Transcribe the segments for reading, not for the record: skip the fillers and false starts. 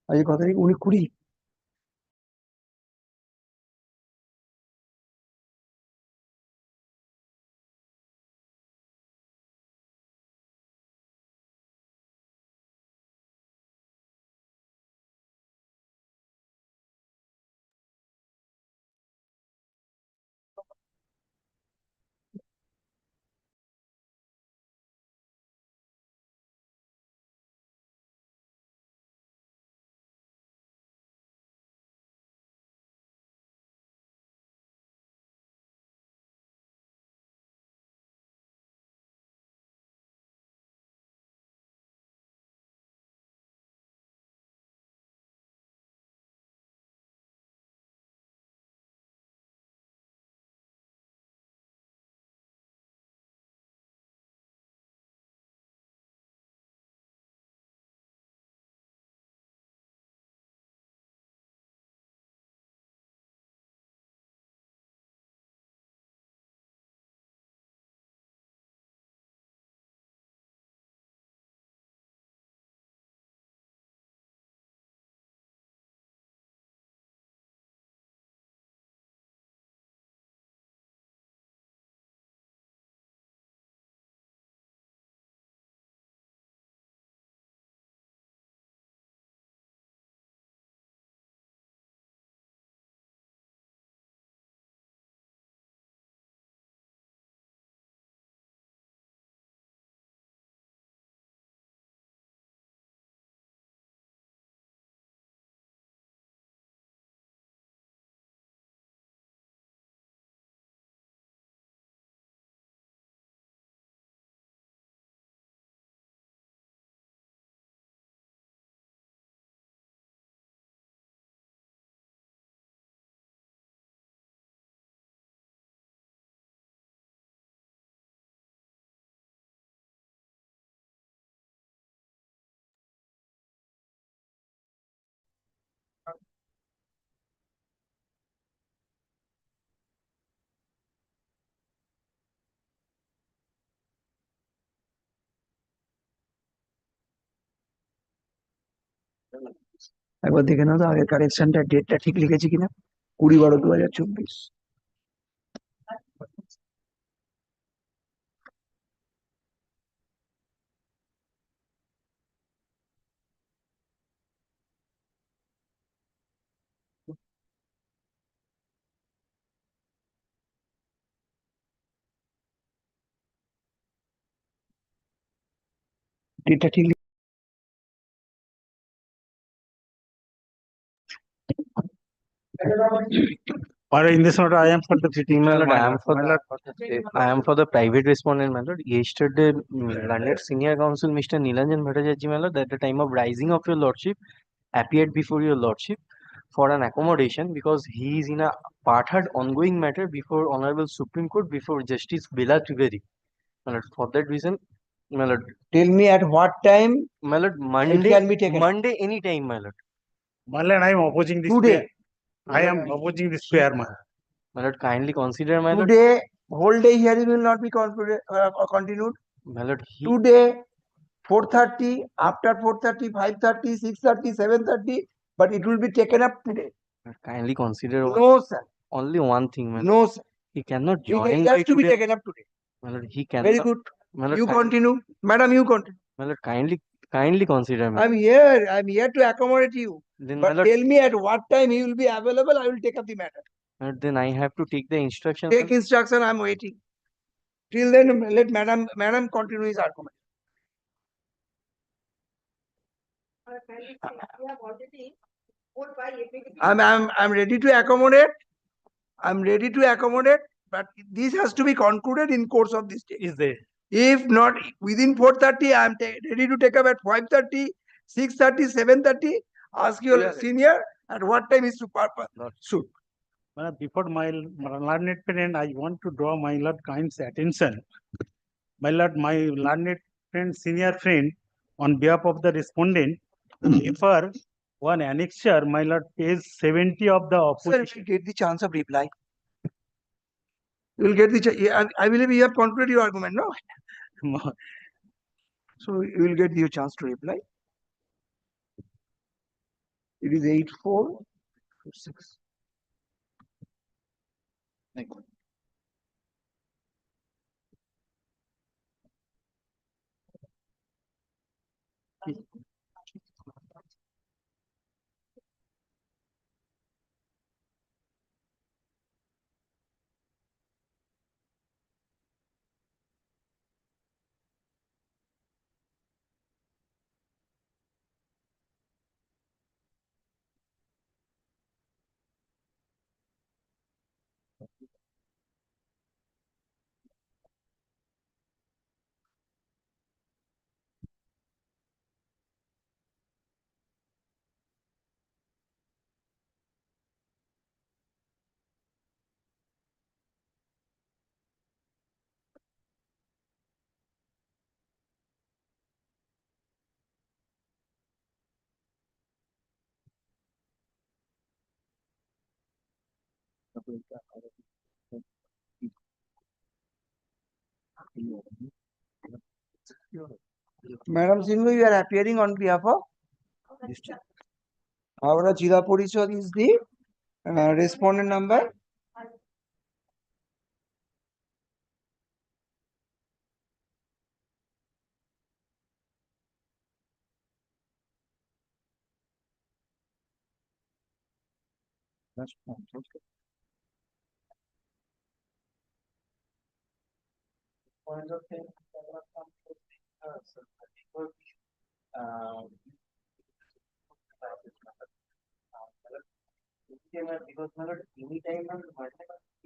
আজকে কত তারিখ? 19-20। একবার দেখে নাও তো আগের কারেকশনটা, ডেটটা ঠিক লিখেছি কিনা। 20/12/2024। ডেটটা ঠিক Or in this matter, I am for the sitting. My lord, My I am lord, for my the lord. I am for the private respondent, my lord. Yesterday, London Senior Counsel Mr. Nilanjan Bhattacharya, my lord, at the time of rising of your lordship, appeared before your lordship for an accommodation because he is in a part-heard ongoing matter before Honorable Supreme Court before Justice Bela Trivedi. My lord, for that reason, my lord, Tell me at what time my lord, it can be taken. Monday, any time, my lord. My lord, I am opposing this Today. pair. I am opposing this pair, my lord. My lord, kindly consider, my lord. Today, whole day hearing will not be continued. My lord, Today, 4:30, after 4:30, 5:30, 6:30, 7:30, but it will be taken up today. kindly consider No, sir. only one thing, my lord. No, sir. He cannot It join has by to be today. taken up today. My lord, he cannot. Very good. My lord, You continue. Madam, you continue. My lord, kindly consider me. I'm here to accommodate you. Then, my But lord, tell me at what time he will be available, I will take up the matter. my lord, then I have to take the instruction. Take instruction, I'm waiting. Till then, let Madam continue his argument. I'm ready to accommodate. I'm ready to accommodate, but this has to be concluded in course of this day. Is there? If not within 4:30, I'm ready to take up at 5:30, 6:30, 7:30. Ask your senior at what time is to shoot. My lord, before my learned friend, I want to draw my lord kind's attention. My lord, my learned friend, senior friend, on behalf of the respondent, refer one annexure, my lord, page 70 of the Sir, opposition. get the chance of reply. You will get the. I believe you have concluded your argument, no? So you will get your chance to reply. It is 8446. Madam Singh, you are appearing on behalf of district. Our Jila Porishad is the respondent number.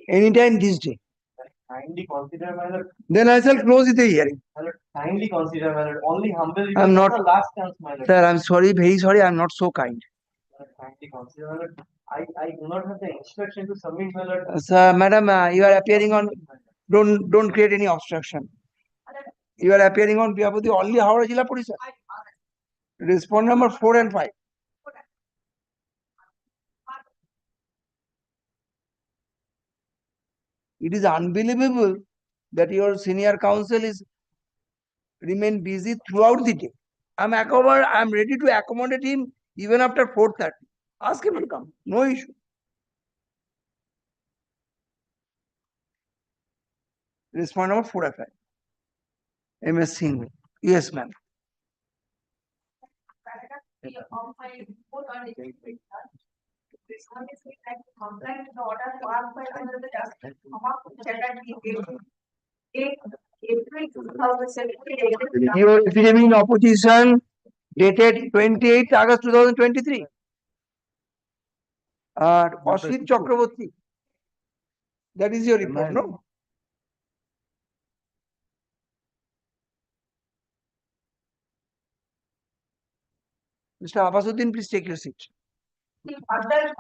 Anytime this day. Kindly consider, my lord. Then I shall close the hearing. My lord, kindly consider, my lord. Only humble I'm request not- for the last chance, my lord. Sir, I'm sorry, very sorry. I'm not so kind. My lord, kindly consider, my lord. I do not have the instruction to submit, my lord. Sir, madam, you are appearing on. Don't create any obstruction. You are appearing on behalf of the only Howrah Jila Porishad. Respond number 4 and 5. It is unbelievable that your senior counsel is remain busy throughout the day. I'm ready to accommodate him even after 4:30. Ask him to come. No issue. Respond number 4 and 5. MS Singh. Yes, ma'am. This one is like compliant to the order passed by under the justice April 2017. Your affidavit in opposition dated 28th August 2023. Ashwin Chakraborty. That is your report, no? Mr. Abbasuddin, please take your seat. Other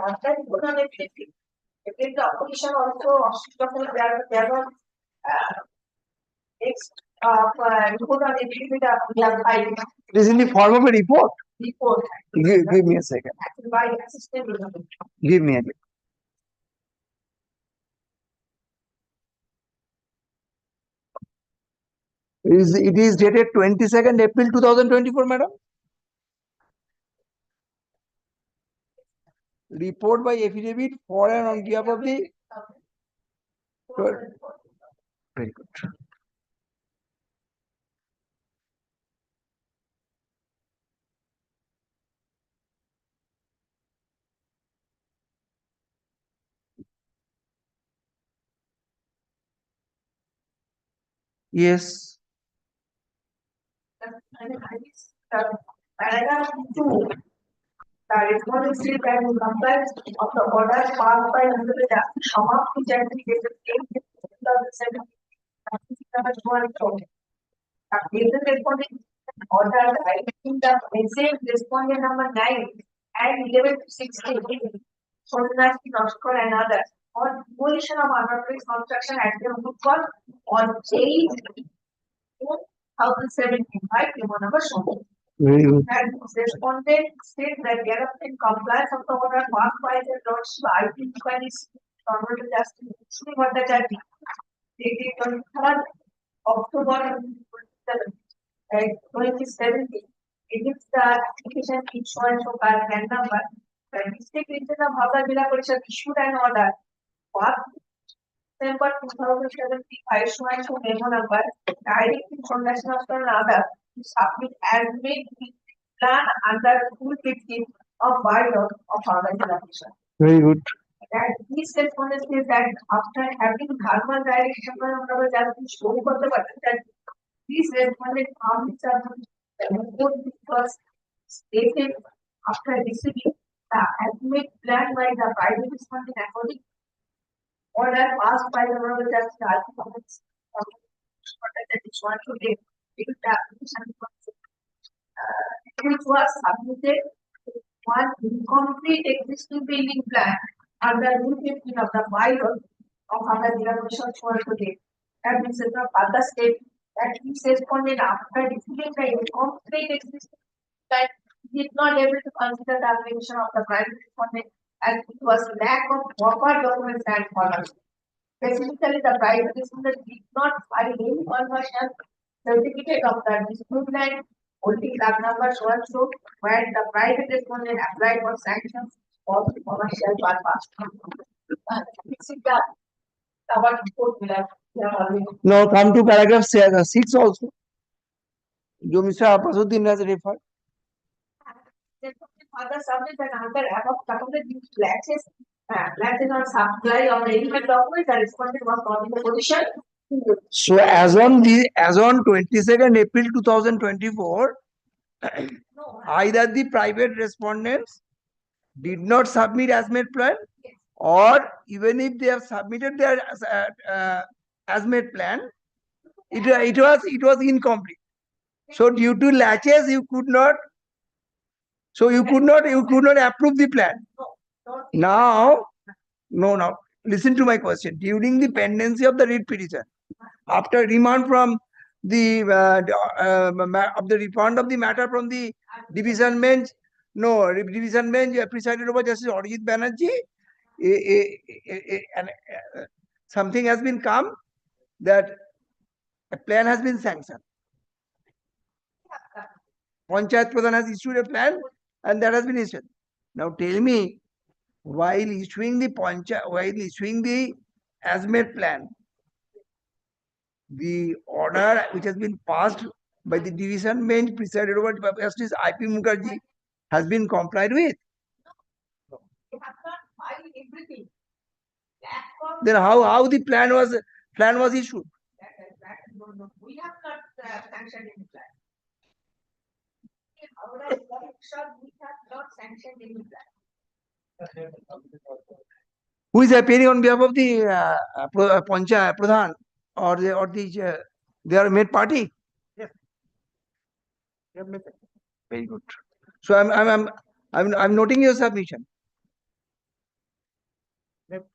if the opposition also there was next report on affidavit It is in the form of a report. report Give me a second. by assistant. Give me a minute. It is dated 22nd April 2024, madam. Report by affidavit for and on behalf of the. Very good. Yes. Paragraph 2. That is not a state that will comply of the order passed by under the Shama January 2017. Order writing the message respondent number 9 and 11 to 16. Photography Noskor and others on position of unauthorized construction at the Mutfall on 8 2017. Right, number shown. Very good. And respondent state that they are in compliance of the order passed by the Lordship. I think inquiries forward to justice. dated 23rd October 2017. It is the application issuance of our PAN number. The district region of Howrah Jilla Parishad issued an order for December 2075 showing to memo number directing Foundation of another to submit as made plan under Rule 15 of bylaw of Howrah Jilla Parishad. Very good. That these respondents is that after having thermal direction number just show for the button that these respondents found the report was stated after receiving the estimate plan by the private respondent according order passed by the Honorable Justice that is one today because the application which was submitted one incomplete existing building plan under Rule 15 of the bylaw of our Direction for today. That means the other state that he says after receiving the incomplete existing plan did not able to consider the application of the private respondent as it was lack of proper documents and following. Specifically, the private respondent did not file any conversion certificate of the dispute land holding that number so and so where the private respondent applied for sanctions for commercial purpose. This is the our report we have already. Now come to paragraph 6 also. जो Mr. Apasuddin has referred. Further subject that under above document use latches on supply of the relevant document, the respondent was not in the position. So as on 22nd April 2024, No, either the private respondents did not submit as-made plan, or even if they have submitted their as-made plan, it was incomplete. So due to latches, you could not approve the plan. no, Now, listen to my question. During the pendency of the writ petition, after remand from the of the refund of the matter from the division bench, division bench presided over Justice Arijit Banerjee, something has been come that a plan has been sanctioned. Panchayat Pradhan has issued a plan and that has been issued. Now tell me, while issuing the as-made plan, the order which has been passed by the division bench presided over by Justice I.P. Mukherjee has been complied with. they have not filed everything. Lack of Then how the plan was issued? no. We have not sanctioned any plan. However, we have not sanctioned any plan. Who is appearing on behalf of the Panchayat Pradhan or they are made party? Yes. They have made it. Very good. So I'm noting your submission. They have-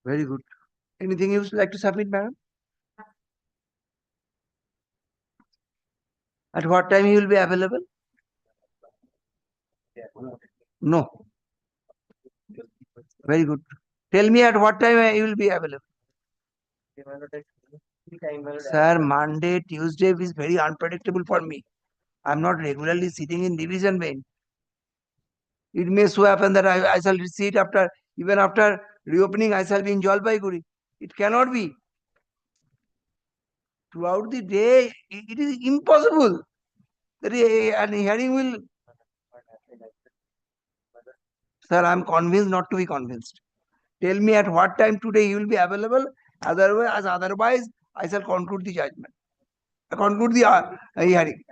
Very good. Anything you would like to submit, madam? At what time you will be available? No. Very good. Tell me at what time you will be available. Sir, Monday, Tuesday is very unpredictable for me. I'm not regularly sitting in division bench. It may so happen that I shall sit even after reopening, I shall be in Jalpaiguri. It cannot be. Throughout the day, it is impossible that an hearing will. Sir, I'm convinced not to be convinced. Tell me at what time today you will be available. Otherwise, I shall conclude the judgment. Conclude the hearing.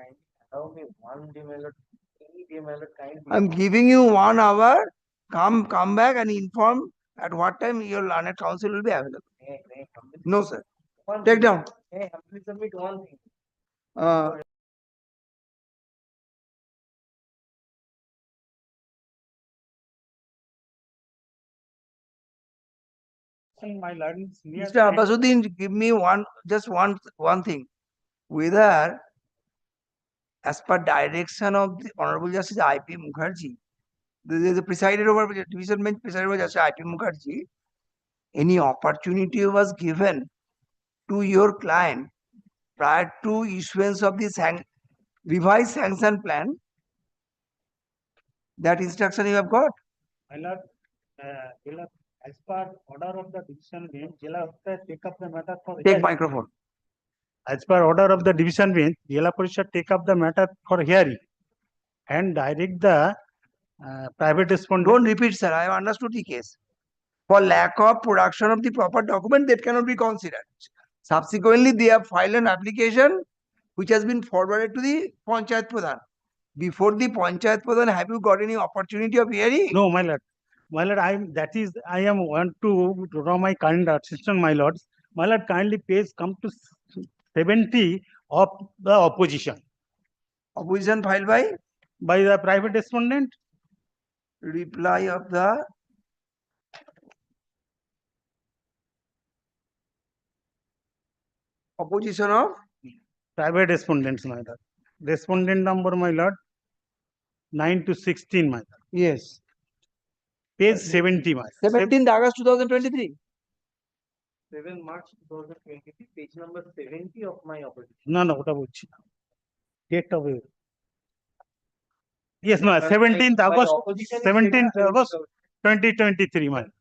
Allow me 1 day, my lord. Any day, my lord, kindly. I'm giving you 1 hour. Come back and inform at what time your learned counsel will be available. No, sir. Take down. Hey, please submit one thing. Uh, My lord, senior Mr. friend, Abbasuddin, give me one thing. Whether as per direction of the Honorable Justice I.P. Mukherjee, the presided over division bench presided over Justice I.P. Mukherjee, any opportunity was given to your client prior to issuance of the revised sanction plan, that instruction you have got. my lord, as per order of the division bench, Jila Uttara take up the matter for Take hearing. microphone. As per order of the division bench, Jila Parishad take up the matter for hearing and direct the private respondent. Don't repeat, sir. I have understood the case. For lack of production of the proper document, that cannot be considered. Subsequently, they have filed an application which has been forwarded to the Panchayat Pradhan. Before the Panchayat Pradhan, have you got any opportunity of hearing? No, my lord. My lord, I am want to draw my kind attention, my lords. My lord, kindly page come to 70 of the opposition Opposition filed by the private respondent. reply of the opposition of Private respondents, my lord. Respondent number, my lord, 9 to 16, my lord. yes Page 70, my lord. 17th August 2023. 7 March 2023, page number 70 of my opposition. No, ওটা বলছি না। Date of yes, my 17th August, 17th August 2023, my lord.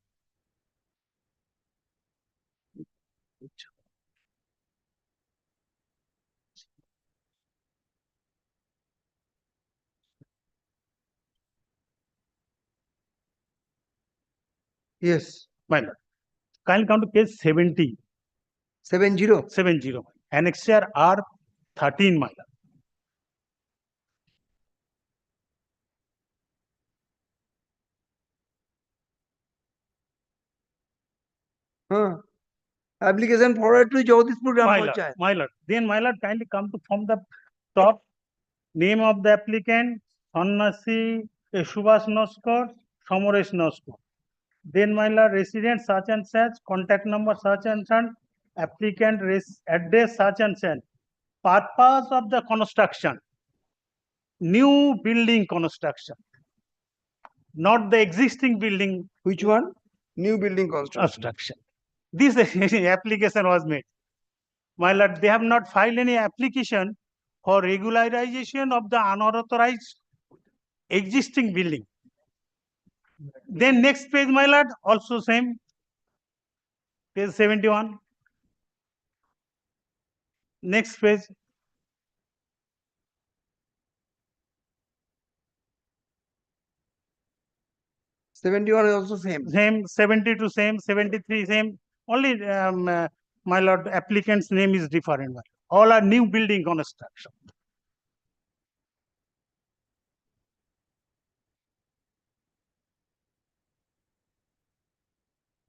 Yes. My lord. Kindly come to page 70. 70. 70. Annexure R13, my lord. Application forwarded to Jagdishpur Gram My lord, Panchayat. my lord. Then, my lord, kindly come to from the top. Name of the applicant, Sannasi Subhas Noskar, Samoresh Noskar. Then, my lord, resident such and such, contact number such and such, applicant address such and such. Purpose of the construction, new building construction, not the existing building Which one? New building construction. construction. This application was made. My lord, they have not filed any application for regularization of the unauthorized existing building. Then next page, my lord, also same. Page 71. Next page. '71 is also same. Same, 72 same, 73 same. Only, my lord, applicant's name is different. All are new building construction.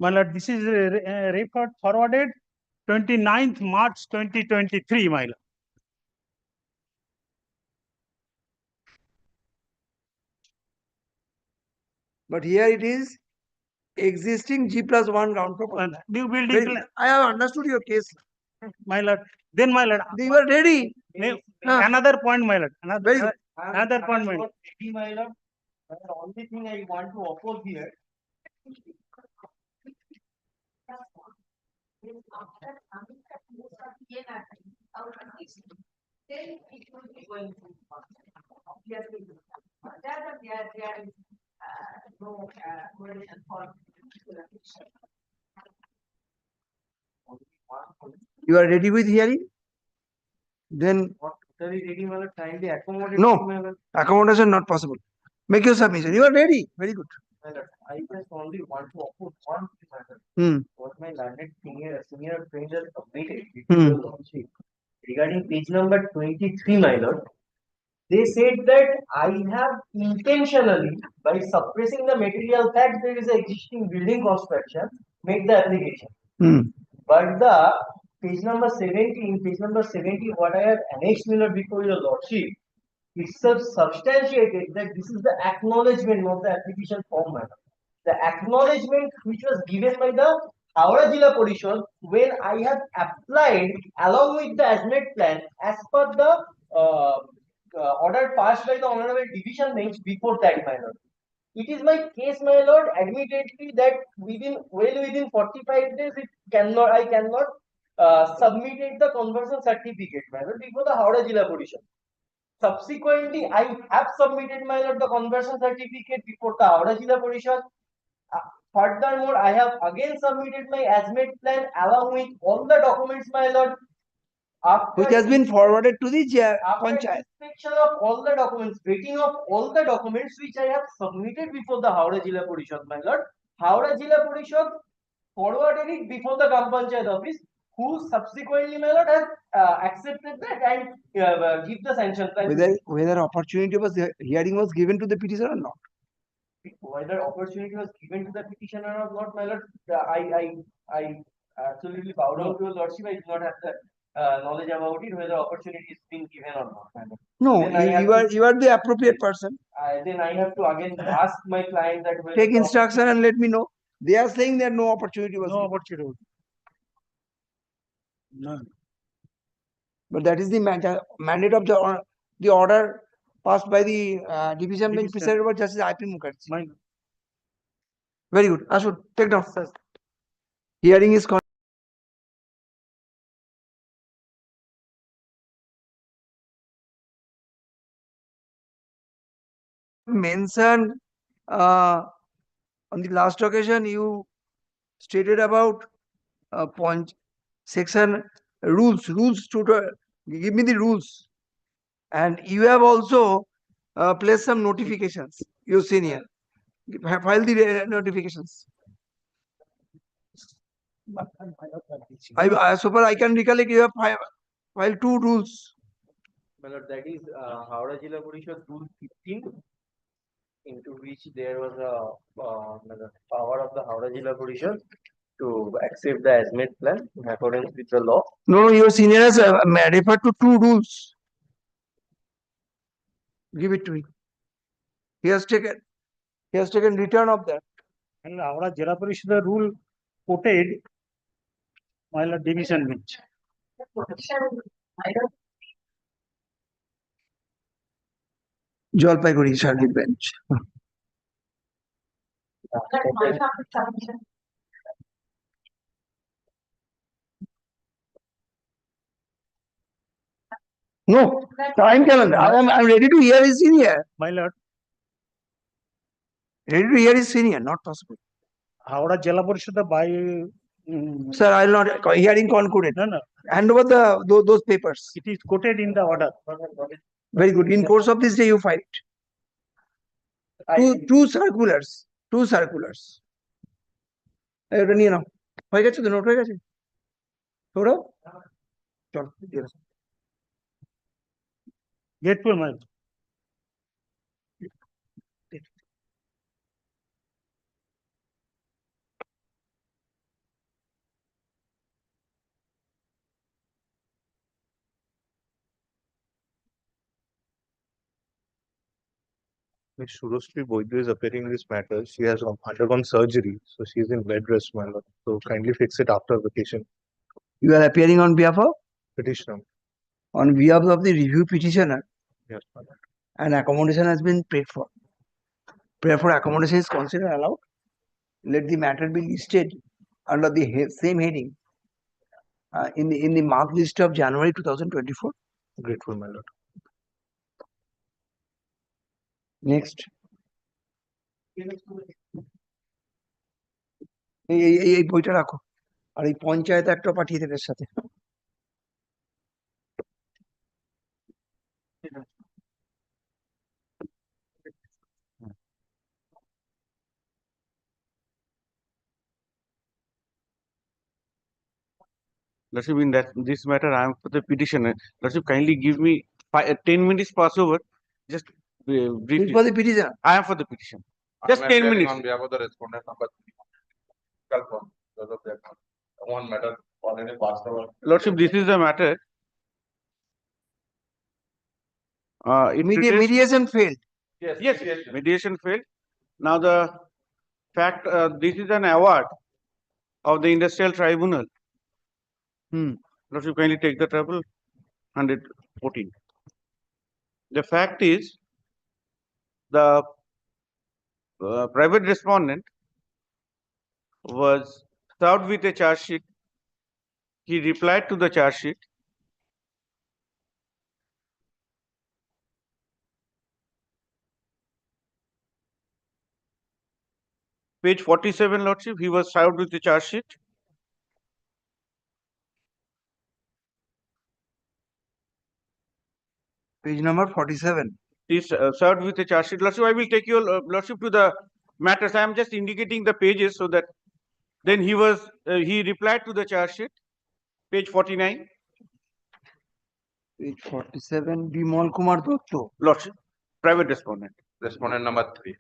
My lord, this is referred forwarded 29th March 2023, my lord. But here it is existing G+1 ground floor. New building. I have understood your case. My lord. Then, my lord. They were ready. Another point, my lord. Another point, my lord. My lord. The only thing I want to oppose here. After coming at most of the PNR out of 60, then it will be going to obviously. That there is no correlation for You are ready with hearing? Then Not totally ready, my lord. Kindly accommodate. No. me, my lord. accommodation not possible. Make your submission. You are ready. Very good. My lord, I just only want to oppose one thing, my lord. Hmm. What my learned senior friend has submitted Hmm. to your lordship. Regarding page number 23, my lord, they said that I have intentionally, by suppressing the material fact there is an existing building construction, made the application. Hmm. But the page number 70, what I have annexed, my lord, before your lordship, it's substantiated that this is the acknowledgement, not the application form, my lord. The acknowledgement which was given by the Howrah Jilla Parishad when I have applied along with the estimate plan as per the order passed by the Honorable Division Bench before that, my lord. It is my case, my lord, admittedly that within 45 days I cannot submit the conversion certificate, my lord, before the Howrah Jilla Parishad. Subsequently, I have submitted, my lord, the conversion certificate before the Howrah Jilla Parishad. Furthermore, I have again submitted my estimate plan along with all the documents, my lord. After Which has been forwarded to the after Panchayat. inspection of all the documents, rating of all the documents which I have submitted before the Howrah Jilla Parishad, my lord. Howrah Jilla Parishad forwarded it before the Gram Panchayat office, who subsequently, my lord, has accepted that and give the sanction plan. Whether opportunity was hearing was given to the petitioner or not. Whether opportunity was given to the petitioner or not, my lord, I absolutely bow down to your lordship. I do not have the knowledge about it, whether opportunity is being given or not, my lord. No, Then I have you are the appropriate person. Then I have to again ask my client that whether Take the instruction and let me know. They are saying that no opportunity was No given. opportunity. None. But that is the mandate of the order passed by the division bench Division. presided by Justice I.P. Mukherjee. Mine. Very good. Ashur, take down. Hearing is mentioned on the last occasion you stated about point section rules to give me the rules, and you have also placed some notifications. Your senior file the notifications. So far I can recollect you have filed 2 rules. my lord, that is Howrah Jilla Parishad Rule 15, into which there was a power of the Howrah Jilla Parishad to accept the estimate plan in accordance with the law. No, your senior has referred to 2 rules. Give it to me. He has taken return of that. And Howrah Jilla Parishad rule quoted my lord division bench. Jalpaiguri Circuit Bench. No, time calendar. I'm ready to hear his senior. My lord, Ready to hear his senior, not possible. Howrah Jilla Parishad by Sir, I will not hearing concluded. no. Hand over those papers. It is quoted in the order. Very good. In course of this day, you file it. Two circulars. এটা নিয়ে নাও হয়ে গেছে তো note হয়ে গেছে তোরা চল Grateful, my lord. Ms. Surashri Boidre is appearing in this matter. She has undergone surgery, so she is in bed rest, my lord. So kindly fix it after vacation. You are appearing on behalf of Petitioner. on behalf of the review petitioner, Yes, my lord. and accommodation has been paid for. Prayer for accommodation is considered allowed. Let the matter be listed under the same heading in the mark list of January 2024. Grateful, my lord. Next. এই বইটা রাখো আর এই পঞ্চায়েত একটা পাঠিয়ে দেবে এর সাথে। Lordship, in this matter, I am for the petitioner. Lordship, kindly give me 10 minutes pass over. Just briefly. For the petition. I am for the petition. Just 10 minutes. On behalf of the respondent number 3. Confirm, because of that one matter already passed over. Lordship, this is the matter. Mediation failed. Yes, mediation failed. Now the fact, this is an award of the Industrial Tribunal. Lordship, kindly take the trouble. 114. The fact is, the private respondent was served with a charge sheet. He replied to the charge sheet. Page 47, Lordship, he was served with the charge sheet. Page number 47. He is served with a charge sheet. Lordship, I will take your Lordship to the matters. I am just indicating the pages so that then he was, he replied to the charge sheet. Page 49. Page 47. Bimal Kumar Dotto. Lordship, private respondent. Respondent number 3.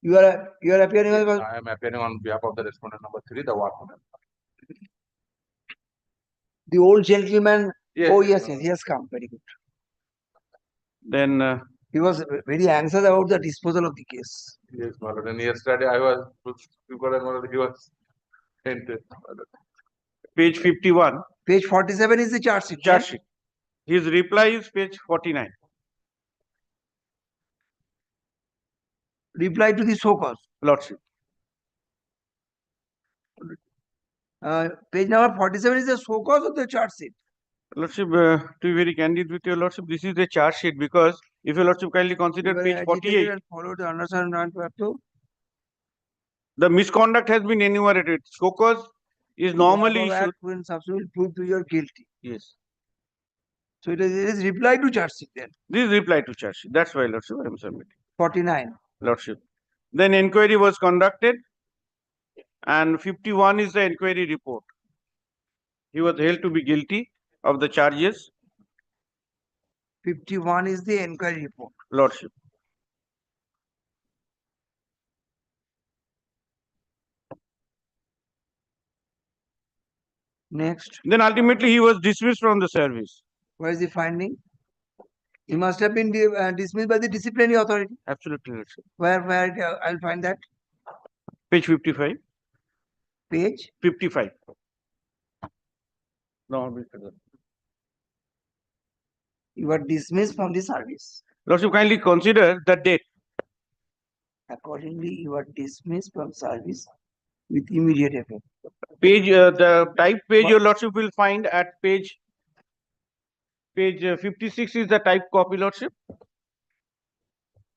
You are appearing as well. I am appearing on behalf of the respondent number 3, the workman. The old gentleman. Yes. Oh yes, he has come. Very good. Then He was very anxious about the disposal of the case. Yes, my lord. And yesterday I was prepared, my lord, he was entered. page 51. Page 47 is the charge sheet. Charge sheet. His reply is page 49. Reply to the so cause. Lordship. Page number 47 is the so cause of the charge sheet. Lordship, to be very candid with your Lordship, this is the charge sheet because if your Lordship kindly consider You were page agitated 48, and followed the undersigned to the misconduct has been enumerated. So cause is normally issued. when subsequently proved to you are guilty. Yes. So it is reply to charge sheet then. This is reply to charge sheet. That's why, Lordship, I am submitting. 49. Lordship. Then inquiry was conducted and 51 is the inquiry report. He was held to be guilty of the charges. 51 is the inquiry report. Lordship. Next, Then ultimately he was dismissed from the service. where is the finding? He must have been dismissed by the disciplinary authority. Absolutely, Lordship. Where I'll find that Page 55. page. 55. No, Mr. You are dismissed from the service. Lordship, kindly consider the date. Accordingly, you are dismissed from service with immediate effect. Page, the type page your Lordship will find at page 56 is the type copy, Lordship.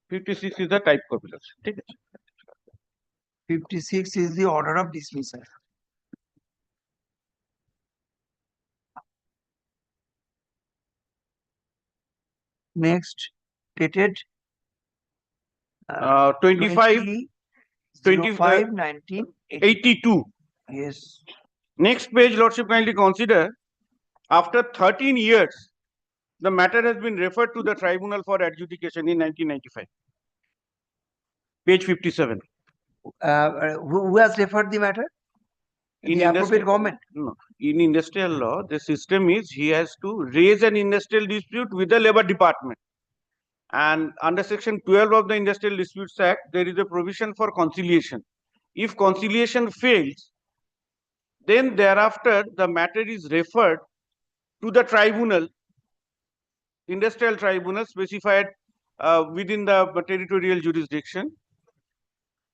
56 is the type copy, Lordship. Take it. 56 is the order of dismissal. Next, dated 25, 05, 1982. 82. Yes. Next page, Lordship, kindly consider after 13 years, the matter has been referred to the tribunal for adjudication in 1995. Page 57. Who has referred the matter? In The appropriate industrial- government. No, in industrial law, the system is he has to raise an industrial dispute with the labor department. And under section 12 of the Industrial Disputes Act, there is a provision for conciliation. If conciliation fails, then thereafter the matter is referred to the tribunal, industrial tribunal specified within the territorial jurisdiction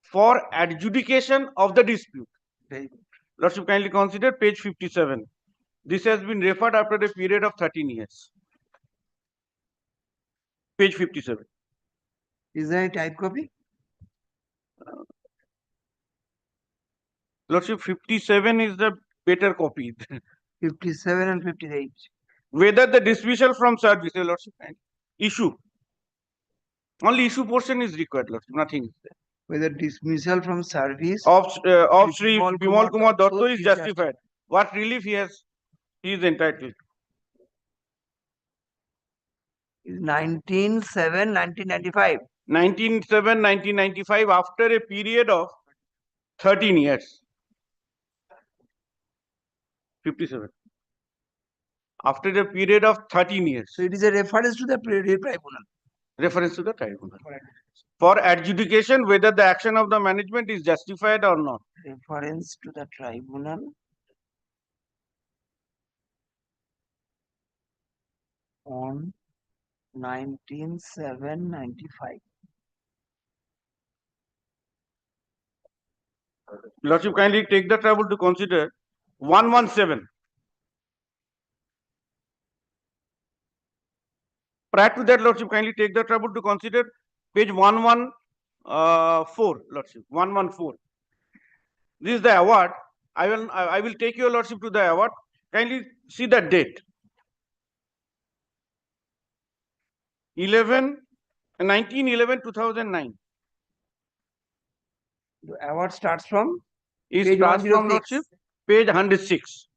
for adjudication of the dispute. Very good. Lordship, kindly consider page 57. This has been referred after a period of 13 years. Page 57. Is there a type copy? Lordship, 57 is the better copy. 57 and 58. Whether the dismissal from service, Your Lordship, and issue. Only issue portion is required, Lordship, nothing is there. Whether dismissal from service Of Sri Bimal Bimal Kumar Datta Datta is is justified. What relief he is entitled. is 19/7, 1995. 1907, 1995, after a period of 13 years. 57. After a period of 13 years. So it is a reference to the tribunal. Reference to the tribunal. For adjudication whether the action of the management is justified or not. Reference to the tribunal on 19/7/95. Lordship, kindly take the trouble to consider 117. Prior to that, Lordship, kindly take the trouble to consider page 114, Lordship, 114. This is the award. I will take your Lordship to the award. Kindly see the date. 19/11/2009. The award starts from It page starts from 106. Lordship, page 106.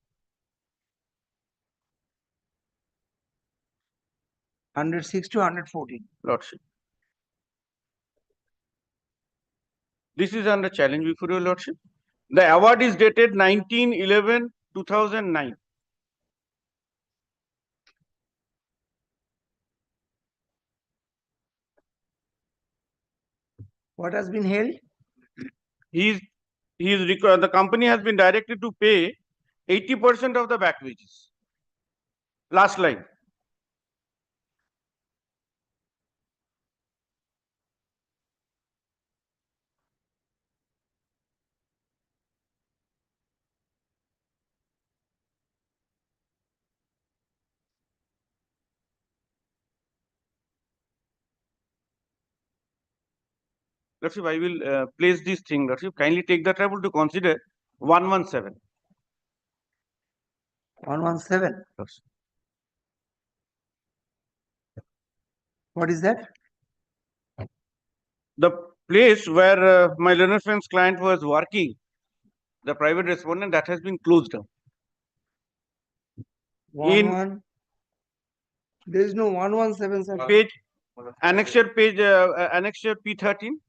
106 to 114. Lordship. This is under challenge before your Lordship. The award is dated 19/11/2009. What has been held? The company has been directed to pay 80% of the back wages. Last line. Lordship, I will place this thing. Lordship, kindly take the trouble to consider 117. 117. Lordship. What is that? The place where my learned friend's client was working, the private respondent, that has been closed down. There is no 1177. Page, annexure P13.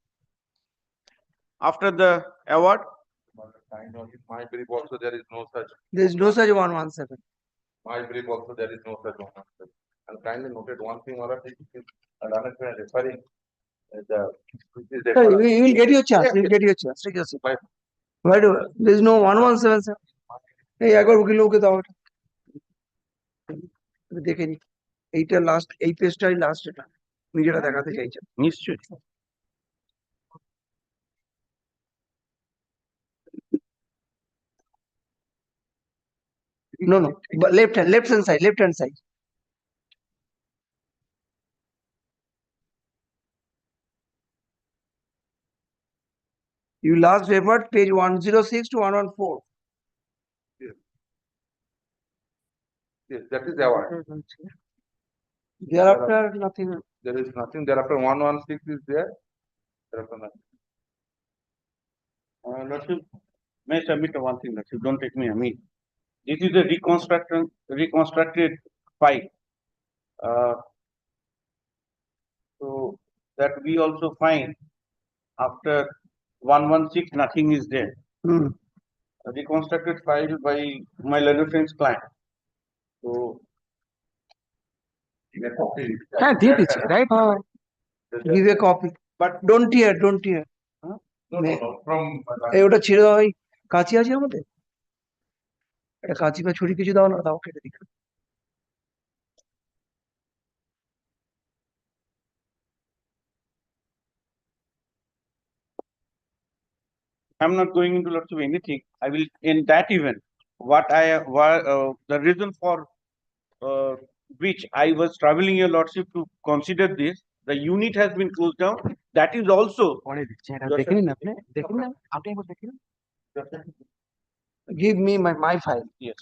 After the award. In my brief also there is no such. There is no such 117. My brief also there is no such 117. And kindly noted one thing, or referring Sir, you will get your chance. You will get your chance. Take your seat. Why do there is no 1177? এই একবার উকিল লোকে দাও এটা। দেখে নি এইটা last এই পেজটাই লাস্ট এটা উনি যেটা দেখাতে চাইছেন নিশ্চয়ই। No, but left hand side. You last referred page 106 to 114. Yes, that is the award. Thereafter, nothing. There is nothing. Thereafter 116 is there. Thereafter nothing. Lordship, may I submit one thing, Lordship? Don't take me a mean. This is a reconstructed file. So that we also find after 116 nothing is there. A reconstructed file by my learned friend's client. So Right? Give a copy. But don't tear. No, from এই ওটা ছেড়ে দাও এই কাঁচি আছে আমাদের একটা কাঁচি বা ছুরি কিছু দাও না দাও কেটে দিই I'm not going into lots of anything. I will, in that event, the reason for which I was traveling your lordship to consider this, the unit has been closed down. That is also. পরে দিচ্ছি এটা দেখে নিন আপনি দেখুন না আপনি একবার দেখে নিন Give me my file. Yes.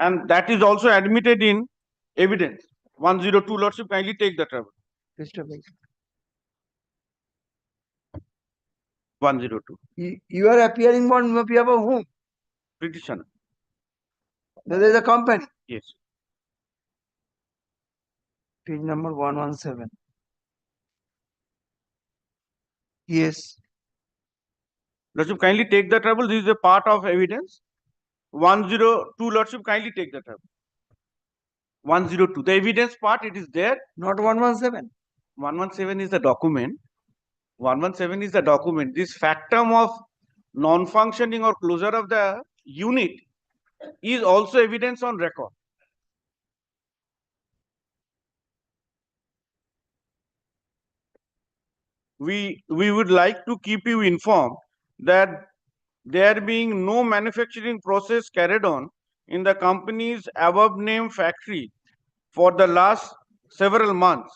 And that is also admitted in evidence. 102 lordship, kindly take the trouble. Mr. Bhai. 102. You are appearing on behalf of whom? Petitioner. There is a company. Yes. Page number 117. Yes. Lordship, kindly take the trouble. This is a part of evidence. 102 lordship, kindly take the trouble. 102. The evidence part, it is there. Not 117. 117 is the document. 117 is the document. This factum of non-functioning or closure of the unit is also evidence on record. We would like to keep you informed that there being no manufacturing process carried on in the company's above named factory for the last several months,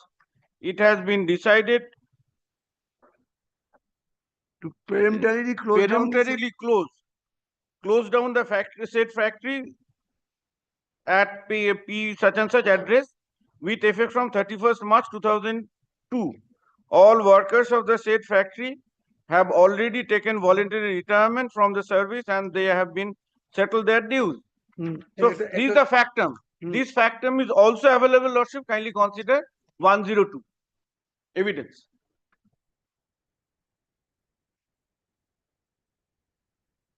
it has been decided To peremptorily close down. peremptorily close down the said factory at P such and such address with effect from 31st March 2002. All workers of the said factory have already taken voluntary retirement from the service and they have been settled their dues. So this is the factum. This factum is also available, lordship. Kindly consider 102 evidence.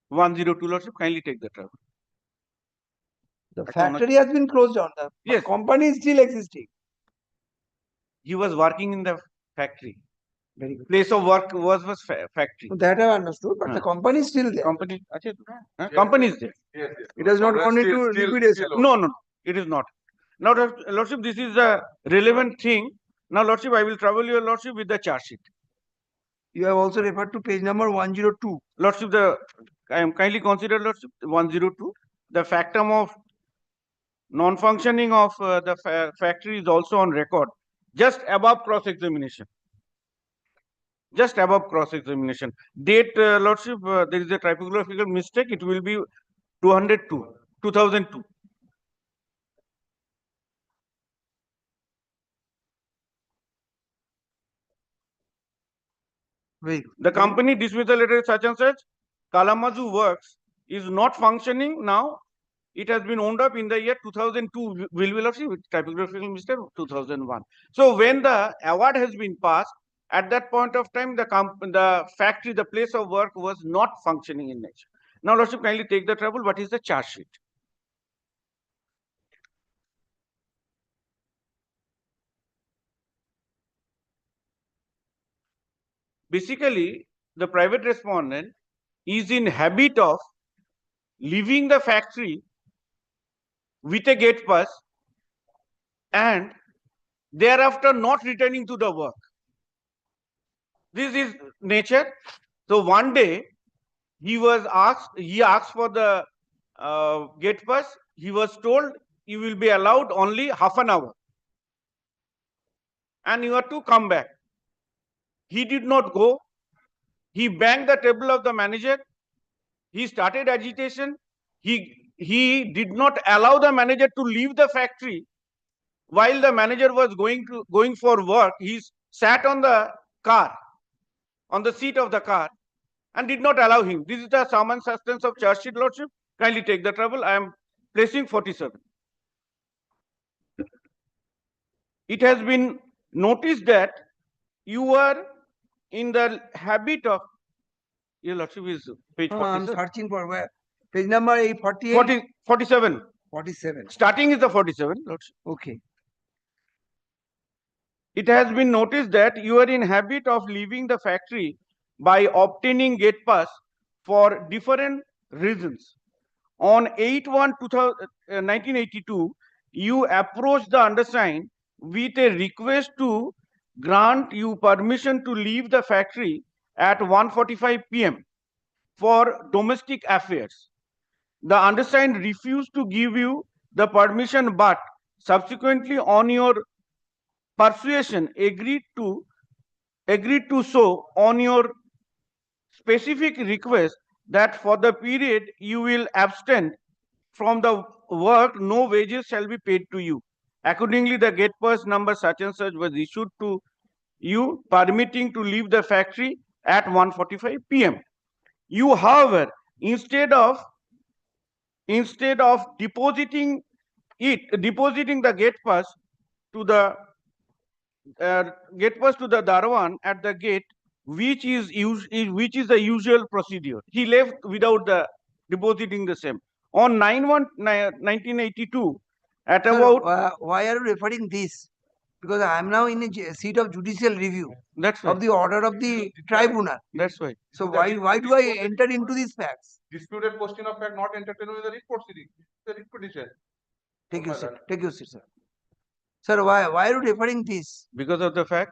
Lordship, kindly take the trouble. The factory has been closed down. The Yes. company is still existing. He was working in the factory. Very good. Place of work was factory. So that I have understood, but the company is still there. Company, company is there. Yes, yes. It has not But gone into still- liquidation. still No, it is not. Now, lordship, this is the relevant thing. Now, lordship, I will trouble your lordship with the charge sheet. You have also referred to page number 102. Lordship, I am kindly consider, lordship, 102. The factum of non-functioning of the factory is also on record, just above cross-examination. Just above cross-examination. Date, lordship, there is a typographical mistake. It will be 202, 2002. Very good. The company dismissal letter such and such, Kalamazoo Works is not functioning now. It has been owned up in the year 2002, will be lordship, with typographical mistake, 2001. So when the award has been passed, at that point of time, the factory, the place of work was not functioning in nature. Now, lordship, kindly take the trouble. What is the charge sheet? Basically, the private respondent is in habit of leaving the factory with a gate pass and thereafter not returning to the work. This is nature. So one day he asked for the gate pass. He was told you will be allowed only half an hour and you are to come back. He did not go. He banged the table of the manager. He started agitation. He did not allow the manager to leave the factory. While the manager was going for work, he sat on the car, on the seat of the car, and did not allow him. This is the sum and substance of charge sheet, lordship. Kindly take the trouble. I am placing 47. It has been noticed that you are in the habit of, your lordship is page No, I'm 47. searching for where. Page number 48. 47. 47. Starting is the 47, lordship. Okay. It has been noticed that you are in habit of leaving the factory by obtaining gate pass for different reasons. On 8/1/1982, you approached the undersigned with a request to grant you permission to leave the factory at 1:45 p.m. for domestic affairs. The undersigned refused to give you the permission, but subsequently, on your persuasion, agreed to so on your specific request that for the period you will abstain from the work, no wages shall be paid to you. Accordingly, the gate pass number such and such was issued to you, permitting to leave the factory at 1:45 p.m. You, however, instead of depositing the gate pass to the Darwan at the gate, which is the usual procedure. He left without the depositing the same. On 9/1/1982, at Sir, about why are you referring this? Because I am now in a seat of judicial review that's of why. the order of the tribunal. That's why. So why do I enter into these facts? Disputed question of fact not entertained with the writ proceeding, the writ petition. Take your my seat. lord. Take your seat, sir. Sir, why are you referring this? Because of the fact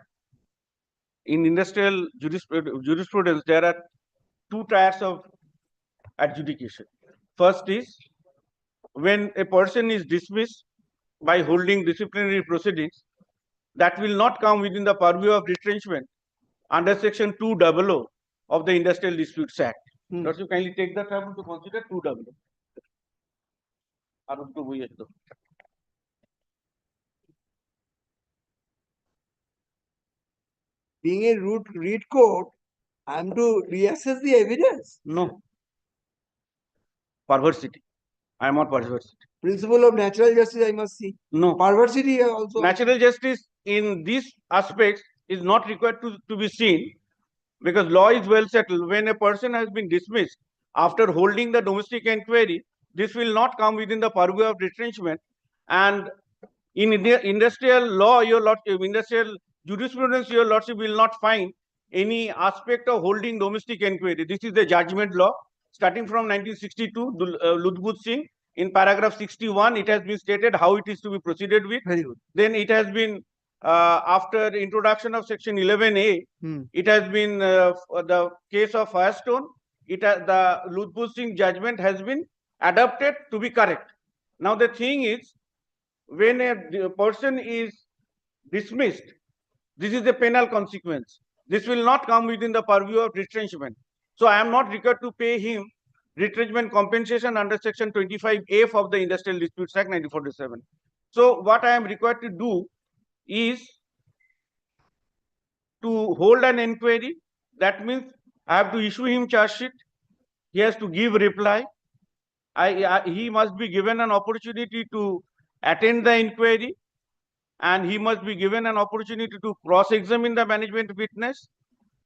in industrial jurisprudence there are two tiers of adjudication. First is when a person is dismissed by holding disciplinary proceedings, that will not come within the purview of retrenchment under section 200 of the Industrial Disputes Act. Hmm. Don't you kindly take the trouble to consider 200. আর একটু বইয়ে দাও। Being a read court, I am to reassess the evidence. No. Perversity. I am not perversity. Principle of natural justice, I must see. No. Perversity also. Natural justice in these aspects is not required to be seen because law is well settled. When a person has been dismissed after holding the domestic inquiry, this will not come within the purview of retrenchment. And in industrial law, industrial jurisprudence, your lordship will not find any aspect of holding domestic inquiry. This is the judgment law starting from 1962, Ludbud Singh. In paragraph 61, it has been stated how it is to be proceeded with. Very good. Then it has been after introduction of section 11A, it has been the case of Firestone. The Ludbud Singh judgment has been adapted to be correct. Now the thing is, when a person is dismissed, this is the penal consequence. This will not come within the purview of retrenchment. So I am not required to pay him retrenchment compensation under section 25F of the Industrial Disputes Act 1947. So what I am required to do is to hold an inquiry. That means I have to issue him charge sheet. He has to give reply. He must be given an opportunity to attend the inquiry, and he must be given an opportunity to cross-examine the management witness.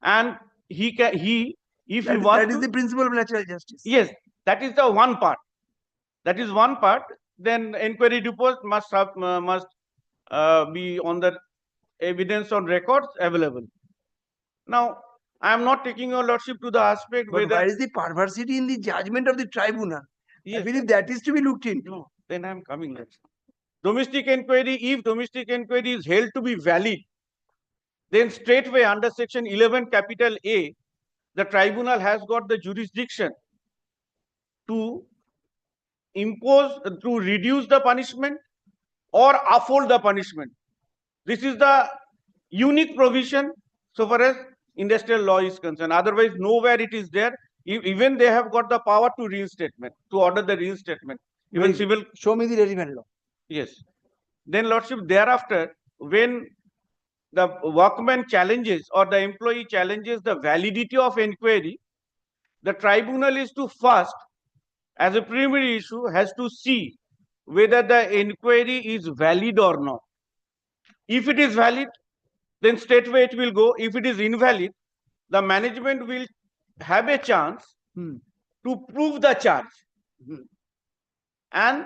And if he wants that is the principle of natural justice. Yes, that is the one part. That is one part. Then inquiry report must be on the evidence on records available. Now, I am not taking your lordship to the aspect But whether where is the perversity in the judgment of the tribunal? Yes. I believe that is to be looked into. No, then I am coming next. Domestic inquiry, if domestic inquiry is held to be valid, then straightway under section 11 capital A, the tribunal has got the jurisdiction to impose, to reduce the punishment or uphold the punishment. This is the unique provision so far as industrial law is concerned. Otherwise, nowhere it is there. Even they have got the power to reinstatement, to order the reinstatement. Even Very civil. Show me the relevant law. Yes. Then, lordship, thereafter, when the workman challenges or the employee challenges the validity of inquiry, the tribunal is to first, as a preliminary issue, has to see whether the inquiry is valid or not. If it is valid, then straightway it will go. If it is invalid, the management will have a chance to prove the charge. And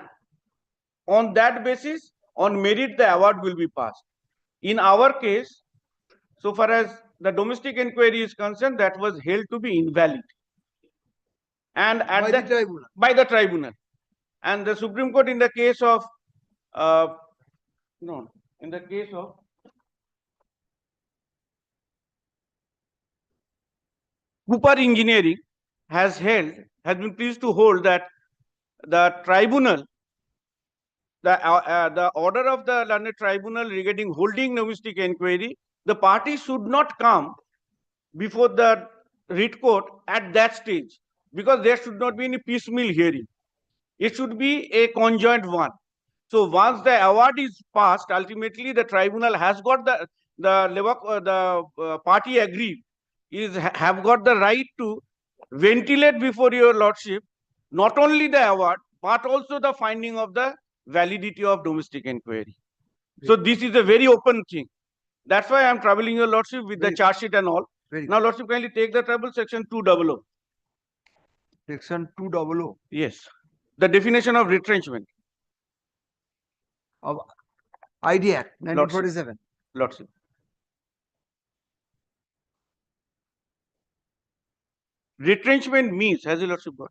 on that basis, on merit, the award will be passed. In our case, so far as the domestic inquiry is concerned, that was held to be invalid. And at by the tribunal. And the Supreme Court, in the case of Cooper Engineering has been pleased to hold that the tribunal, the order of the learned tribunal regarding holding domestic inquiry, the parties should not come before the writ court at that stage, because there should not be any piecemeal hearing. It should be a conjoint one. So once the award is passed, ultimately the tribunal has got the party agreed have got the right to ventilate before your lordship not only the award but also the finding of the validity of domestic inquiry. So this is a very open thing. That's why I am troubling your lordship with the Very- charge sheet and all. Very Now, lordship, kindly take the trouble section 200. Section 200 Yes, the definition of retrenchment. of ID Act 1947. Lordship. Retrenchment means, has your lordship got?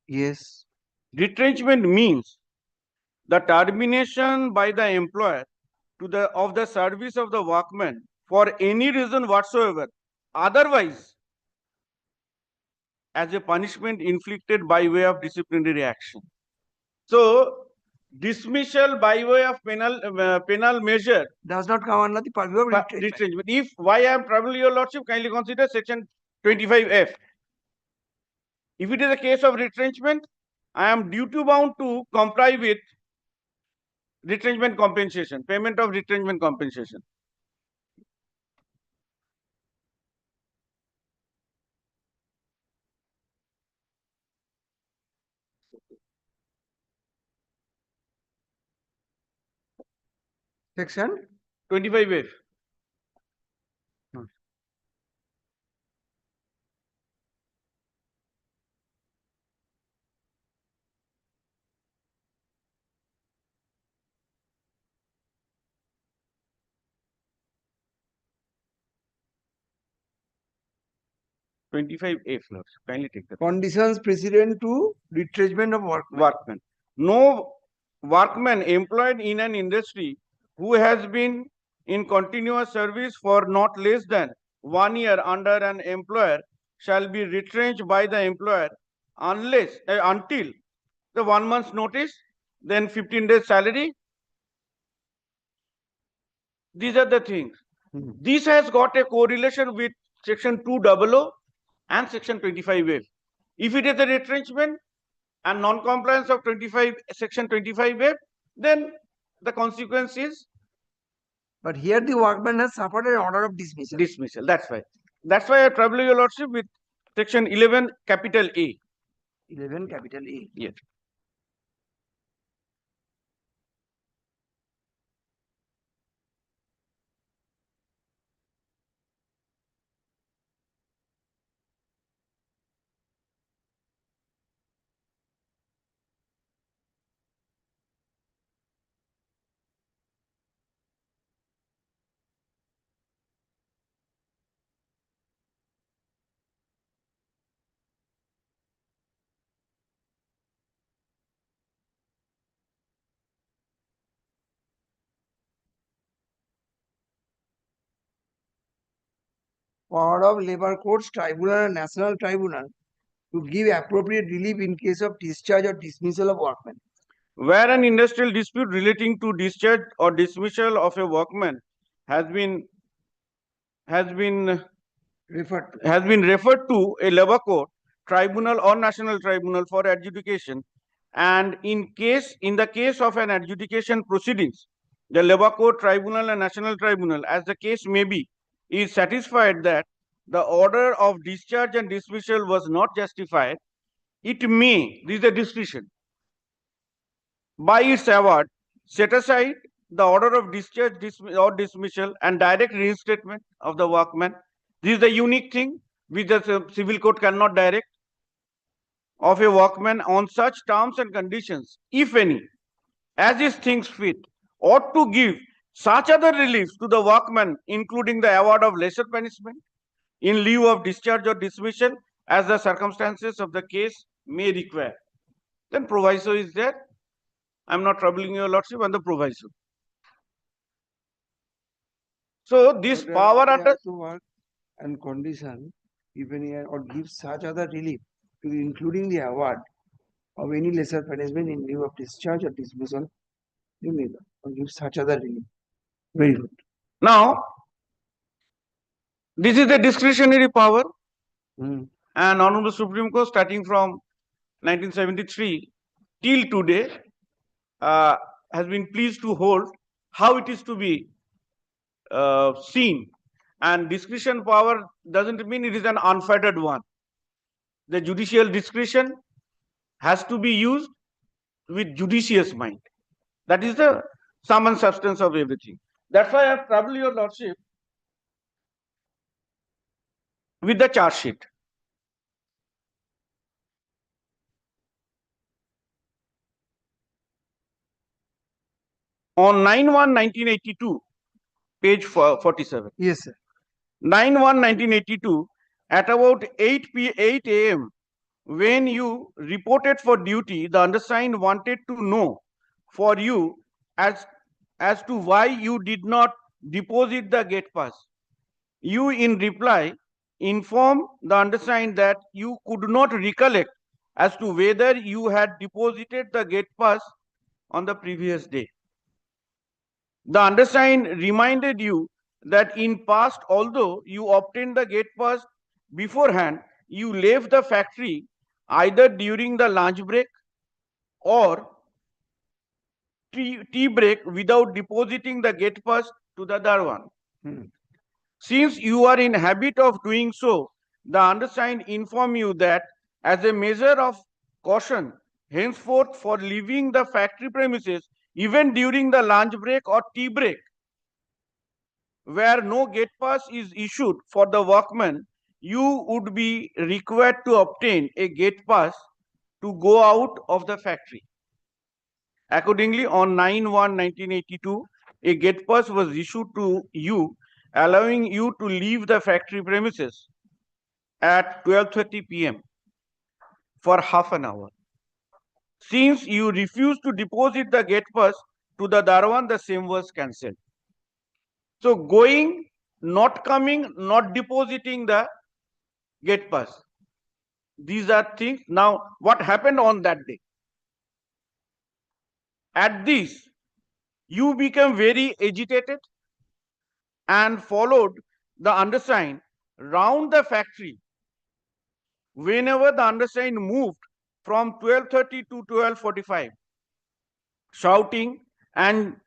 Yes. Retrenchment means the termination by the employer of the service of the workman for any reason whatsoever, otherwise as a punishment inflicted by way of disciplinary action. So dismissal by way of penal measure Does not come under the purview of retrenchment. retrenchment. If why I am troubling your lordship, kindly consider section 25F. If it is a case of retrenchment, I am duty bound to comply with retrenchment compensation, payment of retrenchment compensation. Section 25F. Twenty-five F, Lord. Kindly take that. conditions precedent to retrenchment of workmen. Workman. No workman employed in an industry who has been in continuous service for not less than 1 year under an employer shall be retrenched by the employer unless until the 1 month's notice, then 15 days salary. These are the things. This has got a correlation with section 200 and section 25F. If it is a retrenchment and non-compliance of section 25F, then the consequence is But here the workman has suffered an order of dismissal. dismissal. That's why. That's why I trouble your lordship with section 11 capital A. 11 capital A. Yes. Power of labor courts, tribunal and national tribunal to give appropriate relief in case of discharge or dismissal of workmen. Where an industrial dispute relating to discharge or dismissal of a workman has been Referred to a labor court, tribunal or national tribunal for adjudication, and in the case of an adjudication proceedings, the labor court, tribunal and national tribunal, as the case may be, is satisfied that the order of discharge and dismissal was not justified, it may, this is a discretion, by its award, set aside the order of discharge or dismissal and direct reinstatement of the workman. This is the unique thing which the civil court cannot direct of a workman on such terms and conditions, if any, as is things fit, or to give such other reliefs to the workman, including the award of lesser punishment in lieu of discharge or dismissal as the circumstances of the case may require. Then proviso is there. I am not troubling your lordship on the proviso. So this But, power they under have to work and condition, even here, or give such other relief, to including the award of any lesser punishment in lieu of discharge or dismissal, you may, or give such other relief. Very good. now this is the discretionary power, Hmm. and Honorable Supreme Court starting from 1973 till today has been pleased to hold how it is to be seen. And discretion power doesn't mean it is an unfettered one. The judicial discretion has to be used with judicious mind. That is the sum and substance of everything. That's why I have troubled your lordship with the charge sheet. On 9/1/1982, page 47. Yes, sir. 9/1/1982, at about 8 a.m., when you reported for duty, the undersigned wanted to know for you as to why you did not deposit the gate pass. You, in reply, informed the undersigned that you could not recollect as to whether you had deposited the gate pass on the previous day. The undersigned reminded you that in past, although you obtained the gate pass beforehand, you left the factory either during the lunch break or tea break without depositing the gate pass to the Darwan. Hmm. Since you are in habit of doing so, the undersigned inform you that as a measure of caution, henceforth for leaving the factory premises, even during the lunch break or tea break, where no gate pass is issued for the workman, you would be required to obtain a gate pass to go out of the factory. Accordingly, on 9/1/1982, a gate pass was issued to you, allowing you to leave the factory premises at 12:30 p.m. for half an hour. Since you refused to deposit the gate pass to the Darwan, the same was cancelled. So going, not coming, not depositing the gate pass. These are things. Now, what happened on that day? At this, you became very agitated and followed the undersigned round the factory. Whenever the undersigned moved from 12:30 to 12:45, shouting and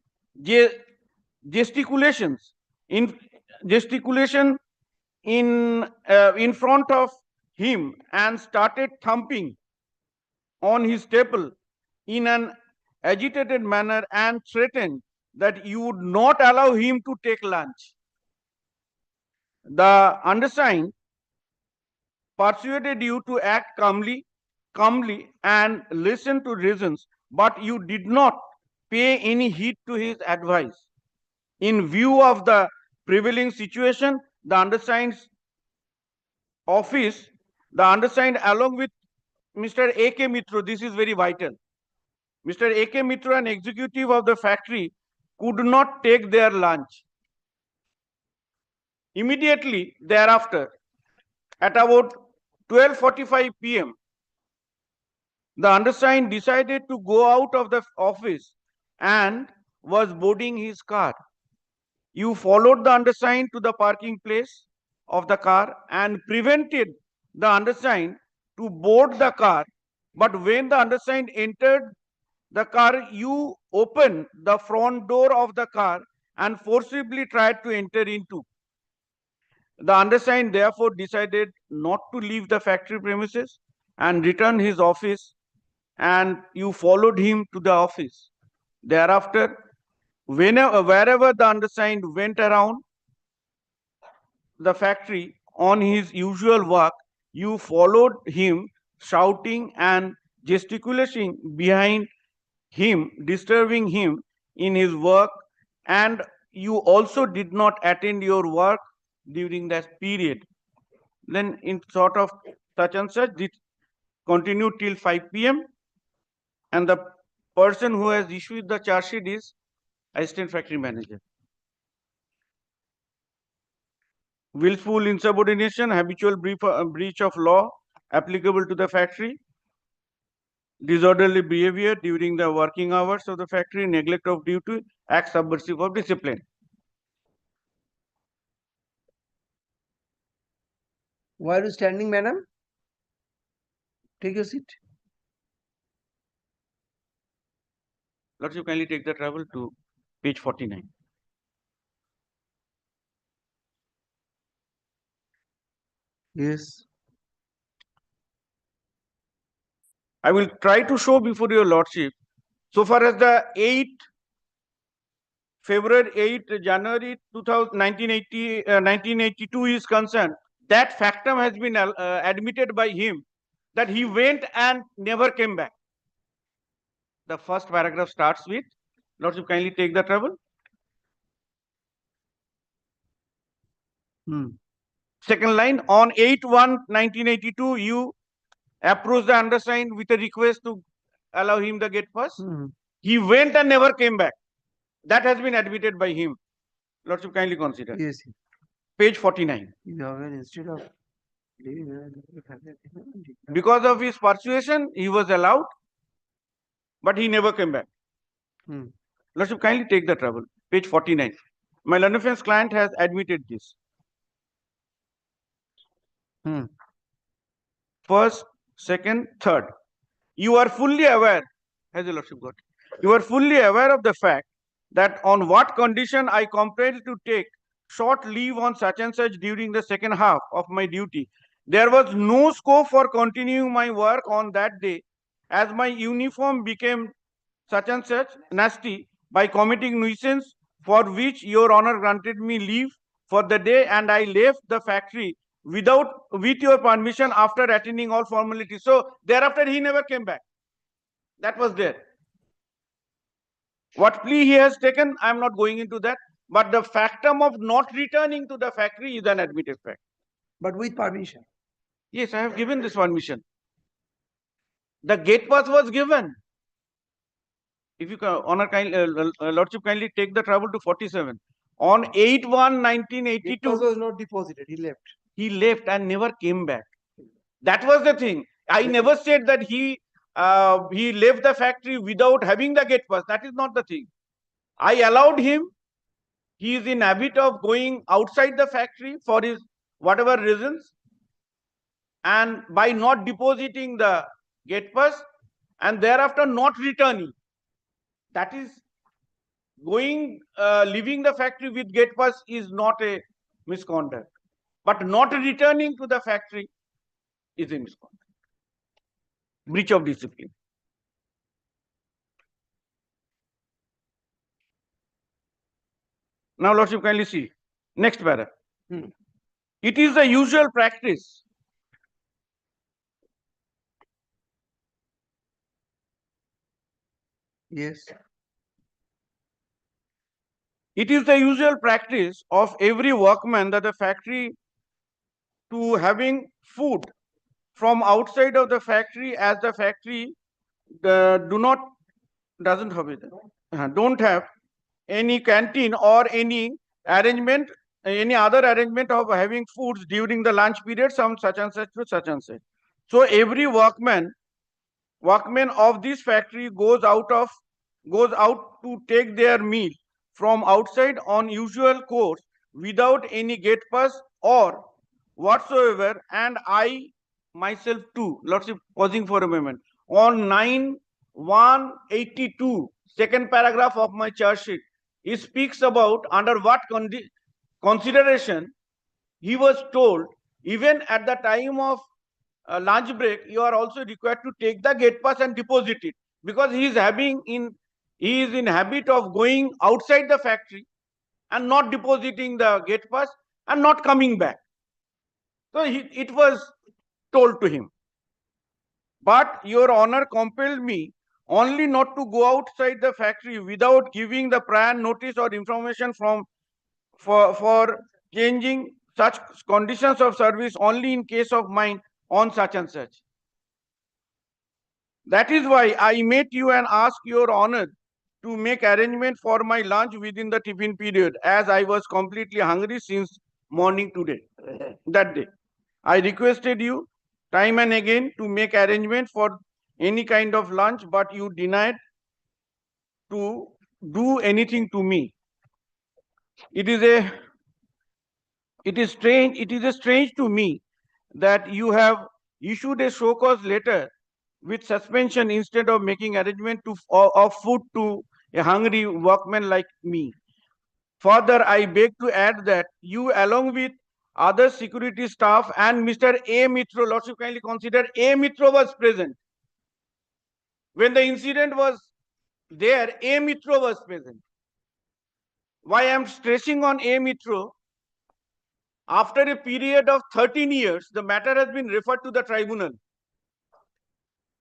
gesticulations in gesticulation in front of him, and started thumping on his table in an agitated manner and threatened that you would not allow him to take lunch. The undersigned persuaded you to act calmly and listen to reasons, but you did not pay any heed to his advice. In view of the prevailing situation, the undersigned's office, the undersigned along with Mr. A.K. Mitra, this is very vital. Mr. A.K. Mitra, an executive of the factory, could not take their lunch. Immediately thereafter, at about 12:45 p.m., the undersigned decided to go out of the office and was boarding his car. You followed the undersigned to the parking place of the car and prevented the undersigned to board the car. But when the undersigned entered the car, you opened the front door of the car and forcibly tried to enter into. The undersigned therefore decided not to leave the factory premises and return his office, and you followed him to the office. Thereafter, wherever the undersigned went around the factory on his usual work, you followed him, shouting and gesticulating behind him, disturbing him in his work, and you also did not attend your work during that period. Then, in sort of such and such, this continued till 5 p.m. and the person who has issued the charge sheet is assistant factory manager. willful insubordination, habitual breach of law applicable to the factory, disorderly behavior during the working hours of the factory, neglect of duty, act subversive of discipline. Why are you standing, madam? Take your seat. Lordship, kindly take the trouble to page 49. Yes. I will try to show before your Lordship, so far as the 8 January 1982 is concerned, that factum has been admitted by him that he went and never came back. The first paragraph starts with, Lordship, kindly take the trouble. Second line, on 8/1/1982, you approached the undersigned with a request to allow him the gate pass. He went and never came back. That has been admitted by him. Lordship, kindly consider. Yes. Page 49. Instead of Because of his persuasion, he was allowed, but he never came back. Lordship, kindly take the trouble. Page 49. My learned defense client has admitted this. First, second, third. You are fully aware, has the Lordship got? You are fully aware of the fact that on what condition I compelled to take short leave on such and such during the second half of my duty. There was no scope for continuing my work on that day, as my uniform became such and such nasty by committing nuisance, for which your honor granted me leave for the day, and I left the factory with your permission after attending all formalities. So thereafter he never came back. That was there. What plea he has taken, I am not going into that. But the factum of not returning to the factory is an admitted fact. But with permission. Yes, I have given this permission. The gate pass was given. If you honor Lordship, kindly take the trouble to 47. On 8/1/1982, Gate pass was not deposited. He left. He left and never came back. That was the thing. I never said that he left the factory without having the gate pass. That is not the thing. I allowed him. He is in habit of going outside the factory for his whatever reasons, and by not depositing the gate pass and thereafter not returning. That is leaving the factory with gate pass is not a misconduct. But not returning to the factory is a misconduct. Breach of discipline. Now, Lordship, kindly see. Next para. It is the usual practice. Yes. It is the usual practice of every workman that the factory to having food from outside of the factory, as the factory don't have any canteen or any arrangement, any other arrangement of having foods during the lunch period, some such and such to such and such. So every workman of this factory goes out to take their meal from outside on usual course without any gate pass or whatsoever, and I myself too. Lordship, pausing for a moment. On 9/1/82, second paragraph of my charge sheet, he speaks about under what consideration he was told, even at the time of lunch break, you are also required to take the gate pass and deposit it, because he is in habit of going outside the factory and not depositing the gate pass and not coming back. So it was told to him. But your honor compelled me only not to go outside the factory without giving the prior notice or information for changing such conditions of service only in case of mine on such and such. That is why I met you and asked your honor to make arrangement for my lunch within the tiffin period, as I was completely hungry since morning today, that day. I requested you time and again to make arrangement for any kind of lunch, but you denied to do anything to me. It is strange to me that you have issued a show cause letter with suspension instead of making arrangement of food to a hungry workman like me. Further, I beg to add that you, along with other security staff and Mr. A. Mitro, Lordship kindly consider A. Mitro was present. When the incident was there, A. Mitro was present. Why I am stressing on A. Mitro? After a period of 13 years, the matter has been referred to the tribunal.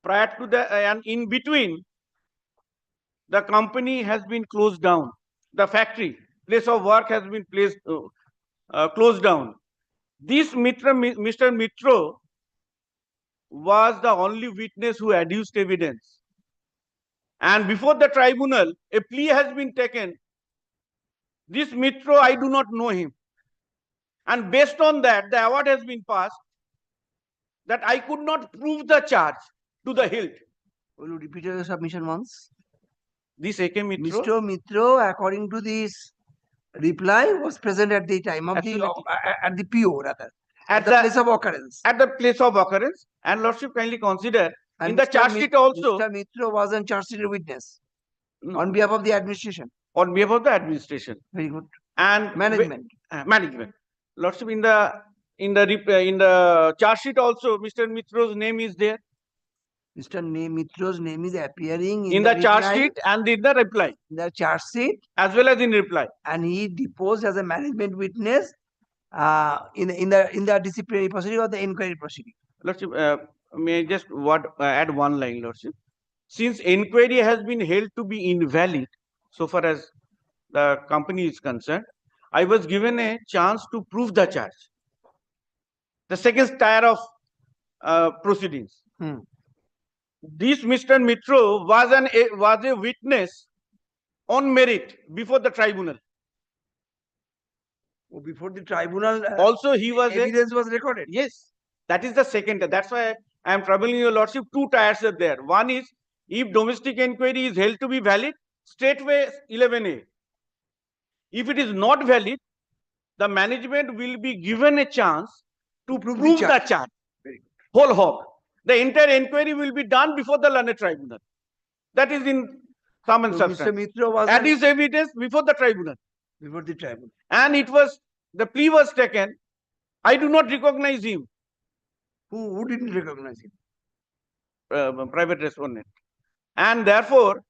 Prior to the, and in between, the company has been closed down. The factory, place of work has been closed down. This Mr. Mitro was the only witness who adduced evidence. And before the tribunal, a plea has been taken. This Mitro, I do not know him. And based on that, the award has been passed that I could not prove the charge to the hilt. Will you repeat your submission once? This AK Mitro, Mr. Mitro, according to this reply, was present at the time of the Absolutely. at the PO rather at the place of occurrence. At the place of occurrence, and Lordship kindly consider And in the Mr. charge sheet also Mr. Mitro was a charge sheet witness no, on behalf of the administration. on behalf of the administration Very good. and Management. management. Lordship, in the charge sheet also, Mr. Mitro's name is there Mr. Mitro's name is appearing in the charge reply, sheet and in the reply in the charge sheet, as well as in reply. and he deposed as a management witness in the disciplinary proceeding or the inquiry proceeding. Lordship, may I just add one line, Lordship? Since inquiry has been held to be invalid, so far as the company is concerned, I was given a chance to prove the charge. The second tier of proceedings. This Mr. Mitro was a witness on merit before the tribunal. Before the tribunal, Also, he was evidence was recorded. Yes, that is the second. That's why I am troubling your Lordship. Two tiers are there. One is if domestic inquiry is held to be valid, straightway 11A. If it is not valid, the management will be given a chance to prove the charge. Whole hog. The entire inquiry will be done before the learned tribunal. That is in sum and So substance. Mr. Mitro was That is evidence before the tribunal. before the tribunal. And the plea was taken. I do not recognize him. Who didn't recognize him? Private respondent. And therefore,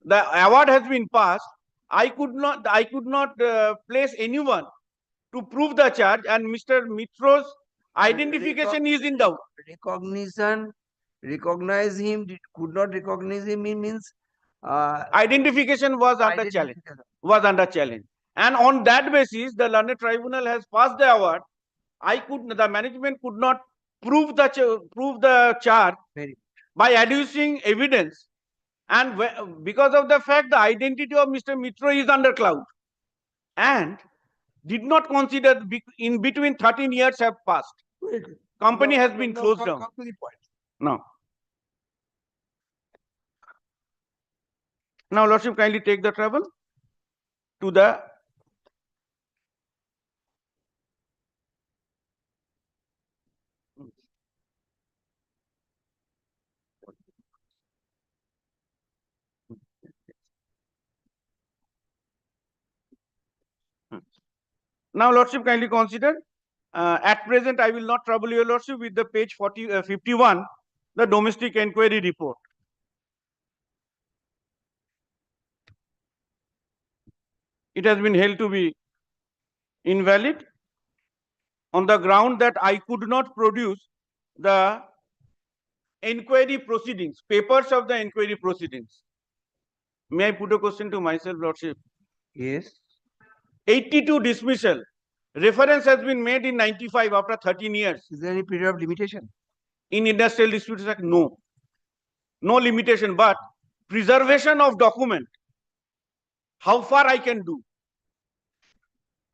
the award has been passed. I could not place anyone to prove the charge, and Mr. Mitro's identification is in doubt. Recognize him, could not recognize him means Identification was under challenge. And on that basis, the learned tribunal has passed the award. The management could not prove the charge by adducing evidence, and because of the fact the identity of Mr. Mitro is under cloud, and did not consider in between 13 years have passed. Company has been closed down. No. Now, Lordship, kindly take the trouble to the Now, Lordship, kindly consider. At present, I will not trouble your Lordship with the page 51, the domestic inquiry report. It has been held to be invalid on the ground that I could not produce the inquiry proceedings, papers of the inquiry proceedings. May I put a question to myself, Lordship? Yes. 82 dismissal. Reference has been made in 95 after 13 years. Is there any period of limitation? In Industrial Disputes Act, no. No limitation, but preservation of document. How far I can do?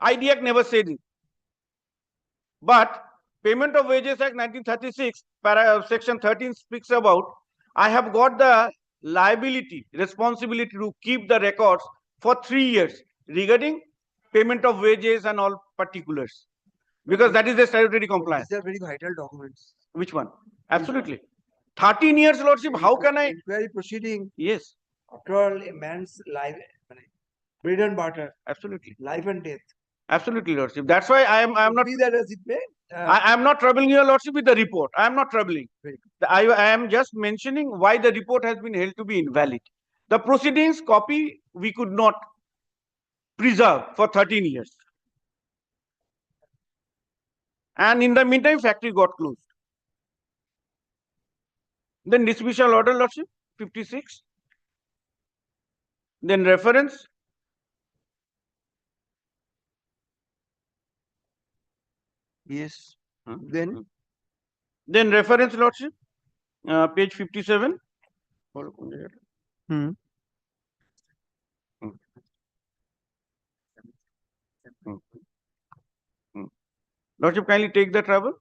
ID Act never said it. But Payment of Wages Act 1936, section 13 speaks about, I have got the liability, responsibility to keep the records for 3 years regarding payment of wages and all particulars, because that is the statutory compliance. These are very vital documents. Which one? Absolutely. 13 years, Lordship, how can I? Inquiry proceeding, Yes, after all, a man's life, bread and butter, absolutely. life and death. Absolutely, Lordship. That's why I am not. Be that as it may. I am not troubling your Lordship with the report. I am not troubling. Very I am just mentioning why the report has been held to be invalid. The proceedings copy we could not preserve for 13 years. And in the meantime, factory got closed. Then dismissal order, Lordship, 56. Then reference. Yes. Huh? Then Reference, Lordship, page 57. Hmm. Lordship, kindly take the trouble.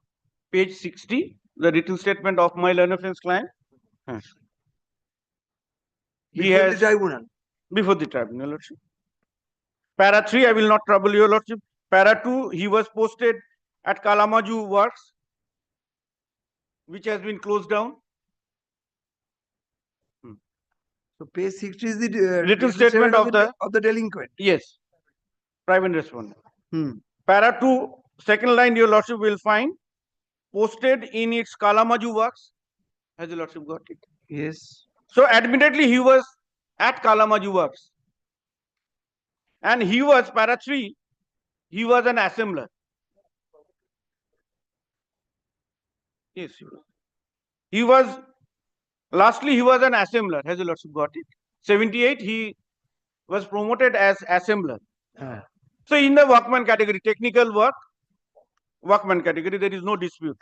Page 60, the written statement of my learned friend's client. He before has, the tribunal. before the tribunal, Lordship. Para 3, I will not trouble your Lordship. Para 2, he was posted at Kalamaju Works, which has been closed down. So page 60 is the Written statement of the delinquent. Yes, private respondent. Hmm. Para 2, second line, your Lordship will find posted in its Kalamaju Works. Has your Lordship got it? Yes. So admittedly, he was at Kalamaju Works. And he was, para 3, he was an assembler. Yes, he was. Lastly, he was an assembler. Has your Lordship got it? 78, he was promoted as assembler. So in the workman category, technical work, workman category, there is no dispute.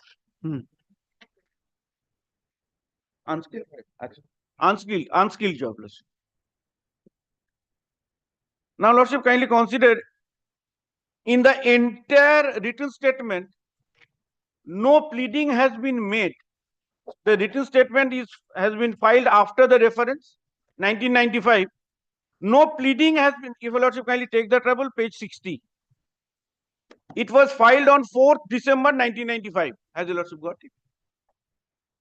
Unskilled jobless. Now, Lordship, kindly consider, in the entire written statement, no pleading has been made. The written statement has been filed after the reference, 1995. No pleading has been, if your Lordship kindly take the trouble, page 60. It was filed on 4th December 1995. Has your Lordship got it?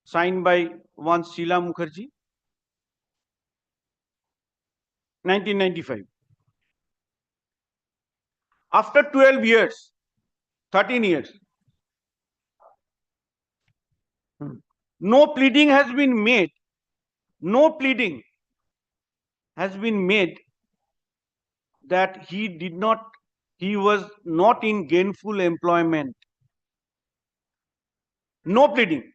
Signed by one Sheila Mukherjee. 1995. After 12 years, 13 years, no pleading has been made. No pleading has been made that he was not in gainful employment. No pleading.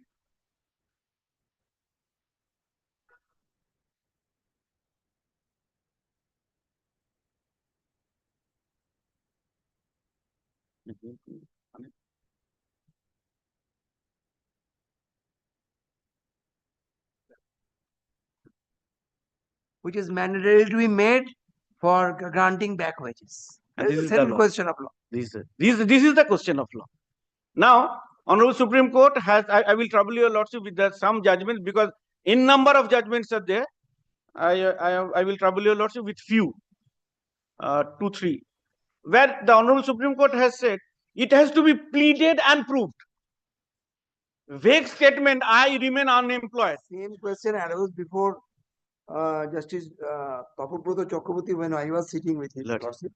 Which is mandatory to be made for granting back wages. And That this is is a the settled law. question of law. This is the question of law. Now, Honorable Supreme Court has, I will trouble your Lordship with some judgments, because in number of judgments are there. I will trouble your Lordship with few, 2, 3, where the Honorable Supreme Court has said it has to be pleaded and proved. Vague statement, I remain unemployed. Same question arose before Justice Tapobrata Chakraborty when I was sitting with his Lordship.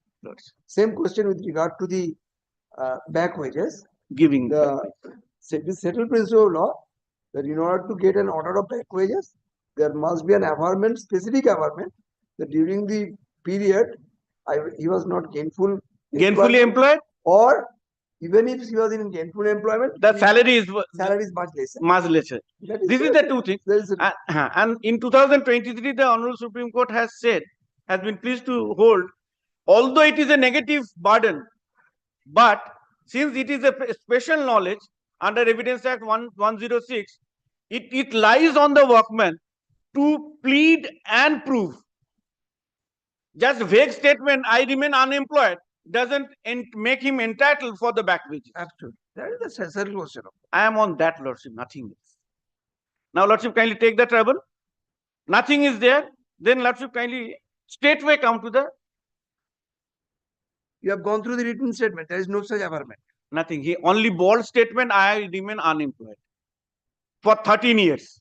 Same question with regard to the back wages. Giving The settled principle of law that in order to get an order of back wages, there must be an averment, specific averment, that during the period he was not gainfully employed, or even if he was in gainful employment, the salary is much lesser. Much lesser. This is the two things. And in 2023, the Honorable Supreme Court has been pleased to hold, although it is a negative burden, but since it is a special knowledge under Evidence Act 106, it lies on the workman to plead and prove. Just vague statement, I remain unemployed, doesn't make him entitled for the back wages. Absolutely. That is the necessary question. I am on that, Lordship, nothing else. Now, Lordship, kindly take the trouble. Nothing is there. Then, Lordship, kindly straightway come to the You have gone through the written statement. There is no such averment. nothing. He only bold statement, I remain unemployed for 13 years.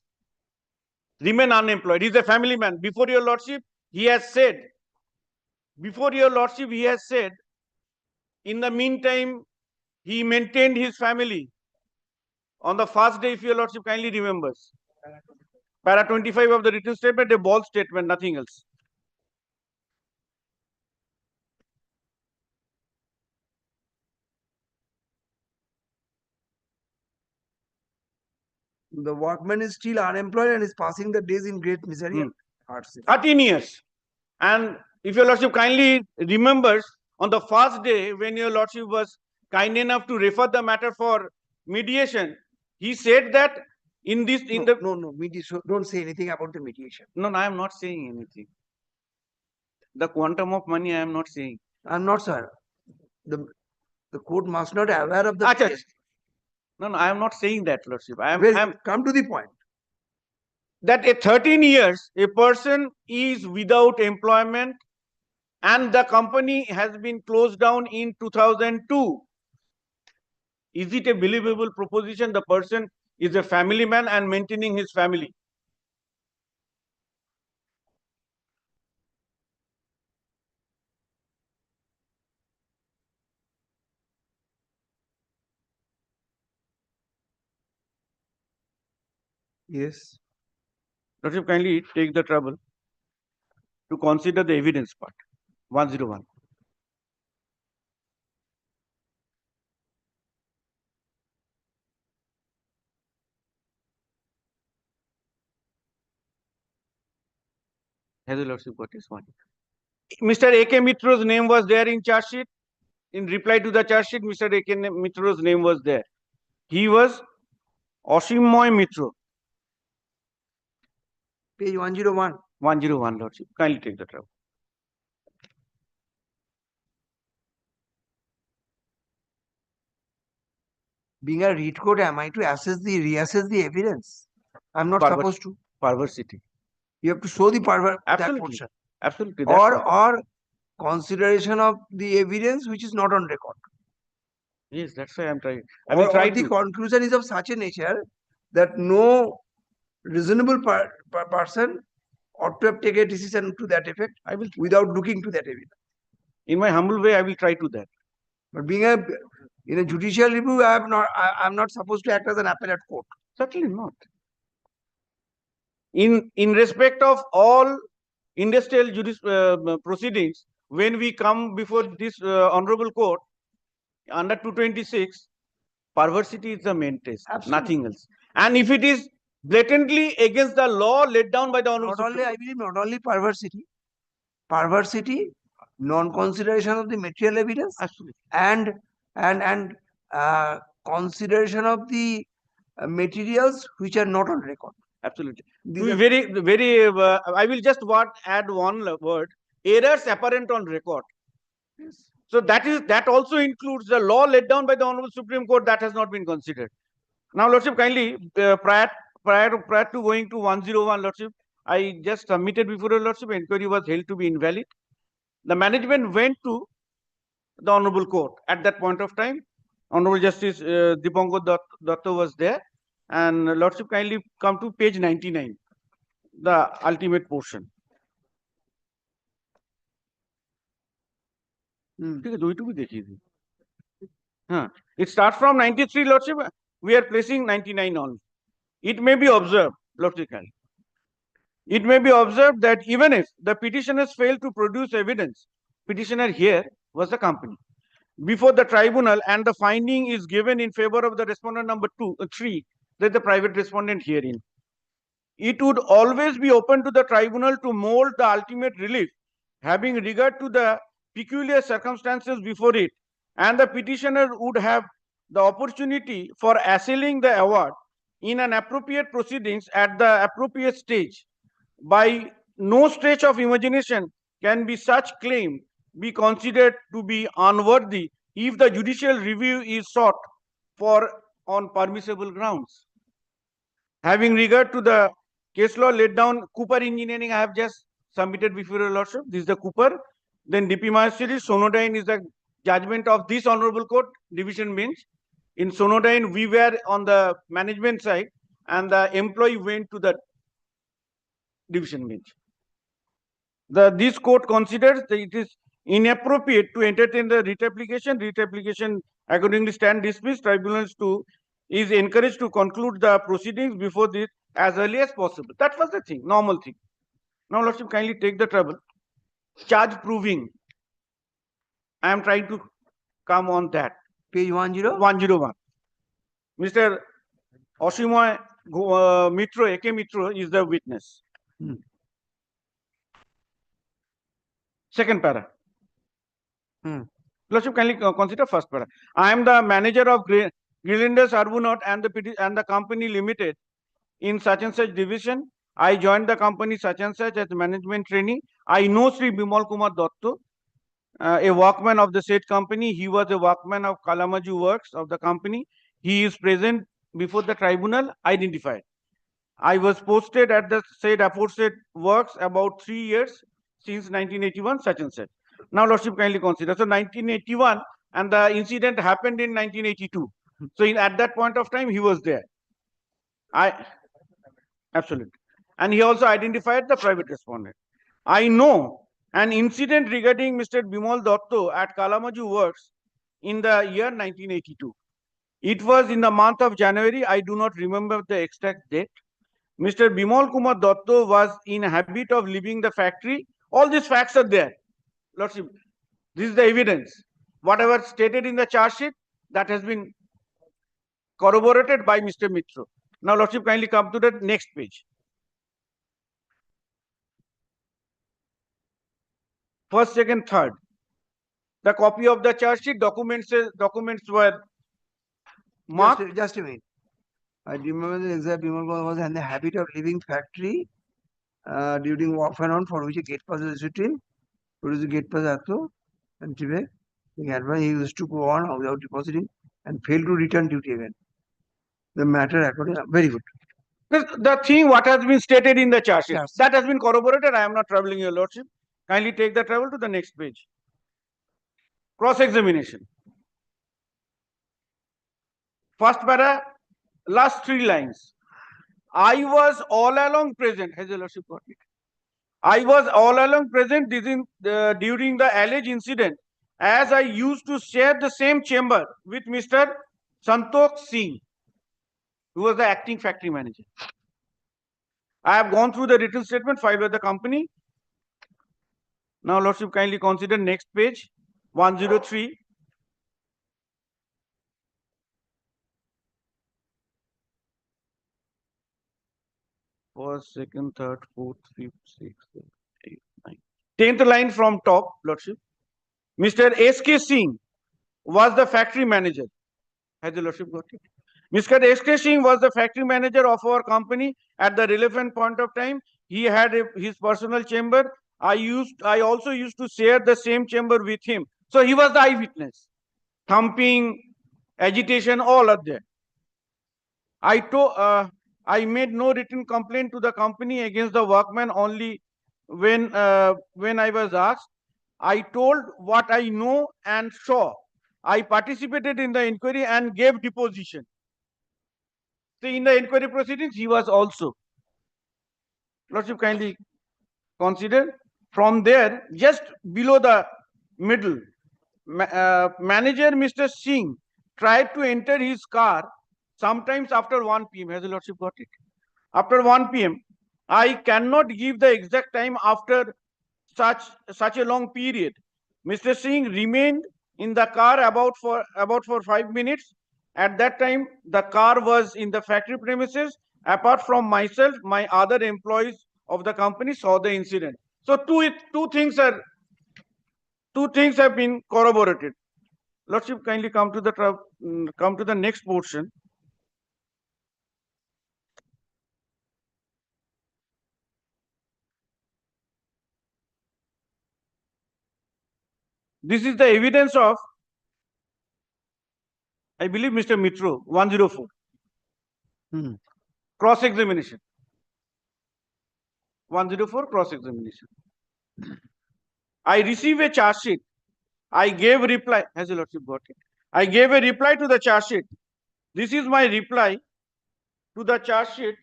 Remain unemployed. He's a family man. Before your Lordship, he has said, in the meantime, he maintained his family. On the first day, if your Lordship kindly remembers, para 25 of the written statement, a bold statement, nothing else. The workman is still unemployed and is passing the days in great misery and hardship. 13 years. And if your Lordship kindly remembers, on the first day, when your Lordship was kind enough to refer the matter for mediation, he said that No, mediation. Don't say anything about the mediation. No, I am not saying anything. The quantum of money, I am not saying. I'm not, sir. The court must not aware of the Achha, case. No, I am not saying that, Lordship. I Well, am come to the point. that a 13 years, a person is without employment and the company has been closed down in 2002. Is it a believable proposition? The person is a family man and maintaining his family. Yes. Lordship, kindly take the trouble to consider the evidence part. 101. Has the Lordship got this one? Mr. A.K. Mitro's name was there in charge sheet. In reply to the charge sheet, Mr. A.K. Mitro's name was there. He was Oshimoy Mitro. Page 101. 101, Lordship. Kindly take the trouble. Being a read court, am I to reassess the evidence? I'm not supposed to. Perversity. You have to show the that Absolutely. portion. Absolutely. Or consideration of the evidence which is not on record. Yes, that's why I'm trying. I will try the to. conclusion is of such a nature that no reasonable person ought to have taken a decision to that effect I will, without looking to that evidence. in my humble way, I will try to that. But being in a judicial review, I'm not supposed to act as an appellate court. Certainly not. In respect of all industrial proceedings, when we come before this honorable court under 226, perversity is the main test, nothing else. And if it is blatantly against the law laid down by the honorable I believe not only perversity, non-consideration of the material evidence, absolutely, and consideration of the materials which are not on record. Absolutely. To be very, I will just add one word: errors apparent on record. Yes. So that also includes the law laid down by the Honorable Supreme Court that has not been considered. Now, Lordship, kindly prior to going to 101, Lordship, I just submitted before your Lordship, inquiry was held to be invalid. The management went to the Honorable Court at that point of time. Honorable Justice Dipankar Datta was there, and Lordship, kindly come to page 99, the ultimate portion. It starts from 93, Lordship. We are placing 99 on. It may be observed, Lordship, it may be observed that even if the petitioners fail to produce evidence, petitioner here was the company, before the tribunal, and the finding is given in favor of the respondent number 3, that the private respondent herein, it would always be open to the tribunal to mold the ultimate relief, having regard to the peculiar circumstances before it, and the petitioner would have the opportunity for assailing the award in an appropriate proceedings at the appropriate stage. By no stretch of imagination can be such claim be considered to be unworthy if the judicial review is sought on permissible grounds. Having regard to the case law laid down, Cooper Engineering, I have just submitted before your lordship. This is the Cooper. Then DP Maheshwari, Sonodyne is the judgment of this honorable court division bench. In Sonodyne, we were on the management side and the employee went to the division bench. This court considers that it is inappropriate to entertain the writ application. Writ application accordingly stand dismissed. Tribunals is encouraged to conclude the proceedings before this as early as possible. That was the thing, normal thing. Now, lordship, kindly take the trouble. Charge proving. I am trying to come on that. Page 10. 101. Mr. Oshimoy Mitro, AK Mitro is the witness. Second para. Lordship, kindly consider first para. I am the manager of Grillenders Arbunaut and the company limited in such and such division. I joined the company such and such as management trainee. I know Sri Bimal Kumar Dotto, a workman of the said company. He was a workman of Kalamaju Works of the company. He is present before the tribunal, identified. I was posted at the said aforesaid works about 3 years since 1981, such and such. Now, lordship, kindly consider. So, 1981 and the incident happened in 1982. So, at that point of time, he was there. Absolutely. And he also identified the private respondent. I know an incident regarding Mr. Bimal Dotto at Kalamaju Works in the year 1982. It was in the month of January. I do not remember the exact date. Mr. Bimal Kumar Dotto was in habit of leaving the factory. All these facts are there. Lordship, this is the evidence. Whatever stated in the charge sheet, that has been corroborated by Mr. Mitro. Now, lordship, kindly come to the next page. First, second, third. The copy of the charge sheet documents were marked. Just a minute. I remember the exact Bimal was in the habit of leaving factory during off and on, for which a gate pass is issued to him. Produce the gate pass also and he used to go on without depositing and failed to return duty again. The matter according, very good. The thing what has been stated in the charge sheet, Yes. that has been corroborated. I am not troubling your lordship. Kindly take the travel to the next page. Cross-examination. First para, last 3 lines. I was all along present. Has your lordship got it? I was all along present during the alleged incident, as I used to share the same chamber with Mr. Santokh Singh, who was the acting factory manager. I have gone through the written statement filed by the company. Now, lordship, kindly consider next page, 103. First, second, third, fourth, fifth, sixth, seventh, eighth, ninth. 10th line from top, lordship. Mr. S.K. Singh was the factory manager. Has the lordship got it? Mr. S.K. Singh was the factory manager of our company at the relevant point of time. He had his personal chamber. I also used to share the same chamber with him. So he was the eyewitness. Thumping, agitation, all are there. I made no written complaint to the company against the workman. Only when I was asked, I told what I know and saw. I participated in the inquiry and gave deposition. See, in the inquiry proceedings, he was also. Lordship, kindly consider. From there, just below the middle, manager Mr. Singh tried to enter his car sometimes after 1 p.m. Has the lordship got it? After 1 p.m. I cannot give the exact time after such a long period. Mr. Singh remained in the car about for 5 minutes. At that time, the car was in the factory premises. Apart from myself, my other employees of the company saw the incident. So two things have been corroborated. Lordship, kindly come to the next portion. This is the evidence of I believe Mr. Mitro, 104. Hmm. Cross-examination. 104 cross-examination. I receive a charge sheet. I gave reply. Has your lordship got it? I gave a reply to the charge sheet. This is my reply to the charge sheet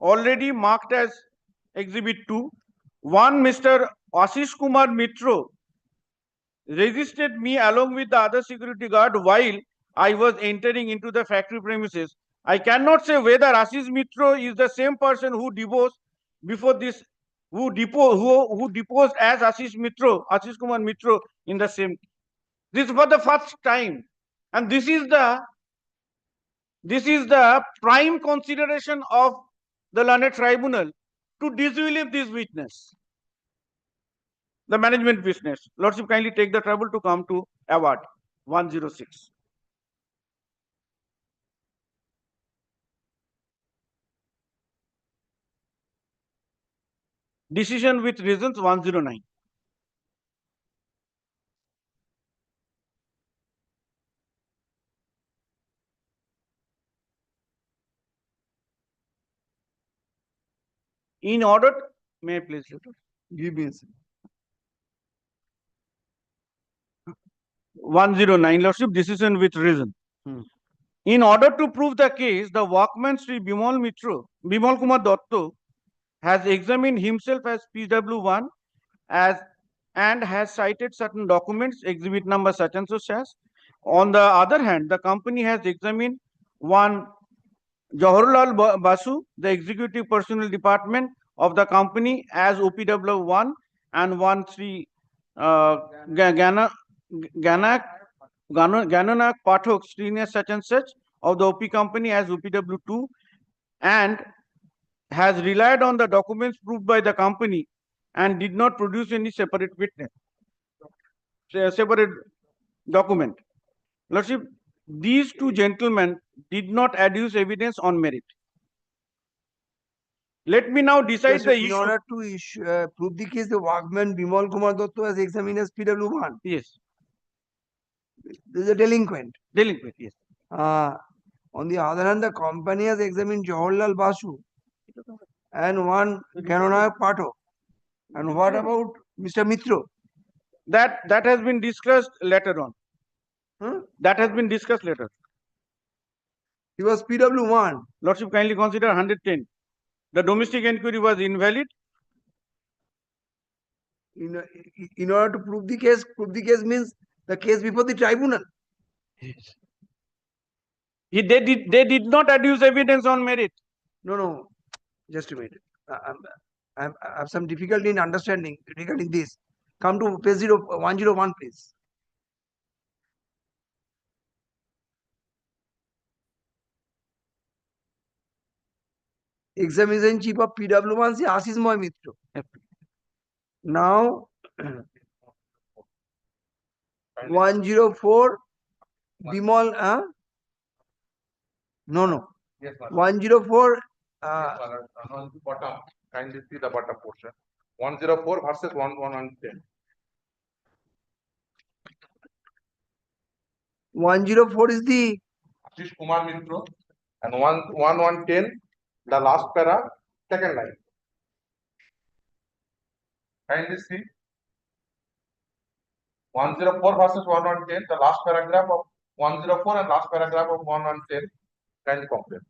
already marked as Exhibit 2. One Mr. Ashish Kumar Mitro resisted me along with the other security guard while I was entering into the factory premises. I cannot say whether Ashish Mitro is the same person who deposed before this, who deposed as Ashish Kumar Mitro in the same. This for the first time, and this is the prime consideration of the learned tribunal to disbelieve this witness, the management witness. Lordship, kindly take the trouble to come to award 106. Decision with reasons 109. In order, may I please letter? Give me a second. 109, Lordship, decision with reason. Hmm. In order to prove the case, the workman Sri Bimal Kumar Dotto has examined himself as PW1 and has cited certain documents, exhibit number such and such as. On the other hand, the company has examined one Jawaharlal Basu, the executive personnel department of the company as OPW1, and one Sri Gananak Pathok, senior such and such of the OP company as OPW2, and has relied on the documents proved by the company and did not produce any separate witness, separate document. Lordship, these two gentlemen did not adduce evidence on merit. Let me now decide Yes, the in issue. order to prove the case, the workman Bimal Kumar Dotto has examined as PW1. Yes, This is a delinquent. delinquent, yes. On the other hand, the company has examined Jawaharlal Basu and one Gananak Pathok. And what about Mr. Mitro? That has been discussed later on. Huh? That has been discussed later. He was PW1. Lordship, kindly consider 110. The domestic inquiry was invalid. In order to prove the case means the case before the tribunal. Yes. They did not adduce evidence on merit. No, just a minute. I have some difficulty in understanding regarding this. Come to page 101, please. Examination chief of PW1 is Ashish Moy Mitro. Now 104 Bimal, no. Yes, ma'am. 104 Yes, ma'am. On the bottom, kindly see the bottom portion. 104 versus 110. 104 is the Ashish Kumar Mitro, and 110, the last para, second line. Kindly see. 104 versus 110, the last paragraph of 104 and last paragraph of 110. Kindly compare.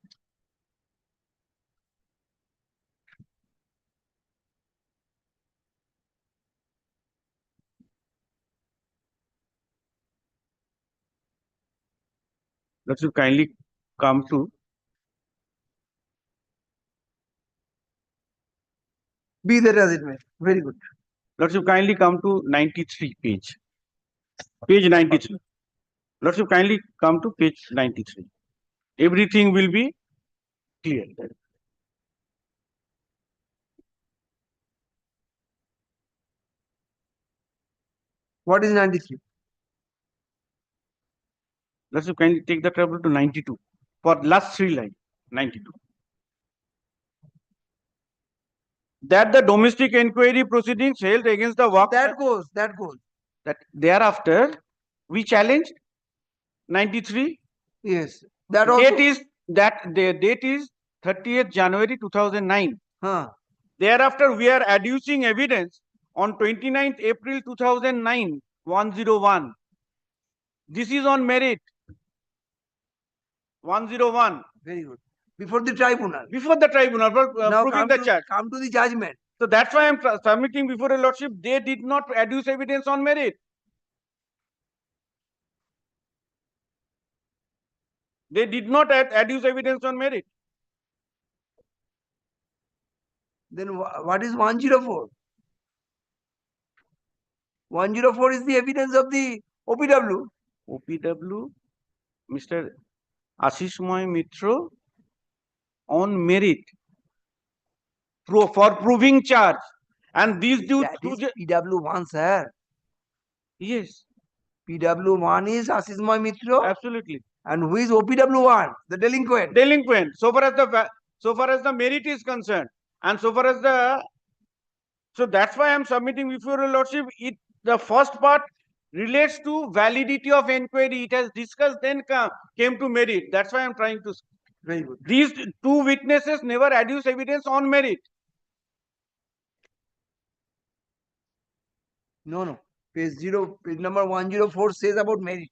Lordship, kindly come to be that as it may. Very good. Lordship, kindly come to 93 page. Page 93. Lordship, kindly come to page 93. Everything will be clear. What is 93? Lordship, kindly take the trouble to 92 for last three lines. 92. That the domestic inquiry proceedings held against the work That goes. that thereafter we challenged 93. Yes, that also. The date is 30th January 2009. Huh. Thereafter, we are adducing evidence on 29th April 2009, 101. This is on merit. 101. Very good. Before the tribunal. Before the tribunal for Now proving the charge. come to the judgment. So that's why I'm submitting before a lordship. They did not adduce evidence on merit. They did not adduce evidence on merit. Then what is 104? 104 is the evidence of the OPW. OPW, Mr. Ashishmoy Mitra on merit for proving charge. And these two. That is PW1, sir. Yes. PW1 is Asismoy Mitra. Absolutely. And who is OPW1? The delinquent. Delinquent. So far as the merit is concerned, and so far as so that's why I'm submitting before your lordship. The first part relates to validity of inquiry. It has discussed, then came to merit. That's why I'm trying to. Very good. These two witnesses never adduce evidence on merit. No. Page number 104 says about merit.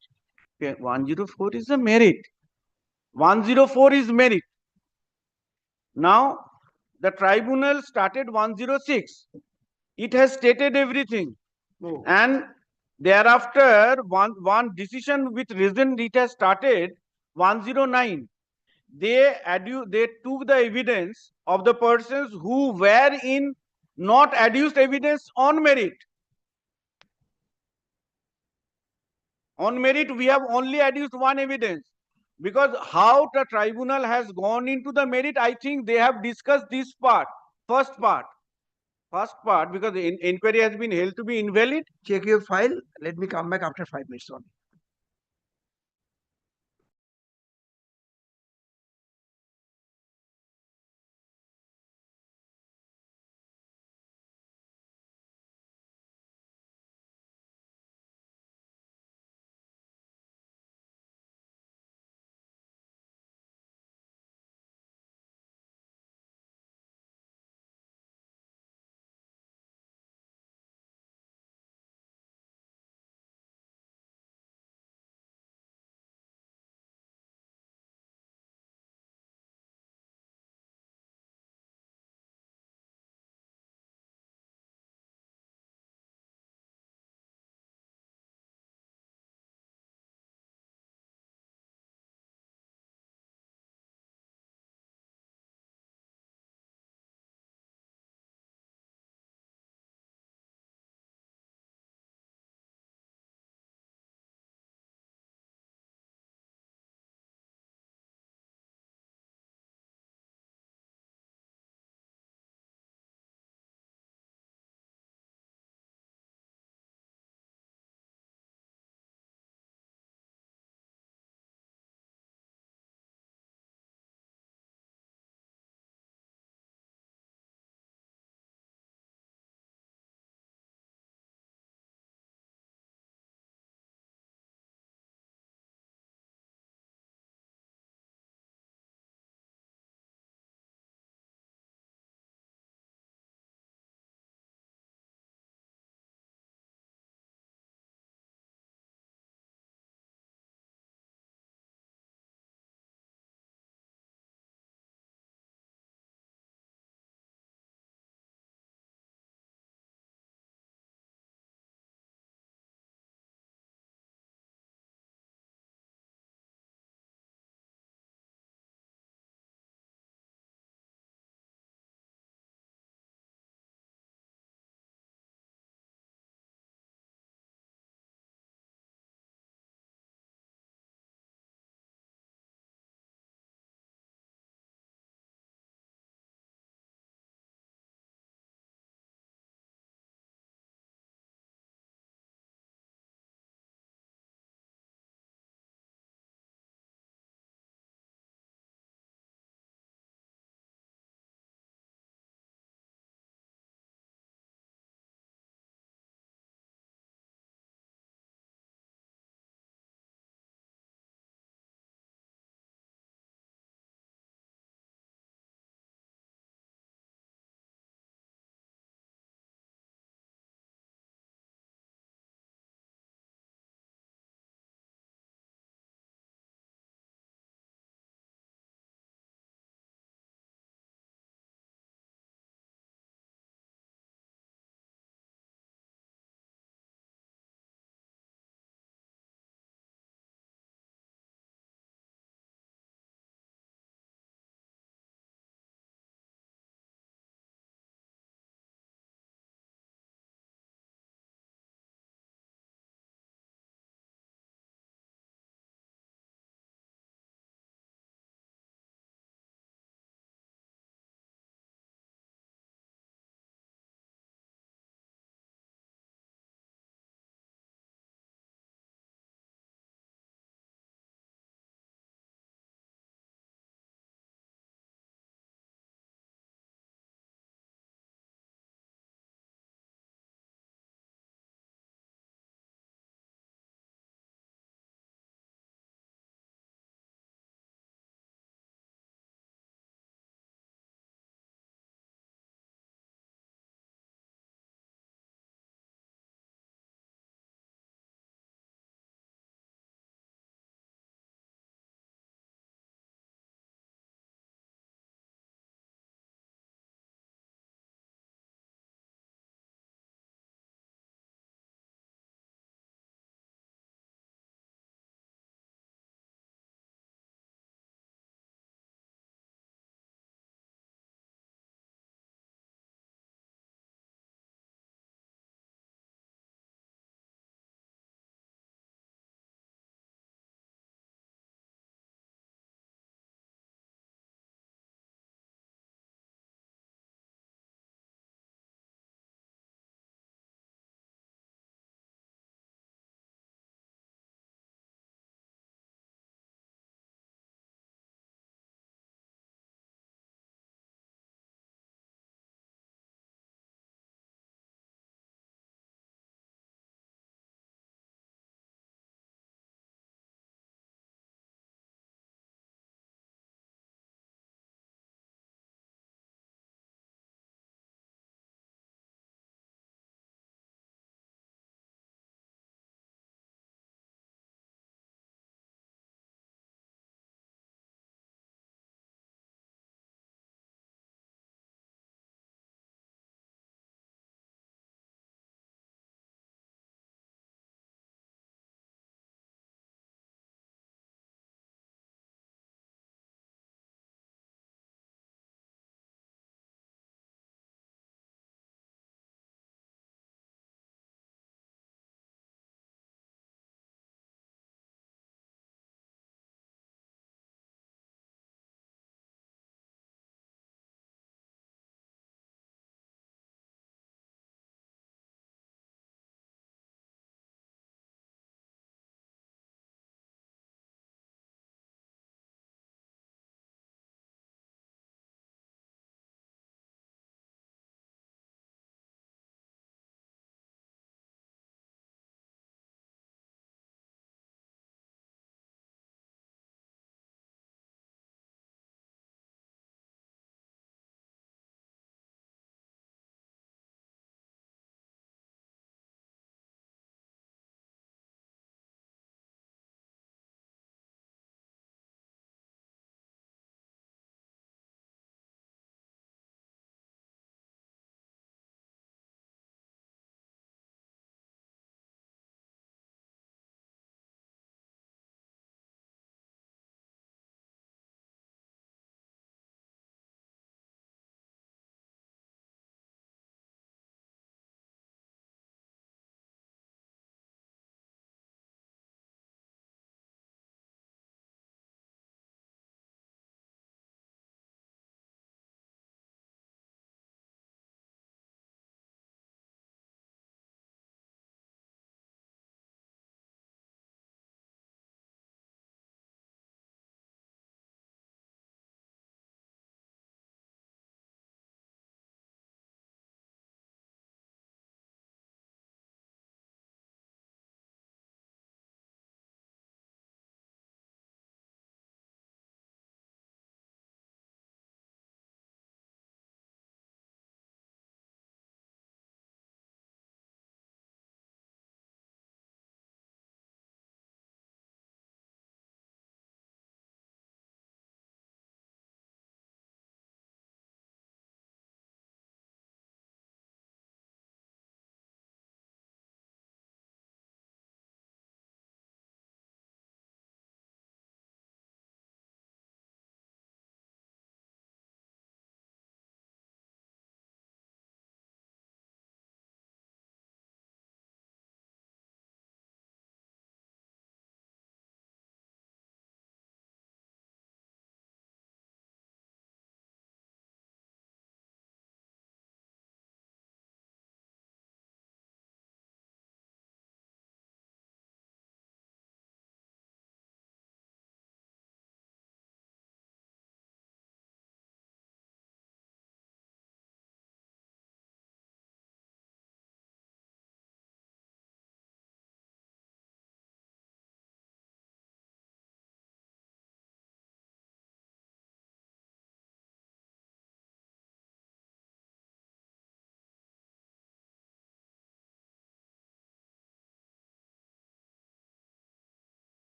Okay, 104 is the merit. 104 is merit. Now, the tribunal started 106. It has stated everything. Oh. And thereafter, one decision with reason it has started 109. They took the evidence of the persons who were in not adduced evidence on merit. On merit, we have only adduced one evidence. Because how the tribunal has gone into the merit, I think they have discussed this part, first part, because the inquiry has been held to be invalid. Check your file. Let me come back after 5 minutes only.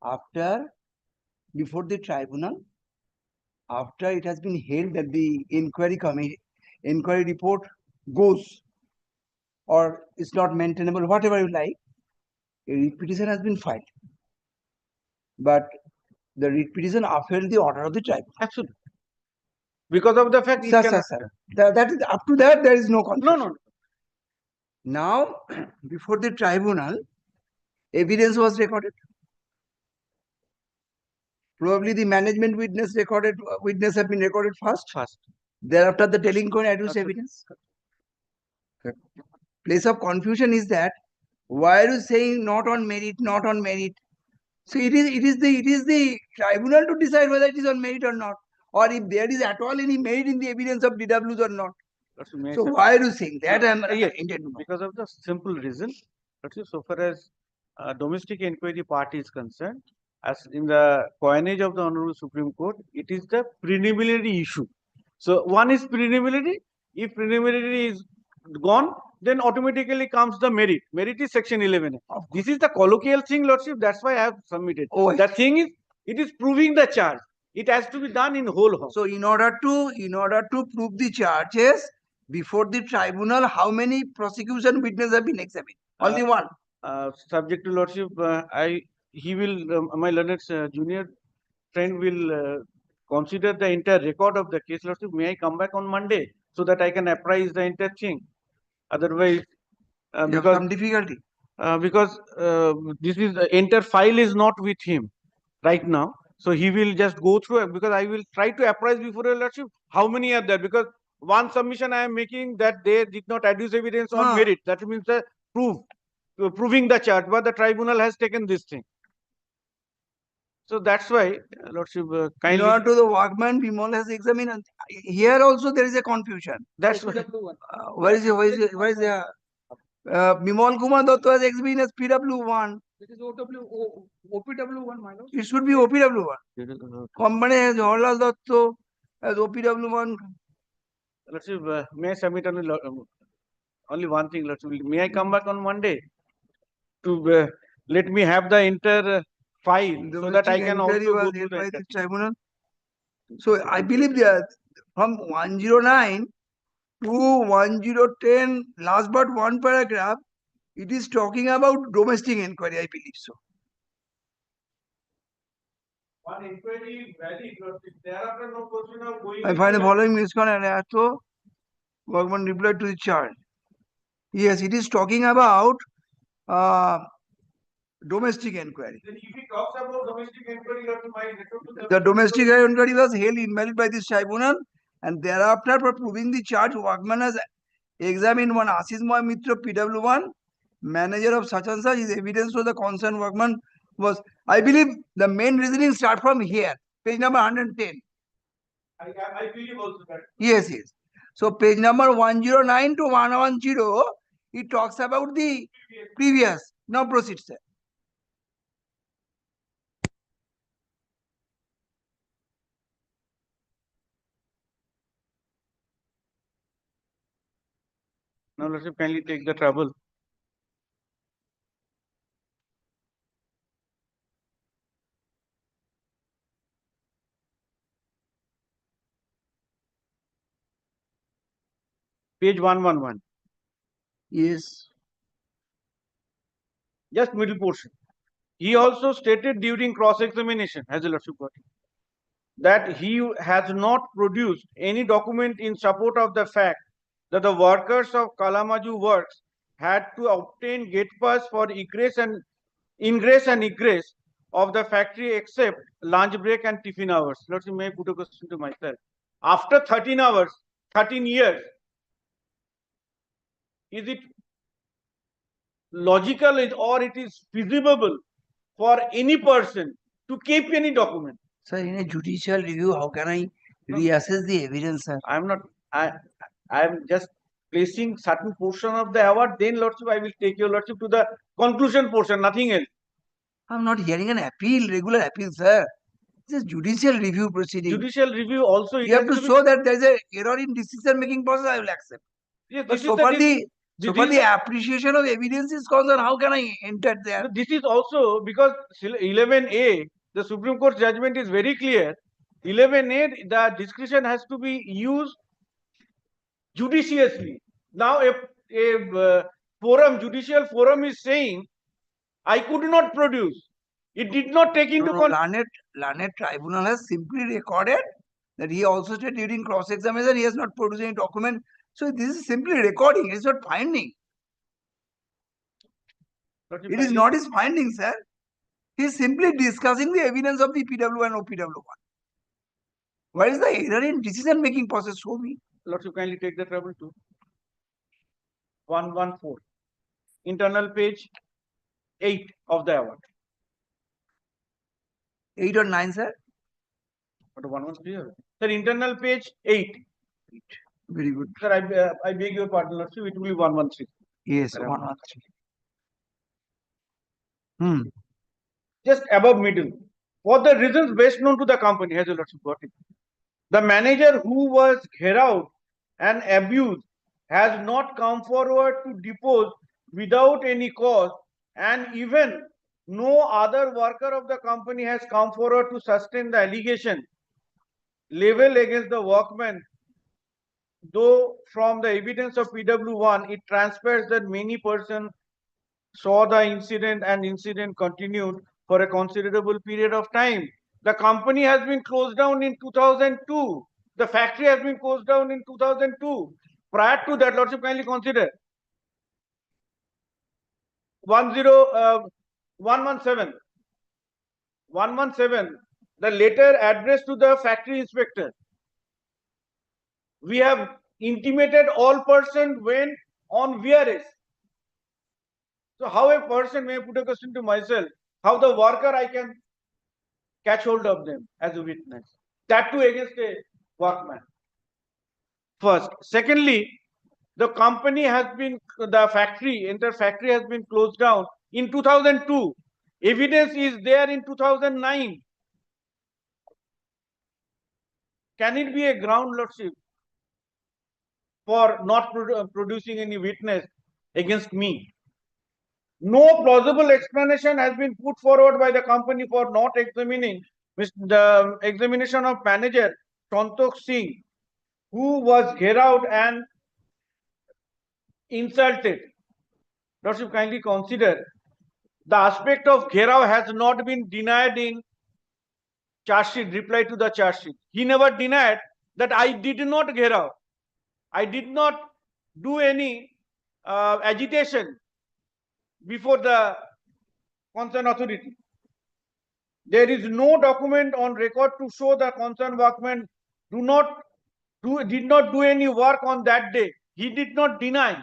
after, before the tribunal, after it has been held that the inquiry report goes or is not maintainable, whatever you like, a writ petition has been filed. But the writ petition upheld the order of the tribunal. Absolutely. Because of the fact it Sir, cannot. sir. That is up to that, there is no confusion. No. Now, before the tribunal, evidence was recorded. Probably the management witness have been recorded first. Thereafter, the delinquent adduced Absolutely. evidence. Place of confusion is that why are you saying not on merit, not on merit? So it is the tribunal to decide whether it is on merit or not, or if there is at all any merit in the evidence of DWs or not. So why are you saying that? Yes, because of the simple reason. So far as domestic inquiry part is concerned, as in the coinage of the Honorable Supreme Court, it is the preliminary issue. So one is preliminary. If preliminary is gone, then automatically comes the merit. Merit is section 11. This is the colloquial thing, Lordship. That's why I have submitted. Oh, The thing is, it is proving the charge. It has to be done in whole house. So in order to prove the charges before the tribunal, how many prosecution witnesses have been examined? Only one. Subject to Lordship, he will, my learned junior friend will consider the entire record of the case. Lordship, may I come back on Monday so that I can apprise the entire thing? Otherwise, You have because some difficulty. this is the entire file is not with him right now, so he will just go through it, because I will try to apprise before your Lordship how many are there, because one submission I am making that they did not adduce evidence on merit. That means the proving the charge, but the tribunal has taken this thing. So that's why, Lordship, In kindly. order to the workman, Bimal has examined. And here also there is a confusion. That's why. Where is the Bimal Kumar Dotto has examined as PW1. It is OPW1, my lord. It should be OPW1. Company has Jawaharlal Dotto as OPW1. Lordship, may I submit only one thing, Lordship. May I come back on Monday to let me have the entire file so that I can also go through by the the tribunal. So I believe that from 109 to 1010, last but one paragraph, it is talking about domestic inquiry, I believe so. one inquiry valid, Lordship. Thereafter, no question of going. I find the following misconduct. So workman replied to the charge. Yes, it is talking about domestic inquiry. Then if he talks about domestic inquiry, Lordship, I refer to The domestic inquiry was held invalid by this tribunal, and thereafter, for proving the charge, workman has examined one Ashish Moy Mitra PW1, manager of such and such. His evidence to the concerned workman was, I believe, the main reasoning start from here, page number 110. I believe also that. Yes. So page number 109 to 110, it talks about the previous. Now proceed, sir. Now, Lordship, kindly take the trouble. Page 111. Yes. Just middle portion. He also stated during cross-examination, has a Lordship got it, that he has not produced any document in support of the fact that the workers of Kalamaju Works had to obtain gate pass for ingress and egress of the factory except lunch break and tiffin hours. Lordship, may I put a question to myself? After 13 hours, 13 years, is it logical or it is feasible for any person to keep any document? Sir, in a judicial review, how can I reassess the evidence, sir? I am just placing certain portion of the award, then Lordship, I will take your Lordship to the conclusion portion, nothing else. I'm not hearing an appeal, regular appeal, sir. This is judicial review proceeding. Judicial review also. You have to show that there is an error in decision making process, I will accept. Yes, But this so is the far So This for is the appreciation of evidence is concerned, how can I enter there? This is also because 11A, the Supreme Court judgment is very clear. 11A, the discretion has to be used judiciously. Now, if a judicial forum is saying, I could not produce, it did not take into No, learned tribunal has simply recorded that he also said during cross-examination he has not produced any document. So this is simply recording, it's not finding. It is not his finding, sir. He is simply discussing the evidence of the PW and OPW1. What is the error in decision-making process? Show me. Lordship, kindly take the trouble to 114, internal page 8 of the award. 8 or 9, sir? But 113, sir, internal page 8. Very good. Sir, I beg your pardon, Lordship, it will be 113. Yes, 113. Just above middle. For the reasons best known to the company, has your Lordship got it? The manager who was out and abused has not come forward to depose without any cause, and even no other worker of the company has come forward to sustain the allegation leveled against the workman. Though from the evidence of PW1, it transpires that many persons saw the incident and incident continued for a considerable period of time. The company has been closed down in 2002. The factory has been closed down in 2002. Prior to that, Lordship, kindly consider 117. The letter addressed to the factory inspector. We have intimated all persons when on VRS. So how a person may put a question to myself, how the worker I can catch hold of them as a witness. That too against a workman. First. Secondly, the company has been, the entire factory has been closed down in 2002. Evidence is there in 2009. Can it be a ground, Lordship, for not producing any witness against me? No plausible explanation has been put forward by the company for not examining the examination of manager Santok Singh, who was out and insulted. Lordship, kindly consider the aspect of Gherao has not been denied in charge sheet, reply to the charge sheet. He never denied that I did not Gherao. I did not do any agitation before the concerned authority. There is no document on record to show the concerned workman did not do any work on that day. He did not deny.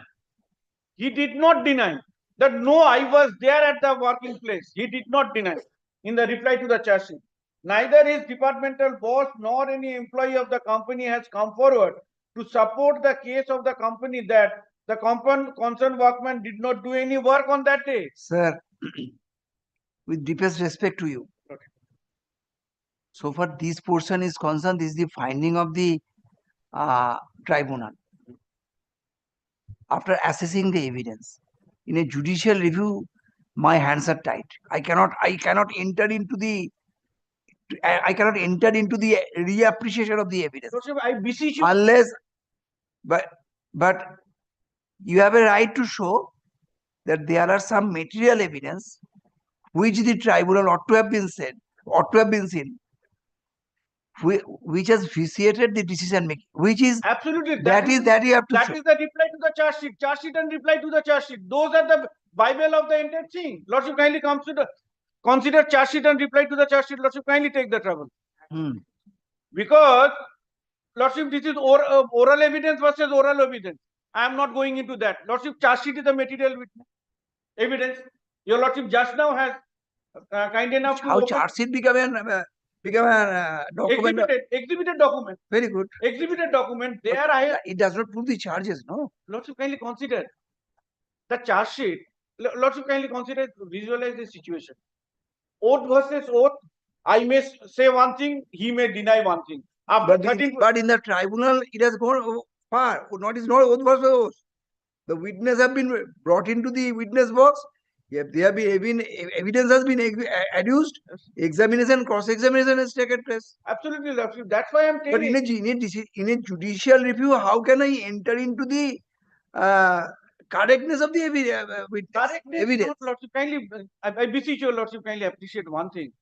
He did not deny that no, I was there at the working place. He did not deny in the reply to the charge sheet. Neither his departmental boss nor any employee of the company has come forward to support the case of the company that the concerned workman did not do any work on that day. Sir, with deepest respect to you. Okay. So far this portion is concerned, this is the finding of the tribunal. After assessing the evidence, in a judicial review, my hands are tied. I cannot enter into the reappreciation of the evidence. I beseech you. Unless, but you have a right to show that there are some material evidence which the tribunal ought to have been seen, which has vitiated the decision making, which is absolutely that you have to that show. is the reply to the charge sheet and reply to the charge sheet. Those are the Bible of the entire thing. Lordship, kindly consider charge sheet and reply to the charge sheet. Lordship, kindly take the trouble. Because Lordship, this is oral evidence versus oral evidence. I am not going into that. Lordship, charge sheet is the material evidence. Your Lordship just now has kind enough to how charge sheet become a document. Exhibited document. Very good. Exhibited document. There it does not prove the charges, no? Lordship, kindly consider the charge sheet. Lordship, kindly consider, visualize the situation. Oath versus oath. I may say one thing, he may deny one thing. But in the tribunal, it has gone far. Not oath versus oath. The witness have been brought into the witness box. If there have been evidence has been adduced, examination, cross-examination has taken place. Absolutely, Lordship. That's why I'm But telling. in a judicial review, how can I enter into the correctness of the Correctness, evidence? not Lordship. Kindly, I beseech your Lordship, kindly appreciate one thing.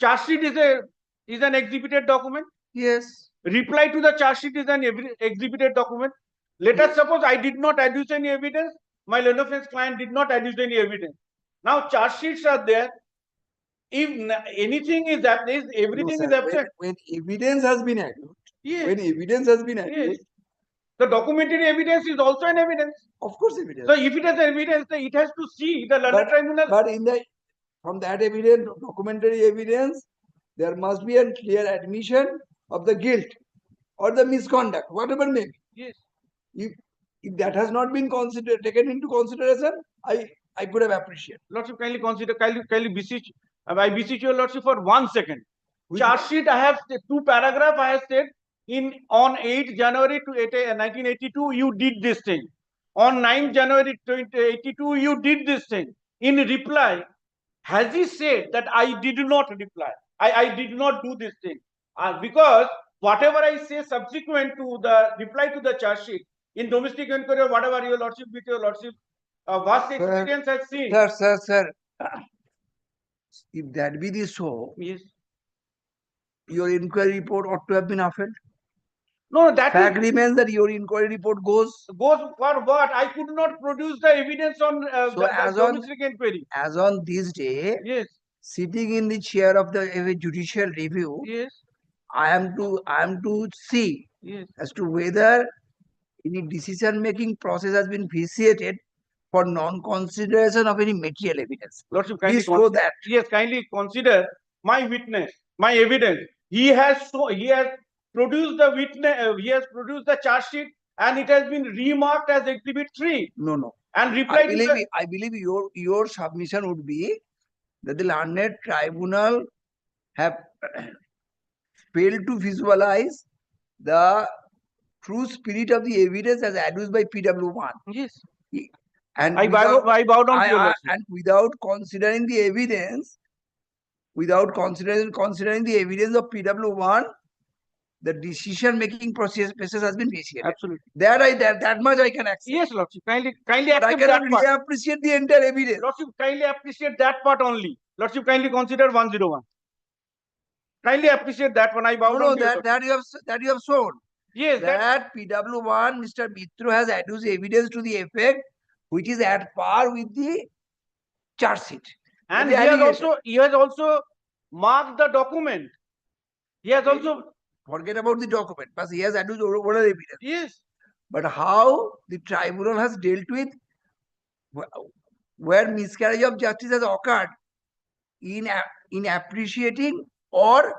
Charge sheet is an exhibited document. Yes. Reply to the charge sheet is an exhibited document. Let us suppose I did not adduce any evidence. My learned offense client did not adduce any evidence. Now charge sheets are there. If anything is absent, everything No, is sir. absent. When evidence has been adduced, Yes. when evidence has been Yes. adduced, The documentary evidence is also an evidence. of course evidence. So if it has evidence, then it has to see the learned tribunal. But from that evidence, documentary evidence, there must be a clear admission of the guilt or the misconduct, whatever may be. Yes. If that has not been taken into consideration, I could have appreciated. Lordship, kindly consider, kindly beseech, I beseech your Lordship for 1 second. Which Charge one? sheet, I have 2 paragraph. I have said on 8 January 1982, you did this thing. On 9 January 1982, you did this thing. In reply, has he said that I did not reply? I did not do this thing. Because whatever I say subsequent to the reply to the charge sheet, in domestic inquiry or whatever your Lordship, with your Lordship, vast experience has seen. Sir. If that be the so, Yes. your inquiry report ought to have been upheld. No, that Fact remains that your inquiry report goes goes for what? I could not produce the evidence on the domestic inquiry. As on this day, Yes. sitting in the chair of the judicial review, Yes. I am to see Yes. as to whether any decision-making process has been vitiated for non-consideration of any material evidence. Lordship, kindly Please show that. Yes, kindly consider my witness, my evidence. He has produced the witness. He has produced the charge sheet, and it has been remarked as Exhibit 3. No. And replied to the. I believe your submission would be that the learned tribunal have failed to visualize the true spirit of the evidence as adduced by PW1. Yes. And I bow down to your Lordship. and without considering the evidence, considering the evidence of PW1, the decision-making process has been vitiated. Absolutely. That much I can accept. Yes, Lordship. Kindly But I accept cannot that part. appreciate the entire evidence. Lordship, kindly appreciate that part only. Lordship, kindly consider 101. Kindly appreciate that one. I bow down to your Lordship. that you have shown. Yes, That PW1, Mr. Mitro has adduced evidence to the effect which is at par with the charge sheet. and the he has also marked the document. He has also. Forget about the document, but he has adduced oral evidence. Yes. But how the tribunal has dealt with where miscarriage of justice has occurred in appreciating or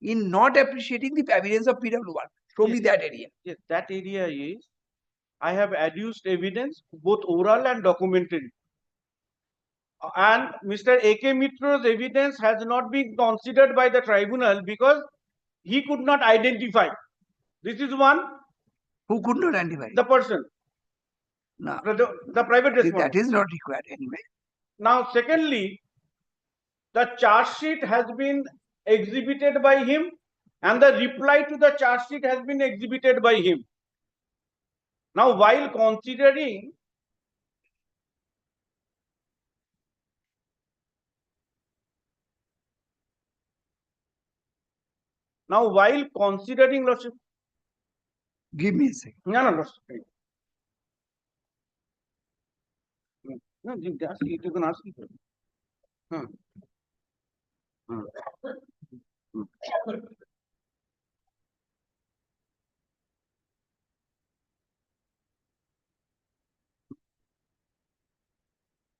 in not appreciating the evidence of PW1. Show me that area. Yes, that area is, I have adduced evidence, both oral and documentary. And Mr. A.K. Mitro's evidence has not been considered by the tribunal because he could not identify. This is one. Who could not identify? The person. No. The private respondent. That is not required anyway. Now, secondly, the charge sheet has been exhibited by him and the reply to the charge sheet has been exhibited by him. Now, while considering Lordship. Give me a second. No, Lordship. No, you can ask it.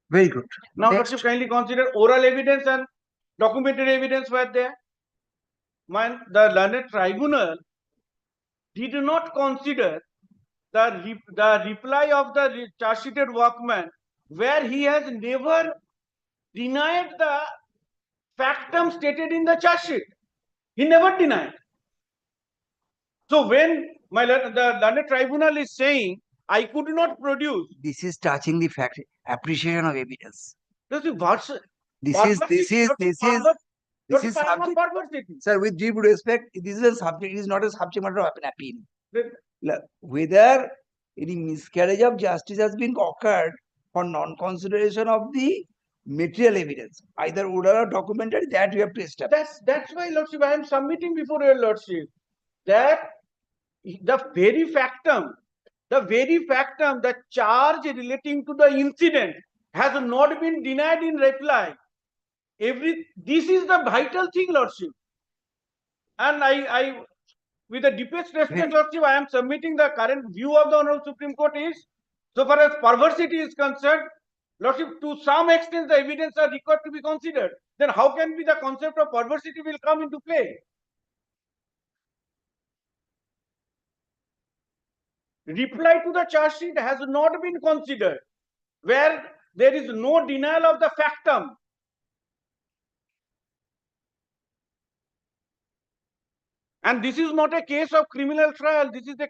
Very good. Now, Next. Lordship, kindly consider oral evidence and documentary evidence were there. The learned tribunal did not consider the reply of the charge sheeted workman, where he has never denied the factum stated in the charge sheet. He never denied. So when the learned tribunal is saying I could not produce. This is touching the fact, appreciation of evidence. Lordship, what's This is subject. perversity. Sir, with due respect, this is a subject, it is not a subject matter of an appeal. Then- Whether any miscarriage of justice has been occurred for non-consideration of the material evidence, either oral or documentary, that you have to establish. That's why, Lordship, I am submitting before your Lordship that the very factum, the charge relating to the incident has not been denied in reply. This is the vital thing, Lordship. And I with the deepest respect, Lordship, I am submitting the current view of the Honorable Supreme Court is, so far as perversity is concerned, Lordship, to some extent the evidence are required to be considered. Then how can be the concept of perversity will come into play? Reply to the charge sheet has not been considered, where there is no denial of the factum. And this is not a case of criminal trial. This is a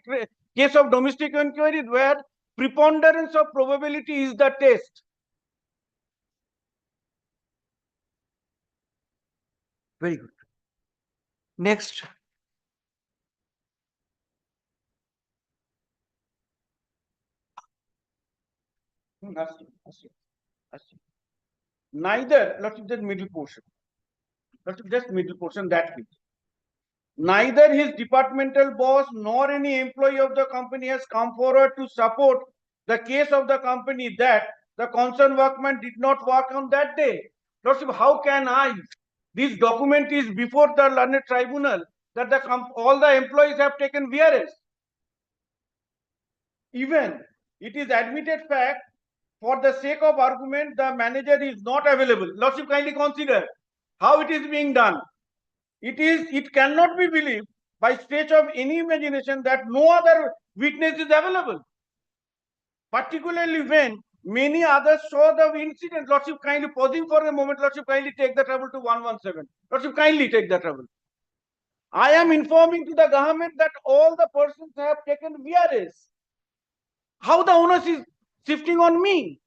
case of domestic inquiry where preponderance of probability is the test. Very good. Next. Neither, let's just middle portion. Let's just middle portion that means. Neither his departmental boss nor any employee of the company has come forward to support the case of the company that the concerned workman did not work on that day. Lordship, how can I? This document is before the learned tribunal that all the employees have taken VRS. Even it is admitted fact, for the sake of argument, the manager is not available. Lordship, kindly consider how it is being done. It cannot be believed by stretch of any imagination that no other witness is available. Particularly when many others saw the incident. Lordship, kindly pausing for a moment. Lordship, kindly take the trouble to 117. Lordship, kindly take the trouble. I am informing to the government that all the persons have taken VRS. How the onus is shifting on me?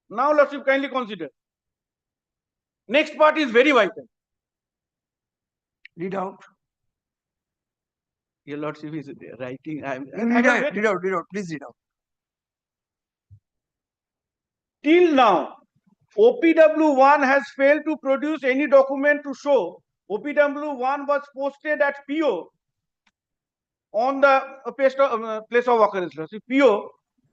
Now, Lordship, kindly consider. Next part is very vital. Read out. Your Lordship is writing. Read out. Please read out. Till now, OPW1 has failed to produce any document to show OPW1 was posted at PO on the place of occurrence. PO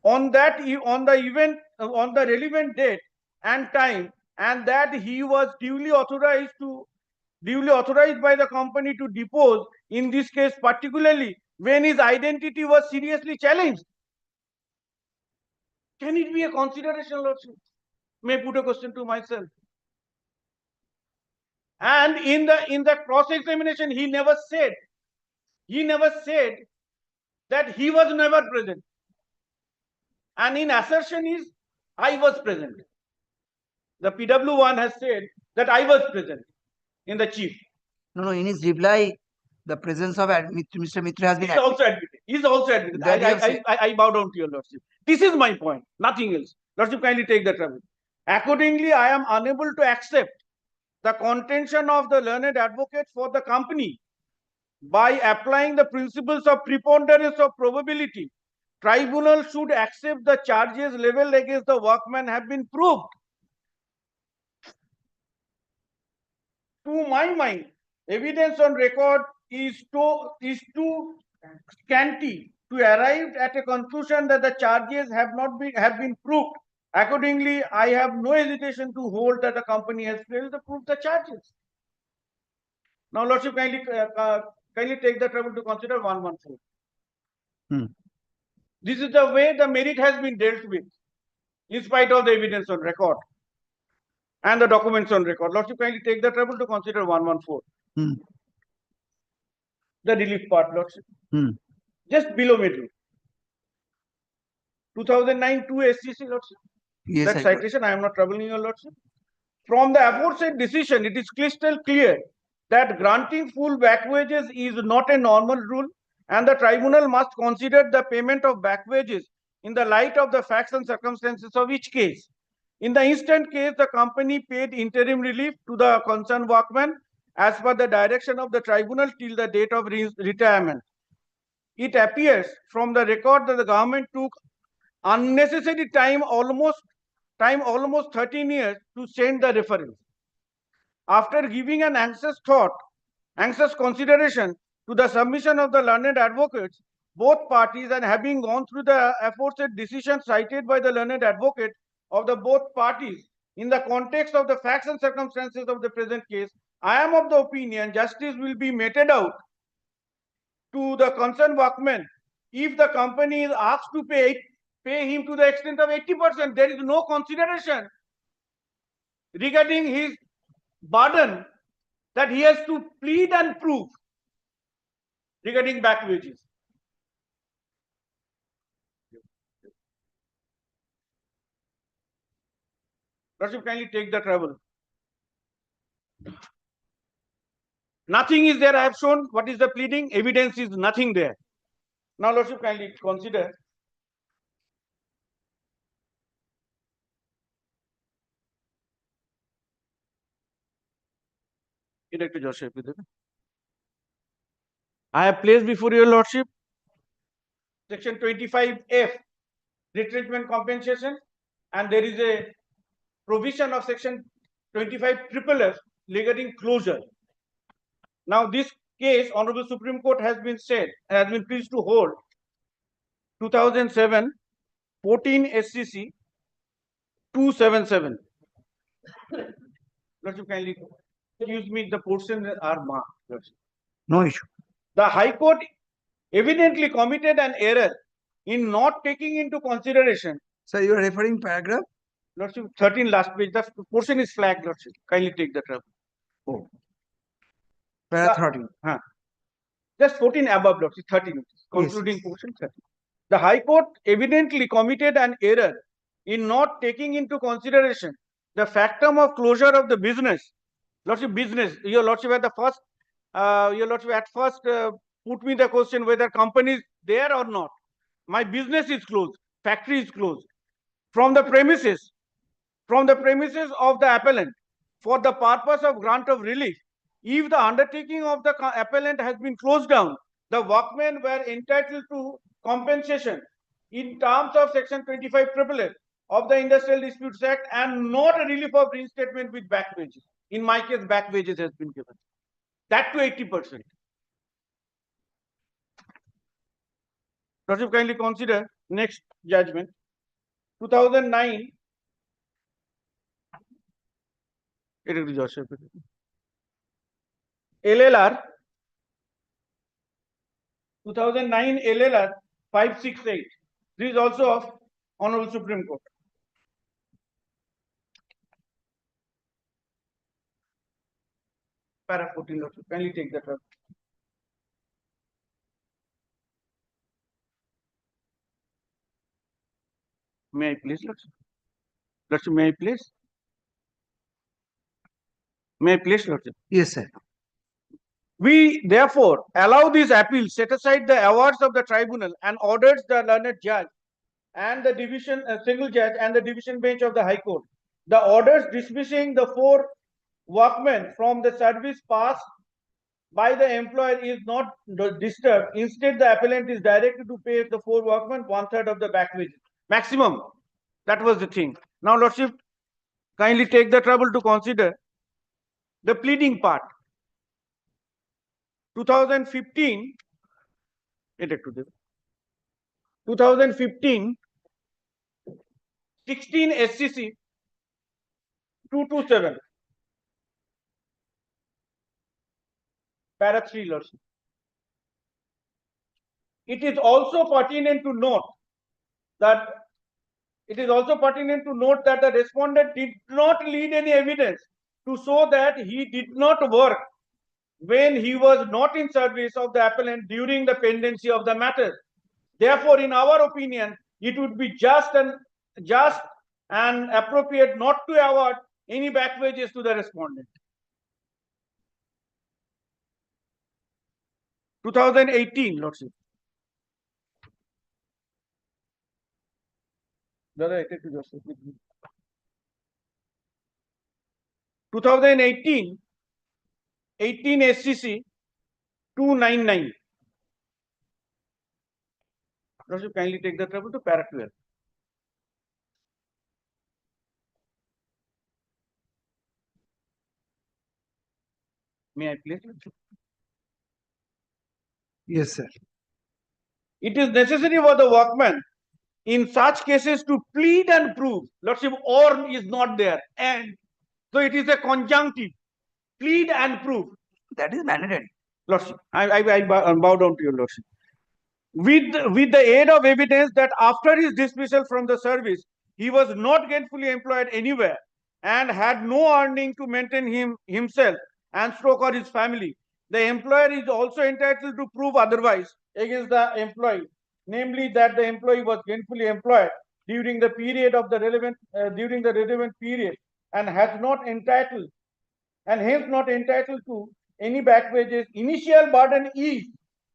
on the relevant date and time, and that he was duly authorized by the company to depose in this case, particularly when his identity was seriously challenged. Can it be a consideration, Lordship? May put a question to myself. And in the cross-examination, he never said that he was never present. And in assertion is, I was present. The PW1 has said that I was present in the chief. No, in his reply, the presence of Mr. Mitra has been He's also admitted. I bow down to your Lordship. This is my point, nothing else. Lordship, kindly take the trouble. Accordingly, I am unable to accept the contention of the learned advocate for the company by applying the principles of preponderance of probability. Tribunal should accept the charges leveled against the workman have been proved. To my mind, evidence on record is too scanty to arrive at a conclusion that the charges have been proved. Accordingly, I have no hesitation to hold that the company has failed to prove the charges. Now, Lordship, kindly take the trouble to consider 114. This is the way the merit has been dealt with, in spite of the evidence on record and the documents on record. Lordship, kindly take the trouble to consider 114. The relief part, Lordship. Just below middle. 2009 2 SCC, Lordship. Yes, that citation, I am not troubling your Lordship. From the aforesaid decision, it is crystal clear that granting full back wages is not a normal rule, and the tribunal must consider the payment of back wages in the light of the facts and circumstances of each case. In the instant case, the company paid interim relief to the concerned workman as per the direction of the tribunal till the date of retirement. It appears from the record that the government took unnecessary time, almost 13 years, to send the reference. After giving an anxious consideration to the submission of the learned advocates, both parties, and having gone through the aforesaid decision cited by the learned advocate of the both parties in the context of the facts and circumstances of the present case, I am of the opinion justice will be meted out to the concerned workman if the company is asked to pay him to the extent of 80%. There is no consideration regarding his burden that he has to plead and prove regarding back wages. Lordship, kindly take the trouble. Nothing is there. I have shown what is the pleading. Evidence is nothing there. Now, Lordship, kindly consider. I have placed before your Lordship Section 25F, retrenchment compensation, and there is a provision of Section 25FFF regarding closure. Now, this case, Honorable Supreme Court has been pleased to hold 2007 14 SCC 277. Lordship, kindly excuse me, the portions are marked. Lordship. No issue. The High Court evidently committed an error in not taking into consideration. Sir, you are referring paragraph? Lordship, 13 last page. The portion is flagged, Lordship. Kindly take the trouble. Oh. Para 13. Just 14 above, Lordship, 13. Concluding portion, 13. The High Court evidently committed an error in not taking into consideration the factum of closure of the business. Lordship, business. Your Lordship at first put me the question whether company is there or not. My business is closed, factory is closed. From the premises of the appellant for the purpose of grant of relief, if the undertaking of the appellant has been closed down, the workmen were entitled to compensation in terms of Section 25FFF of the Industrial Disputes Act and not a relief of reinstatement with back wages. In my case, back wages has been given. That to 80%. Lordship, kindly consider next judgment. 2009. LLR 2009 LLR 568. This is also of Honorable Supreme Court. Para 14, Lordship. Kindly take that up. May I please, Lordship? Lordship, may I please? May I please, Lordship? Yes, sir. We therefore allow this appeal, set aside the awards of the tribunal, and orders the learned judge and the single judge and the division bench of the High Court. The orders dismissing the 4 workmen from the service passed by the employer is not disturbed. Instead, the appellant is directed to pay the 4 workmen 1/3 of the back wages. Maximum. That was the thing. Now, Lordship, kindly take the trouble to consider the pleading part. 2015, 16 SCC 227. Para 3, Lordship. It is also pertinent to note that the respondent did not lead any evidence to show that he did not work when he was not in service of the appellant during the pendency of the matter. Therefore, in our opinion, it would be just and appropriate not to award any back wages to the respondent. 2018, Lordship. Brother, I take to Joseph with me. 2018, 18 SCC 299. Lordship, kindly take the trouble to para 12. May I please? Yes, sir. It is necessary for the workman in such cases to plead and prove. Lordship, or is not there, and so it is a conjunctive. Plead and prove. That is mandatory. Lordship, I bow down to your Lordship. With the aid of evidence that after his dismissal from the service, he was not gainfully employed anywhere and had no earning to maintain himself and stroke or his family. The employer is also entitled to prove otherwise against the employee, namely that the employee was gainfully employed during the period of the relevant period and has not entitled and hence not entitled to any back wages. Initial burden is,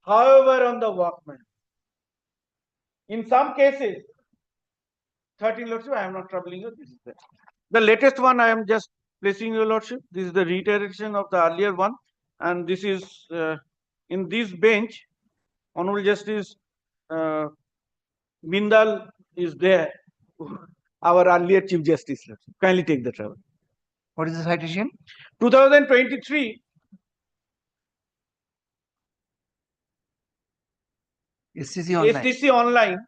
however, on the workman. In some cases, 13 Lordship, I am not troubling you. This is the latest one. I am just placing your Lordship. This is the reiteration of the earlier one, and this is in this bench. Honorable Justice Bindal is there. Our earlier Chief Justice. Lordship. Kindly take the trouble. What is the citation? 2023. SCC online. STC online.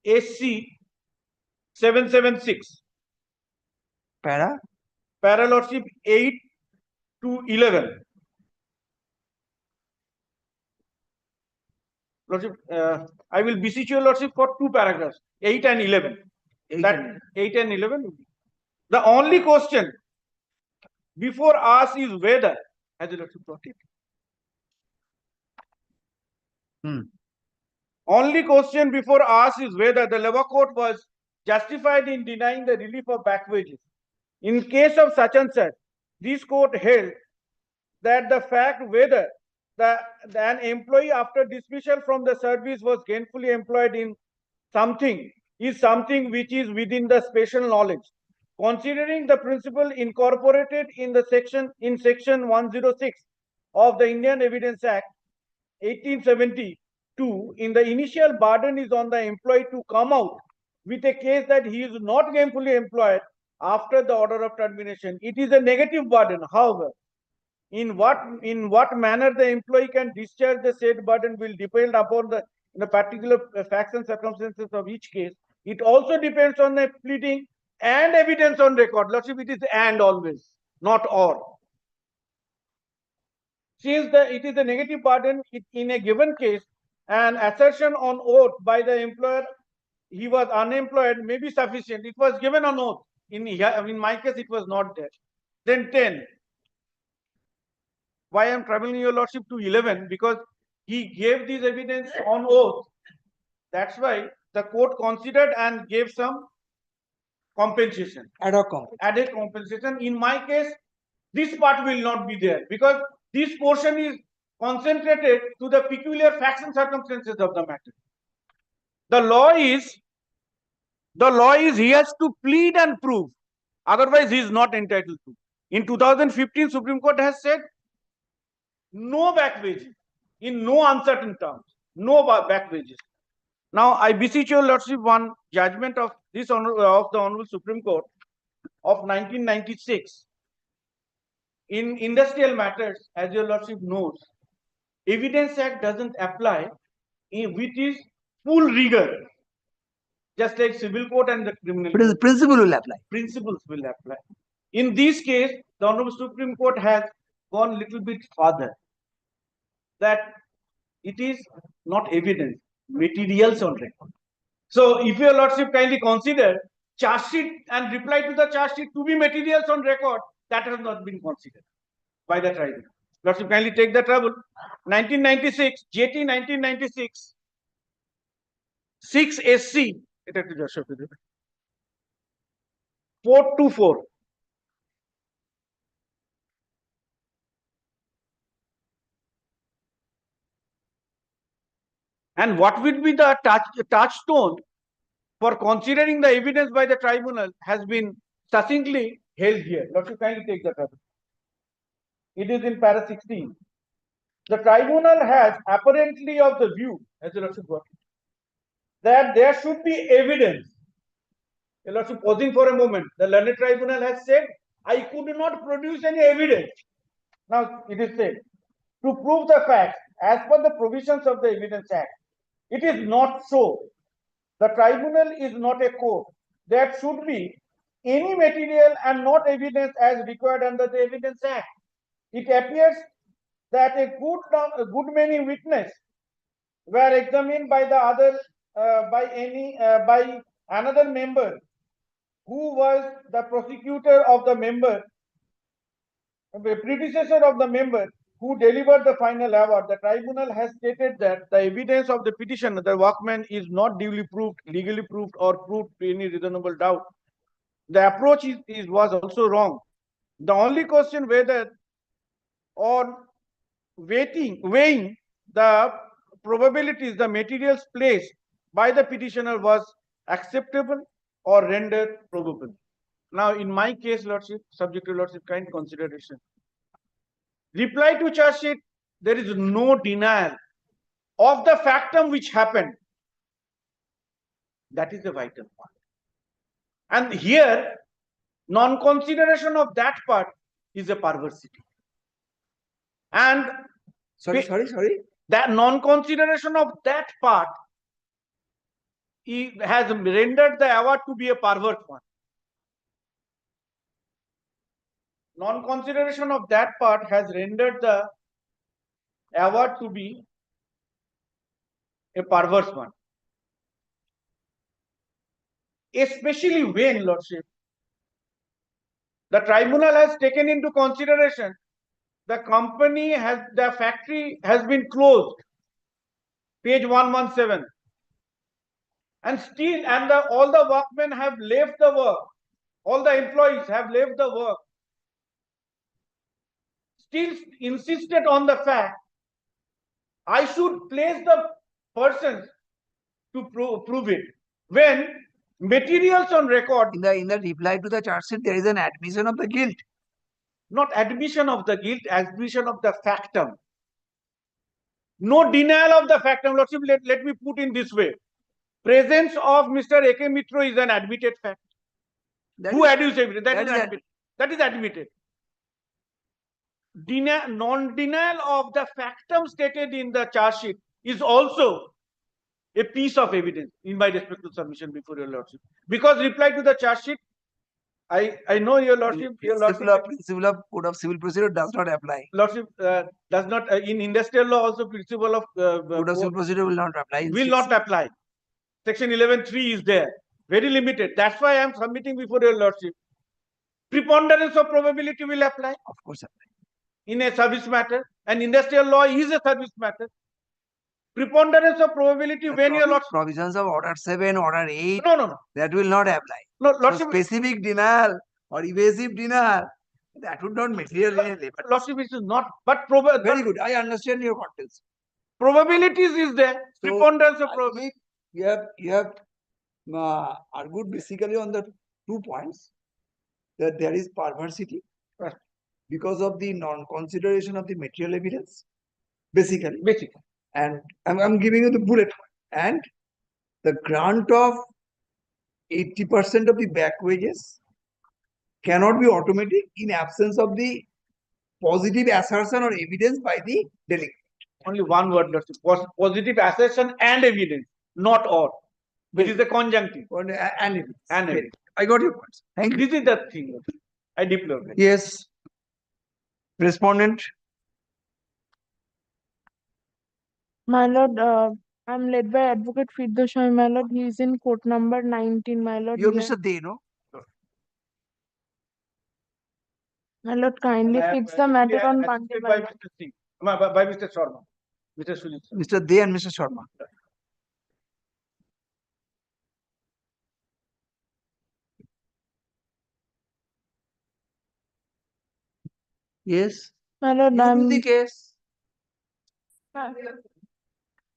SC 776. Para. Lordship 8 to 11. Lordship, I will beseech your Lordship for two paragraphs, 8 and 11. 8 and 11. The only question before us is whether, has the Lordship got it? Only question before us is whether the Labour Court was justified in denying the relief of back wages. In case of such and such, this court held that the fact whether an employee after dismissal from the service was gainfully employed in something is something which is within the special knowledge. Considering the principle incorporated in section 106 of the Indian Evidence Act 1872, in the initial burden is on the employee to come out with a case that he is not gainfully employed after the order of termination. It is a negative burden, however. In what manner the employee can discharge the said burden will depend upon the particular facts and circumstances of each case. It also depends on the pleading and evidence on record. Lordship, it is and always, not or. Since it is a negative burden, in a given case, an assertion on oath by the employer he was unemployed may be sufficient. It was given on oath. In my case, it was not there. Then 10. Why I am troubling your Lordship to 11? Because he gave this evidence on oath. That's why the court considered and gave some compensation. Added compensation. In my case, this part will not be there because this portion is concentrated to the peculiar facts and circumstances of the matter. The law is he has to plead and prove. Otherwise, he is not entitled to. In 2015, Supreme Court has said no back wages in no uncertain terms. No back wages. Now, I beseech your Lordship one judgment of the Honorable Supreme Court of 1996. In industrial matters, as your Lordship knows, Evidence Act doesn't apply with its full rigor, just like civil court and the criminal court. But the principle will apply. Principles will apply. In this case, the Honorable Supreme Court has gone a little bit further, that it is not evidence, materials on record. So, if your Lordship kindly consider charge sheet and reply to the charge sheet to be materials on record, that has not been considered by the tribunal. Lordship, kindly take the trouble. 1996, JT 1996, 6 SC, 424. And what will be the touchstone for considering the evidence by the tribunal has been succinctly held here. Lordship, kindly take that up. It is in para 16. The tribunal has apparently of the view, as the Lordship got it, that there should be evidence. The Lordship, pausing for a moment, the learned tribunal has said, I could not produce any evidence. Now it is said, to prove the facts as per the provisions of the Evidence Act. It is not so. The tribunal is not a court. There should be any material and not evidence as required under the Evidence Act. It appears that a good many witnesses were examined by the other by another member who was the prosecutor of the member, the predecessor of the member who delivered the final award. The tribunal has stated that the evidence of the petitioner, the workman, is not duly proved, legally proved, or proved to any reasonable doubt. The approach was also wrong. The only question whether on weighing the probabilities, the materials placed by the petitioner was acceptable or rendered probable. Now, in my case, Lordship, subject to Lordship kind consideration. Reply to charge sheet, there is no denial of the factum which happened. That is the vital part. And here, non-consideration of that part is a perversity. And Sorry. that non-consideration of that part has rendered the award to be a pervert one. Non-consideration of that part has rendered the award to be a perverse one. Especially when, Lordship, the tribunal has taken into consideration the factory has been closed, page 117, and still, all the workmen have left the work, all the employees have left the work, still insisted on the fact I should place the persons to prove it. When materials on record, In the reply to the charge sheet, there is an admission of the guilt. not admission of the guilt, admission of the factum. No denial of the factum. Lordship, let me put in this way. Presence of Mr. A.K. Mitro is an admitted fact. Who adduced evidence? That is admitted. Non-denial of the factum stated in the charge sheet is also a piece of evidence in my respectful submission before your Lordship. Because reply to the charge sheet, I know your Lordship. Principle of Code of Civil Procedure does not apply. Lordship does not, in industrial law also principle of Code of Civil Procedure will not apply. Will not apply. Section 11(3) is there. Very limited. That's why I am submitting before your Lordship. Preponderance of probability will apply. Of course, apply. In a service matter, and industrial law is a service matter. Preponderance of probability when your Lordship. Provisions of Order 7, Order 8. No. That will not apply. No, So Lordship. specific denial or evasive denial, that would not materialize. Lordship, it is not. But Very good. I understand your contents. Probabilities is there. So, Preponderance of probability. You have argued basically on the 2 points that there is perversity because of the non-consideration of the material evidence, basically. And I'm giving you the bullet point. And the grant of 80% of the back wages cannot be automatic in absence of the positive assertion or evidence by the delegate. Only one word, Lordship. Positive assertion and evidence, not or. Which is the conjunctive. And evidence. And evidence. I got your points. Thank you. This is the thing, Lordship. I deplore it. Yes. Respondent. My lord, I'm led by Advocate Firdoshoy, my lord. He is in court number 19, my lord. You're He has- Mr. De, no? My lord, kindly fix the matter on Monday, my By lord. Mr. Singh. By Mr. Sharma. Mr. Sujit. Mr. De and Mr. Sharma. Yes. My lord, You do the case.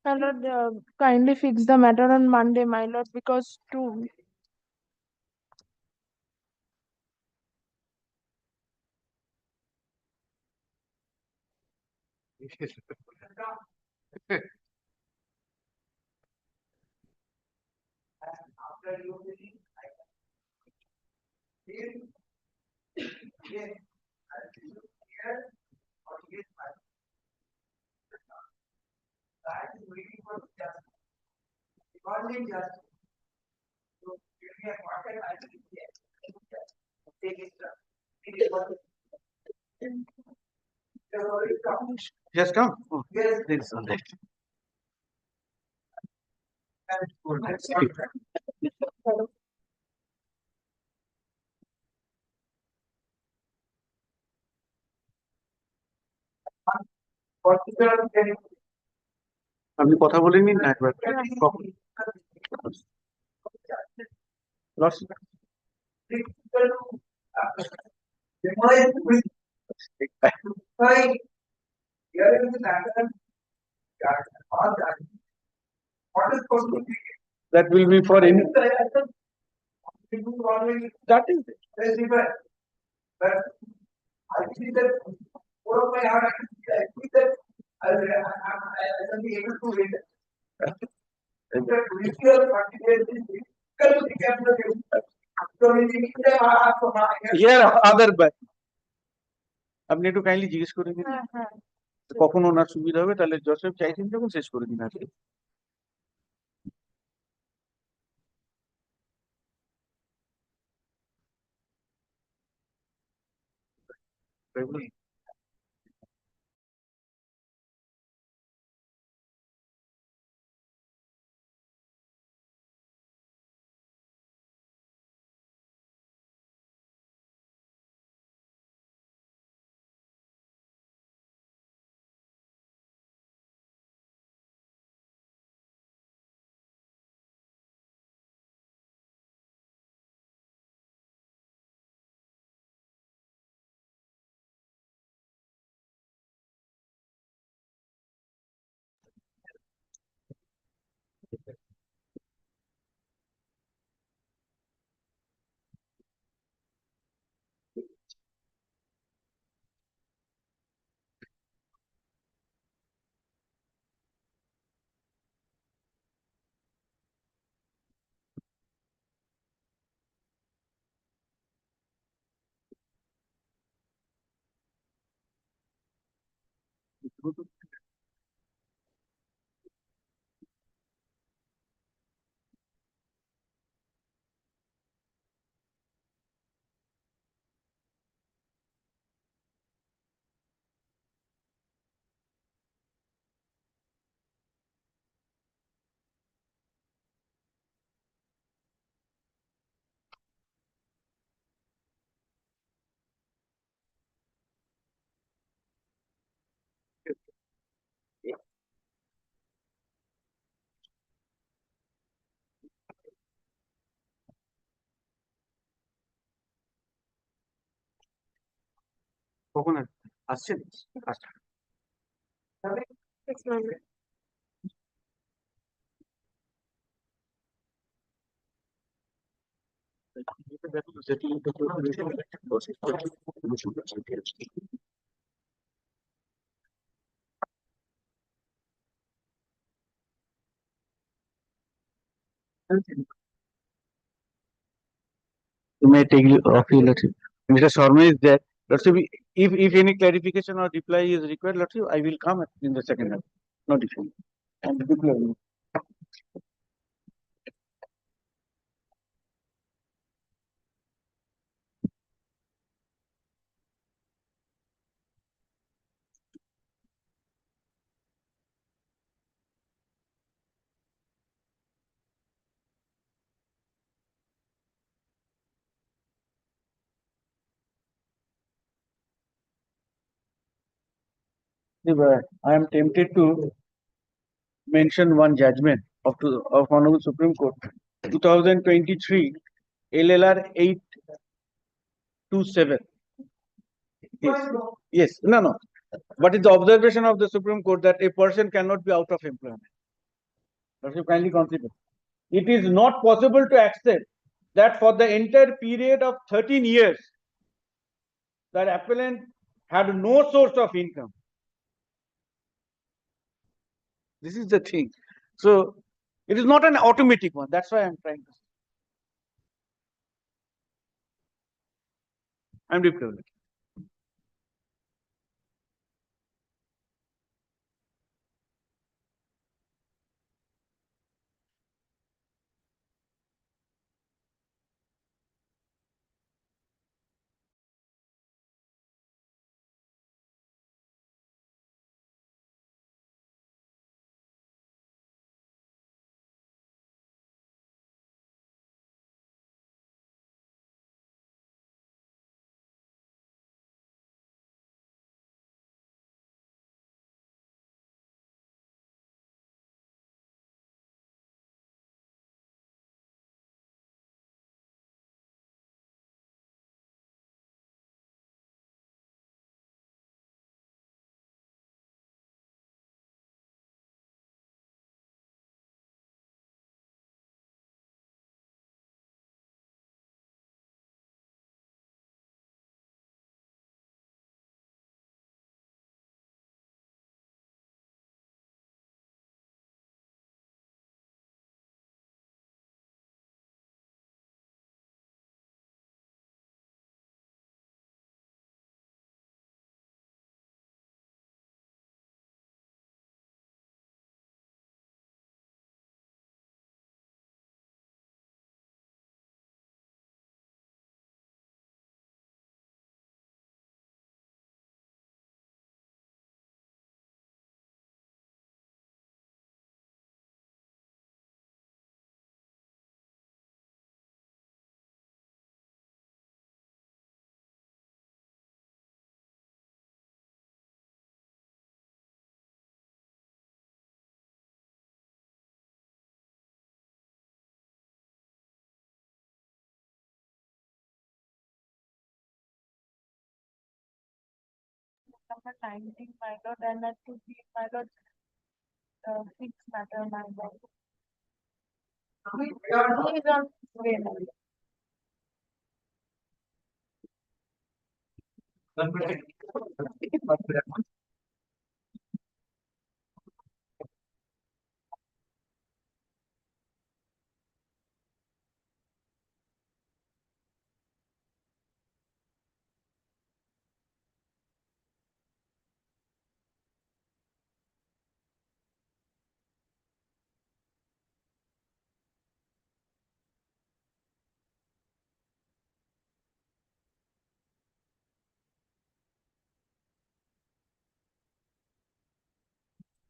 My lord, kindly fix the matter on Monday, my lord, because to Just come. Oh, It's on that. আপনি কথা বলে নিন না একবার কখন Lordship, that will be for any. That is it. Here other but আপনি একটু kindly জিজ্ঞেস করে দিন হ্যাঁ হ্যাঁ কখন ওনার সুবিধা হবে তাহলে জোসেফ চাইছেন যখন শেষ করে দিন আজকে কখন আসছেন আচ্ছা Yes, my lord. You may take you off your Lordship. Mr. Sharma is there. Lordship, if any clarification or reply is required, Lordship, I will come in the second half. Not issue. And declare. I am tempted to mention one judgment of Honorable Supreme Court, 2023, LLR 827. Yes, yes, no. What is the observation of the Supreme Court that a person cannot be out of employment? Lordship, kindly consider. It is not possible to accept that for the entire period of 13 years, the appellant had no source of income. This is the thing. So it is not an automatic one. That's why I'm trying to say. I'm reproving. Number 19, my lord, and that to be, my lord, fixed matter, my lord. He is on way, my lord.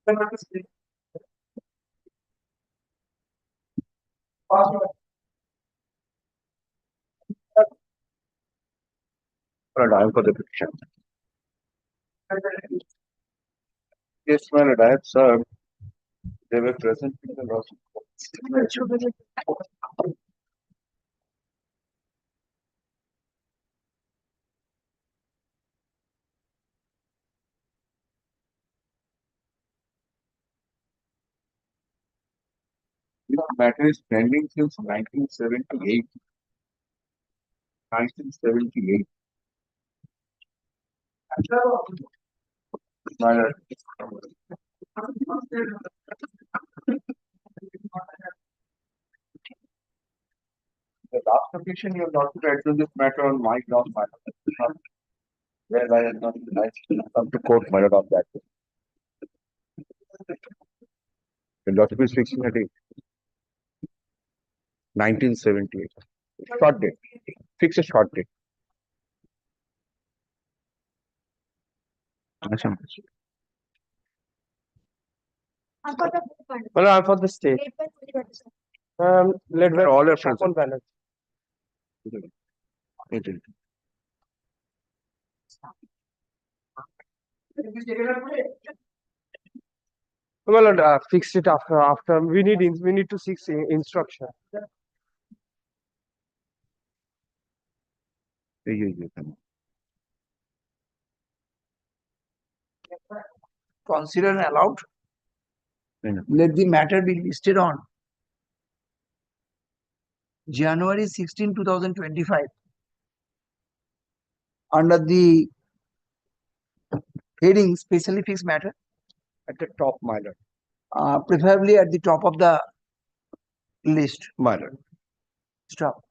I am for the petition. Yes, my lord, I have served. They were present in the lawsuit. This matter is pending since 1978. 1978. My lord. The last occasion you have not addressed this matter on my ground, my lord. Well, I have not come to court, my lord, on that. The lordship is fixing a date. 1978. Short date. Fix a short date. Well, I'm for the state. Led by All are Shapon present. Banerjee. Well, fix it after. We need to seek instruction. Consider allowed. Let the matter be listed on January 16, 2025 under the heading specially fixed matter, At the top, my lord. preferably at the top of the list. My lord. Stop.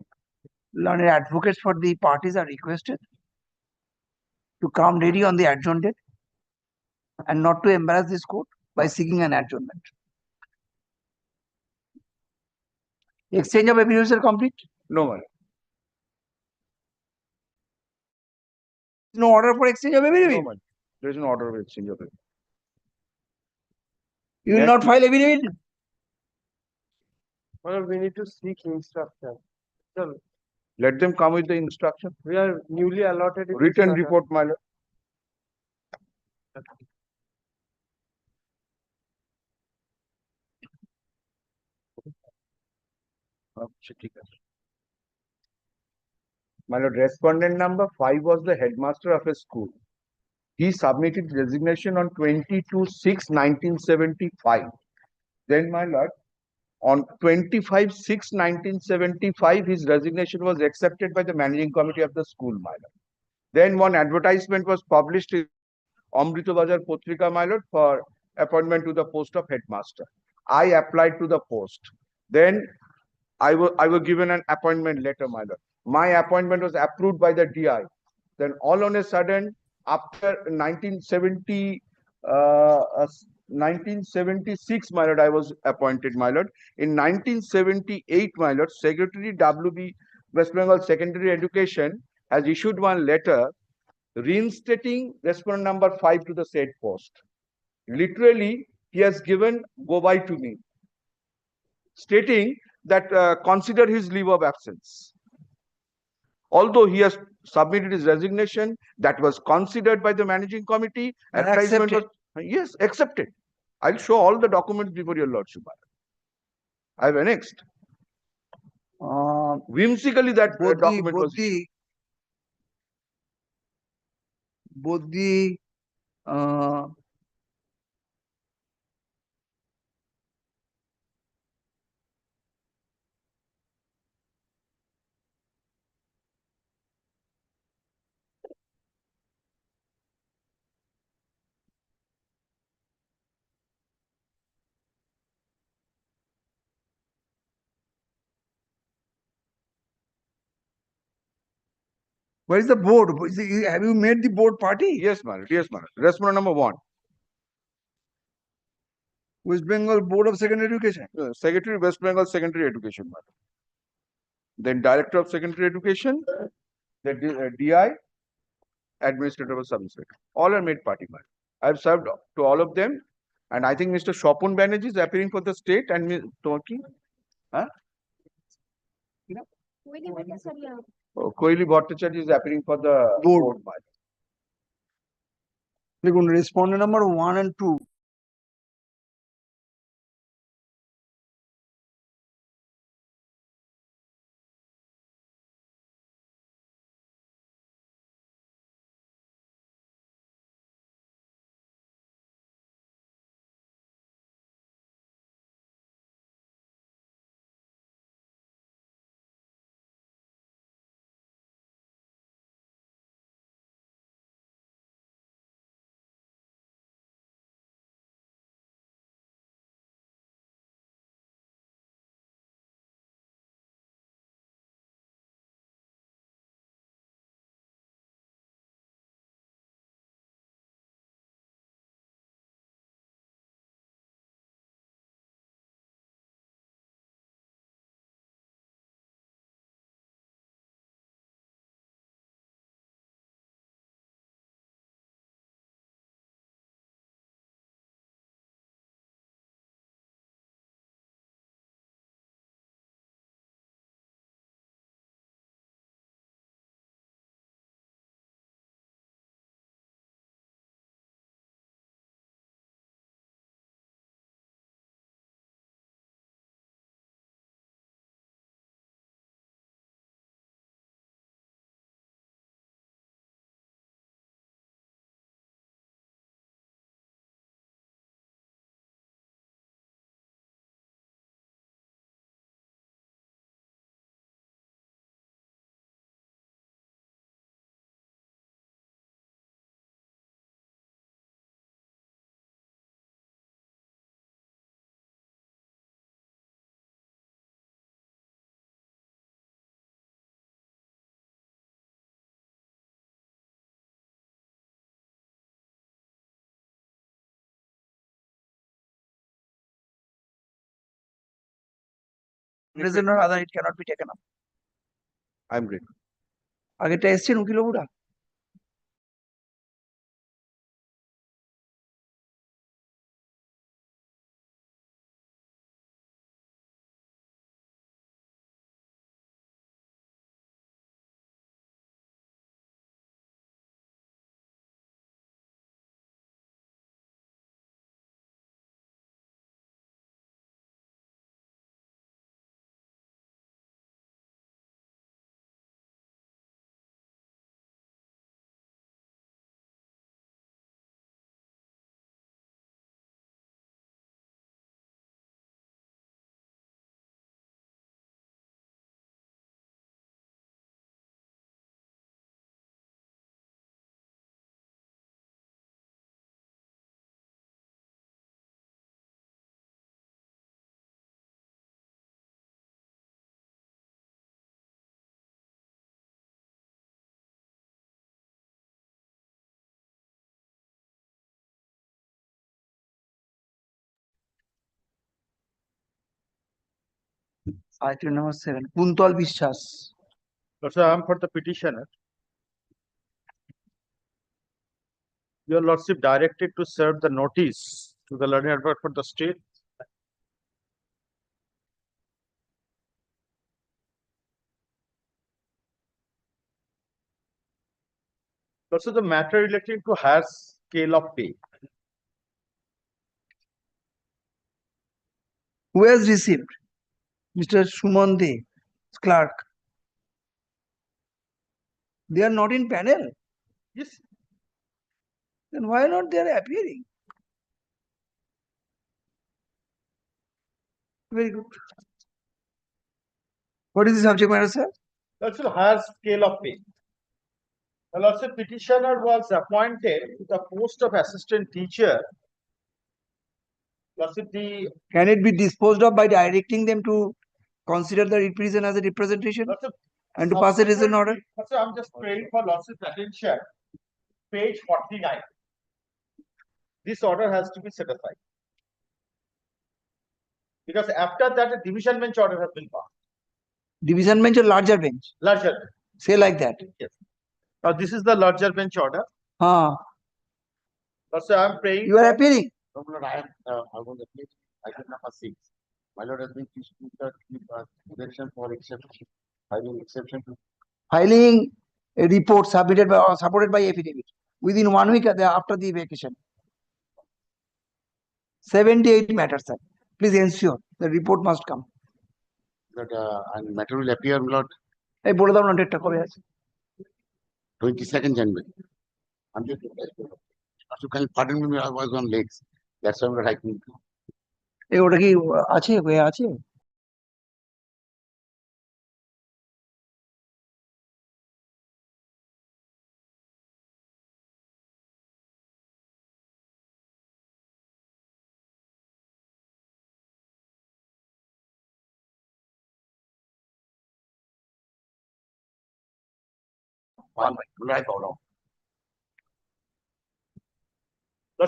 Learned advocates for the parties are requested to come ready on the adjourned date and not to embarrass this court by seeking an adjournment. Exchange of affidavits are complete. No, my lord. No order for exchange of No, affidavit. my lord. There is an order of exchange of it. You will Yes. not file affidavit. Well, we need to seek instruction. So Let them come with the instruction. we are newly allotted. in this Written matter. report, my lord. আচ্ছা, ঠিক আছে। My lord, respondent number 5 was the headmaster of a school. He submitted resignation on 22/6/1975. Then, my lord, on 25/6/1975, his resignation was accepted by the managing committee of the school, my lord. Then one advertisement was published in Amrita Bazar Potrika, my lord, for appointment to the post of headmaster. I applied to the post. Then I was given an appointment letter, my lord. My appointment was approved by the DI. Then all on a sudden, after 1976, my lord, I was appointed, my lord. In 1978, my lord, Secretary WB West Bengal Secondary Education has issued one letter reinstating respondent number 5 to the said post. Literally, he has given go by to me, stating that consider his leave of absence. Although he has submitted his resignation, that was considered by the managing committee. And Advertisement accepted. was, yes, accepted. I'll show all the documents before your lordship. I have annexed. Whimsically, that document was issued. Both the where is the board? Have you made the board party? Yes, madam. Yes, madam. Respondent number 1. West Bengal Board of Secondary Education. Secretary, West Bengal Secondary Education, madam. Then Director of Secondary Education, the DI, Administrator of Sub Inspector. All are made party, madam. I have served to all of them, and I think Mr. Shopun Banerjee is appearing for the state and talking. Huh? Koili Bhattacharya is appearing for the board, madam. দেখুন respondent number 1 and 2 reason or other it cannot be taken up. I'm ready. আগেরটা এসছেন উকিলবাবুরা? Item number 7, Kuntal বিশ্বাস. Lordship, I am for the petitioner. Your Lordship directed to serve the notice to the learned advocate for the state. Also, the matter relating to higher scale of pay. Who has received? Mr. Suman De, clerk. They are not in panel. Yes. Then why not they are appearing? Very good. What is the subject matter, sir? Also, higher scale of pay. The Lordship, petitioner was appointed to the post of assistant teacher. Lordship, Can it be disposed of by directing them to consider the represent as a representation Lordship, and to pass a reason order? Lordship, I'm just praying for Lordship's attention. Page 49. This order has to be set aside. Because after that, a division bench order has been passed. Division bench or larger bench? Larger. Say like that. Yes. Now, this is the larger bench order. Also, I'm praying. You are appearing. No, my Lord, I want to please, item number 6. My Lord has been issued the direction for exception, filing exception to Filing a report submitted by or supported by affidavit within 1 week after the vacation. 78 matters, sir. Please ensure the report must come. that and matter will appear, my Lord, এই বলে দাও না ডেটটা কবে আছে? 22nd January. I'm just, you can pardon me, I was on legs. That's why I'm writing. এই ওটা কি আছে? আছে? Right or wrong.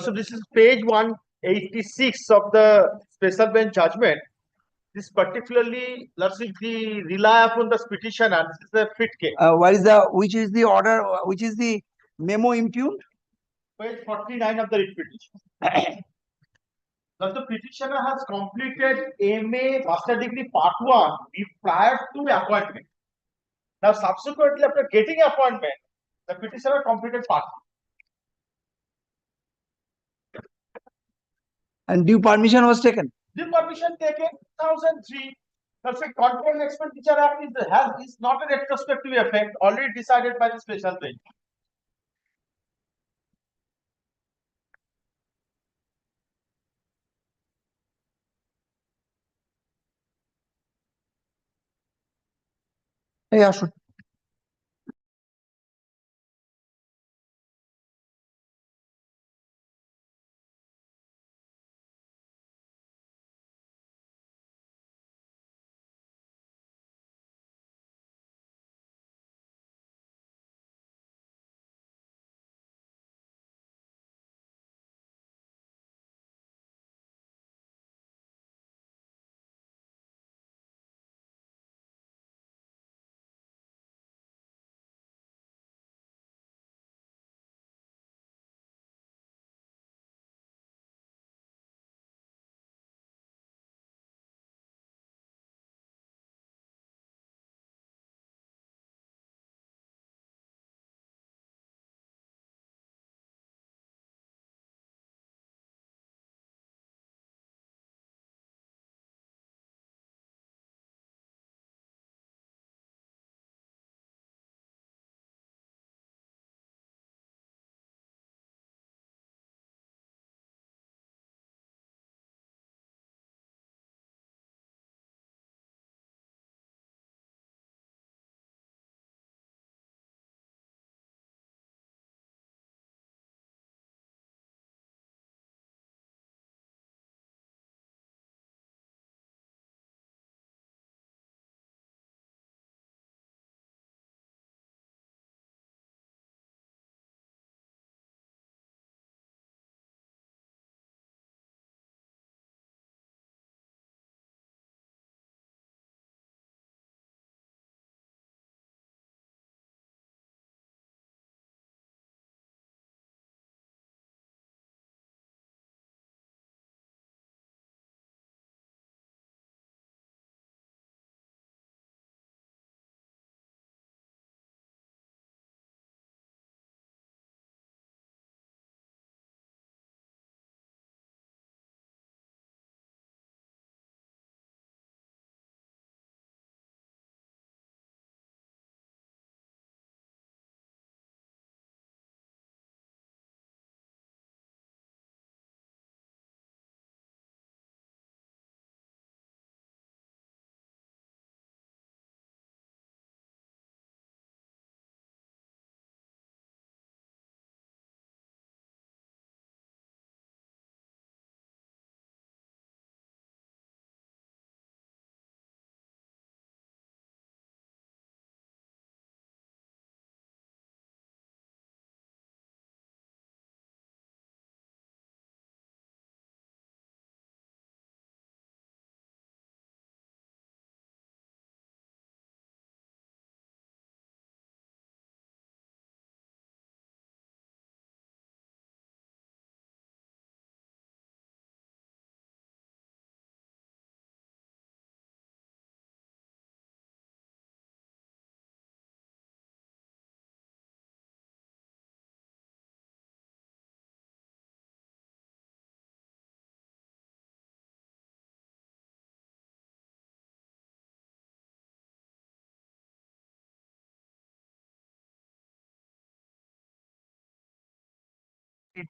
So this is page 186 of the special bench judgment. This particularly, let's see, the rely upon the petitioner. This is a fit case. Which is the order? Which is the memo impugned? Page 49 of the writ petition. Thus, the petitioner has completed MA Master Degree Part 1 prior to appointment. Now, subsequently, after getting appointment, the petitioner completed Part 2. And due permission was taken. Due permission taken 2003. That's a Content Expenditure Act is not a retrospective effect, already decided by the special bench. এই আসুন।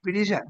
petition.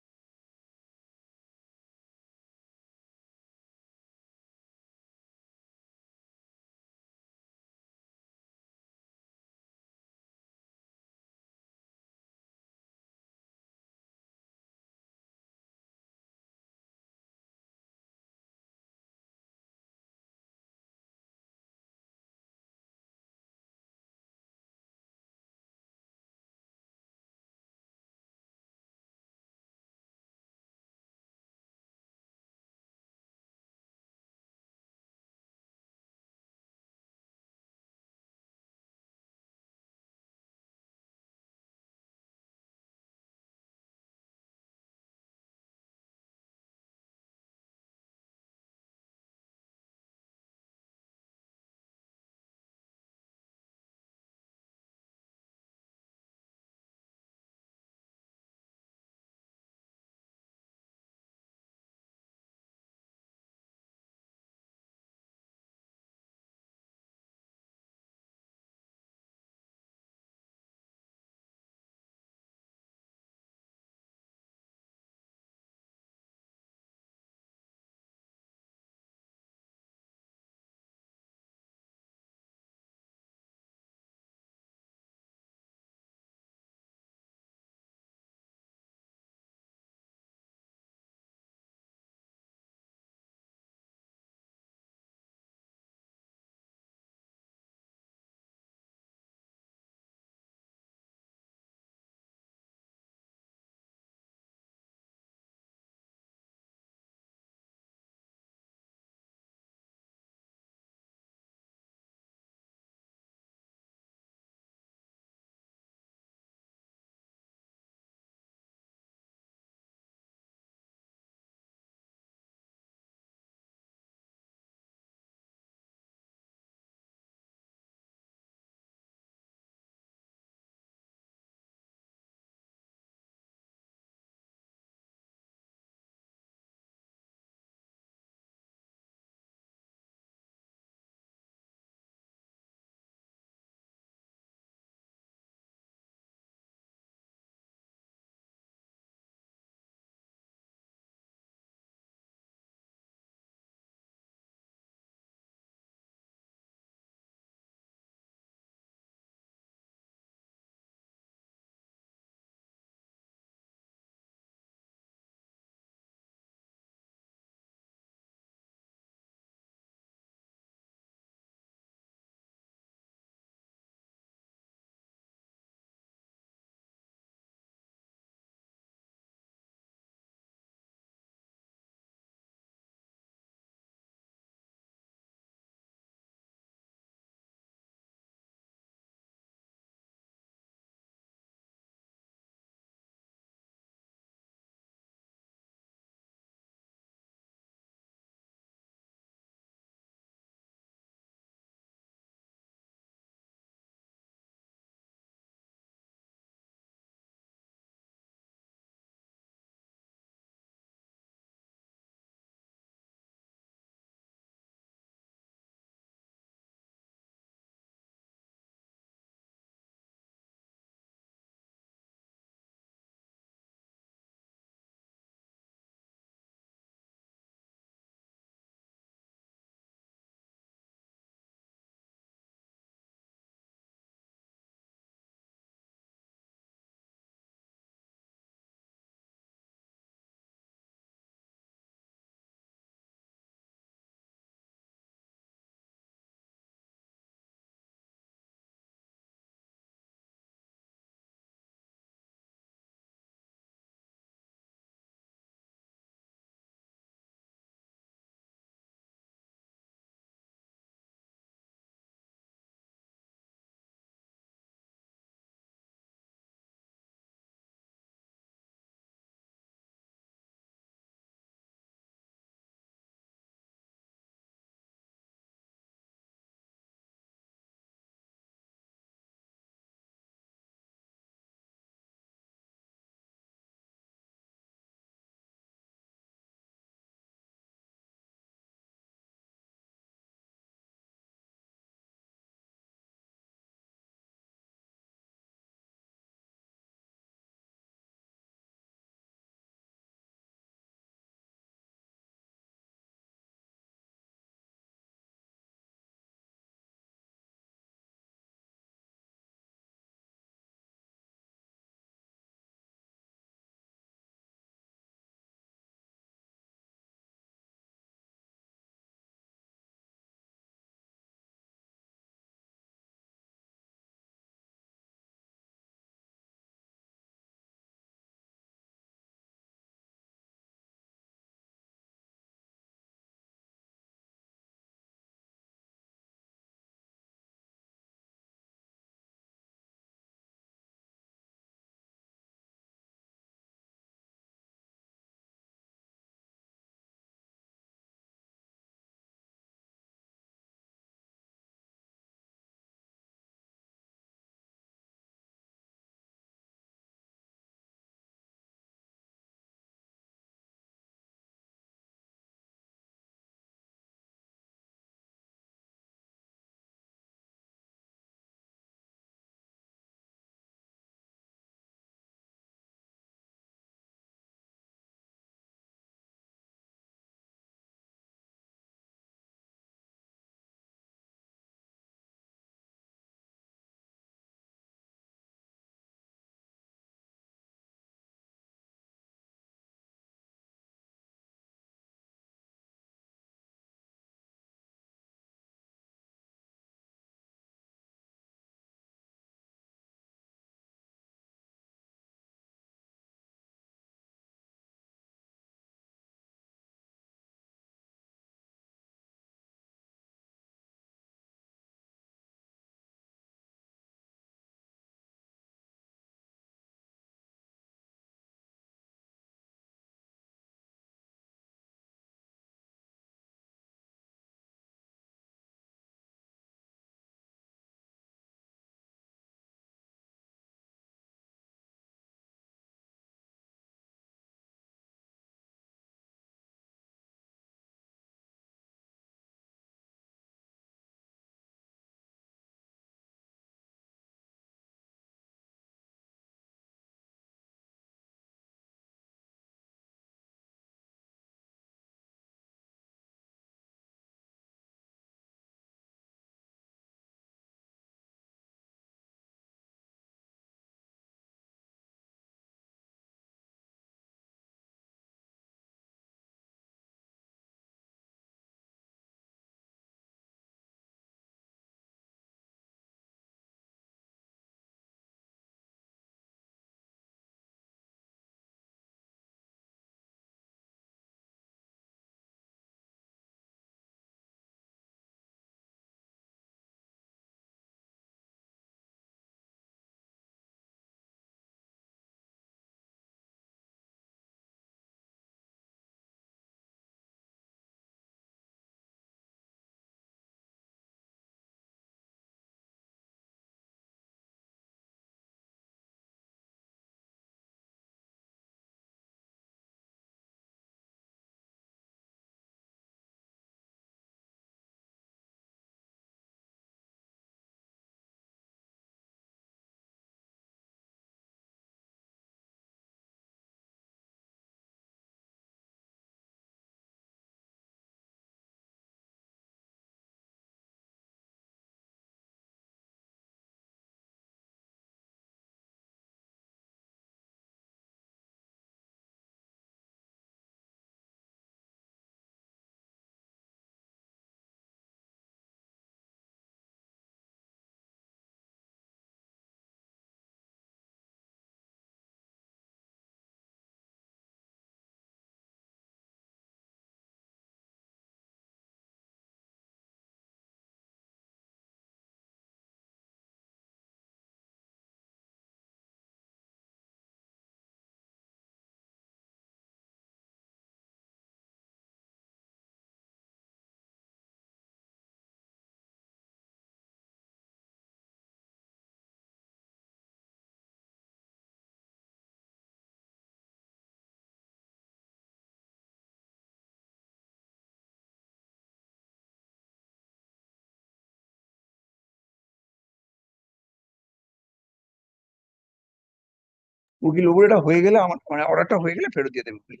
উকিল বাবুর এটা হয়ে গেলে আমার মানে অর্ডারটা হয়ে গেলে ফেরত দিয়ে দেবে উকিল।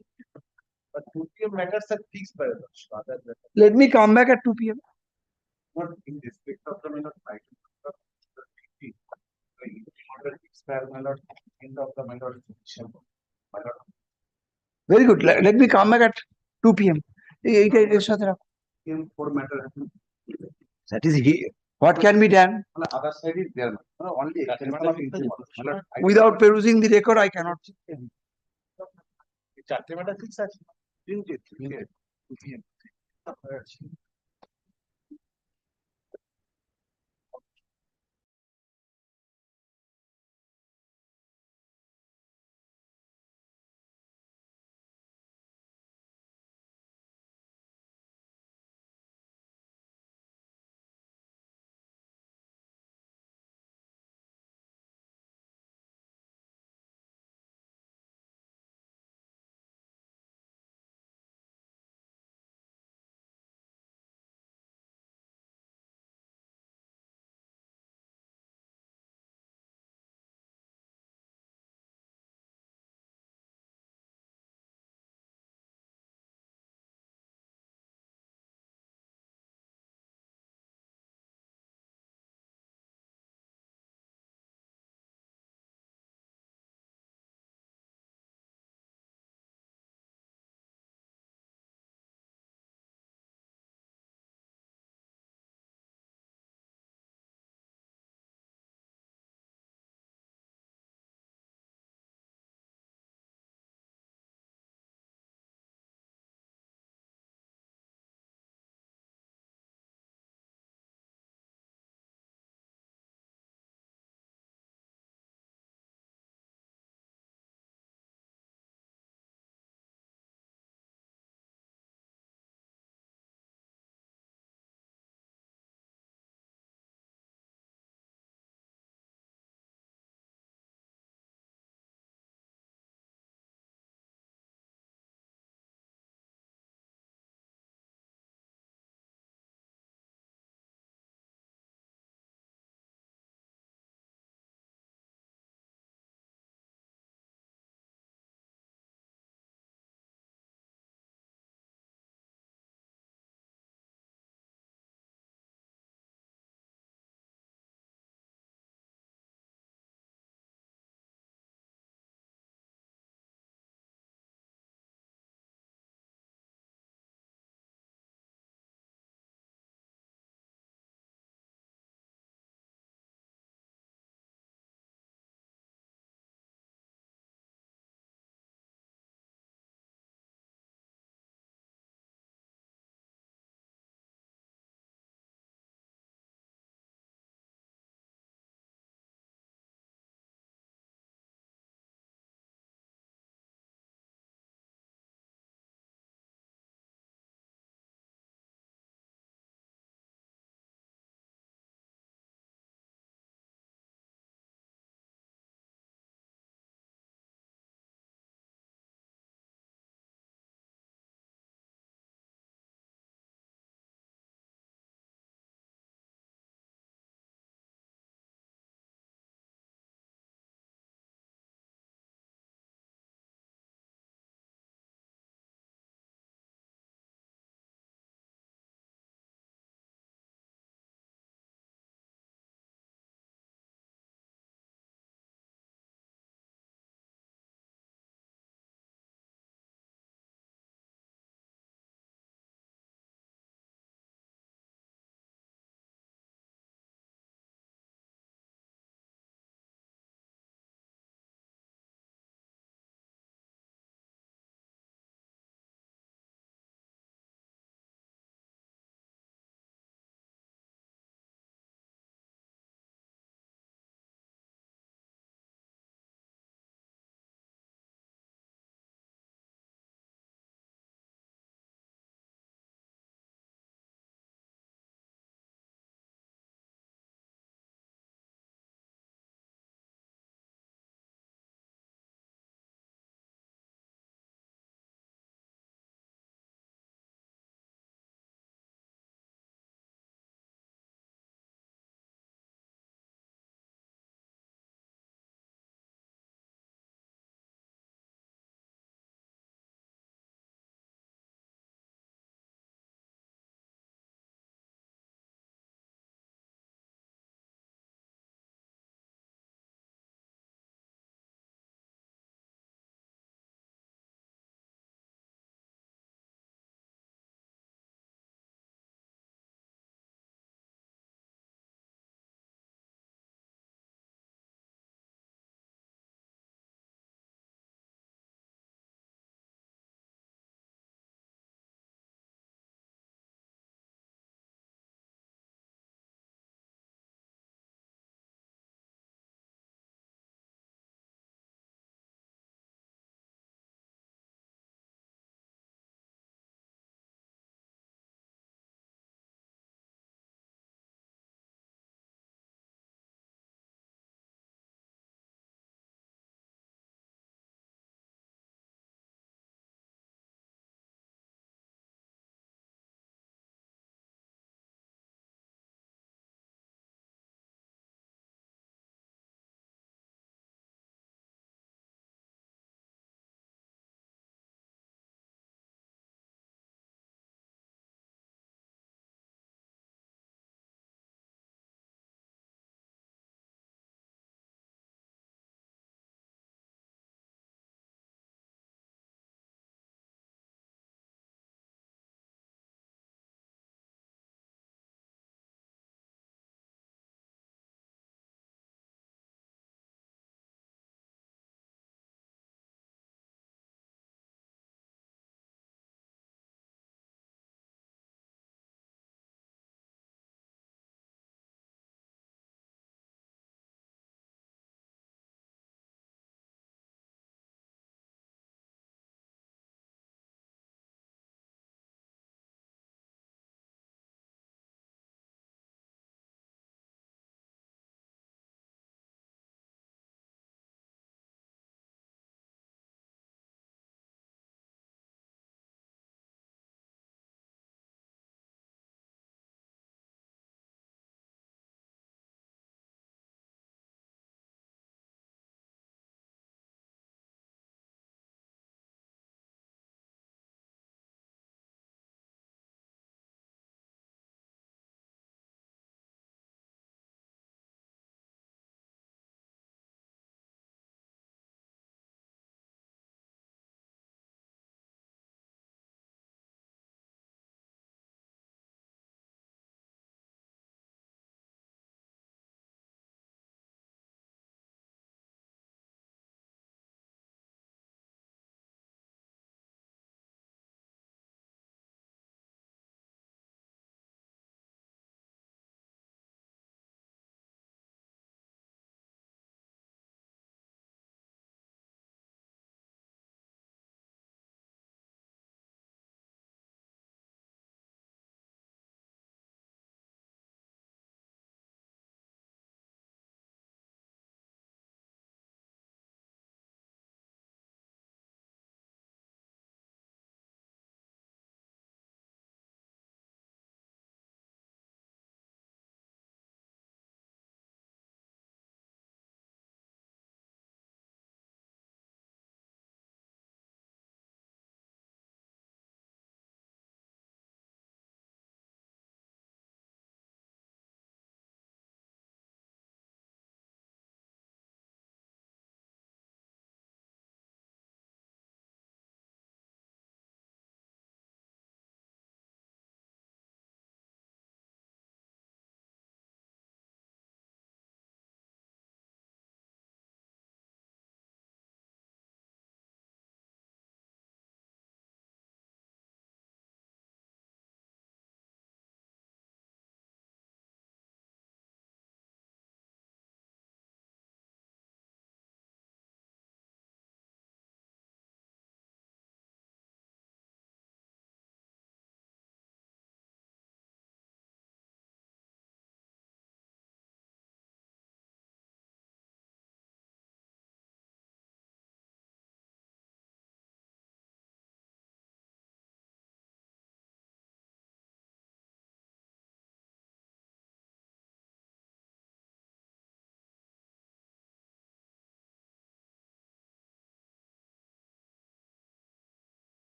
But 2 PM matters are fixed by the law. Other than Let me come back at 2 p.m. not in respect of the my lord, right? Order expire my lord, end of the my lord, December. My lord, Very good. Let me come back at 2 p.m. এইটা এর সাথে রাখো। for matter happen. That is what can be done On the other side is there, no, only extension of income. My lord, without perusing the record. I cannot. চারটে matter fix আছে। তিনটে, 2 PM.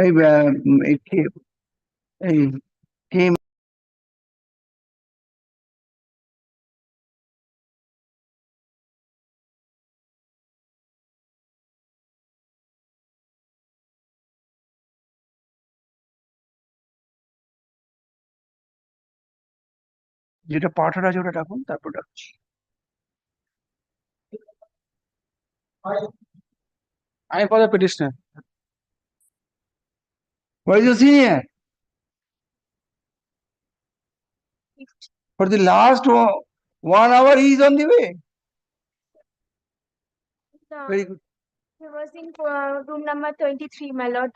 এই এই কে- এই কে যেটা পাঠার আছে ওটা ডাকুন, তারপর ডাকছি। I am for the petitioner. Where is your senior? For the last 1 hour he is on the way. Very good. He was in room number 23, my lord.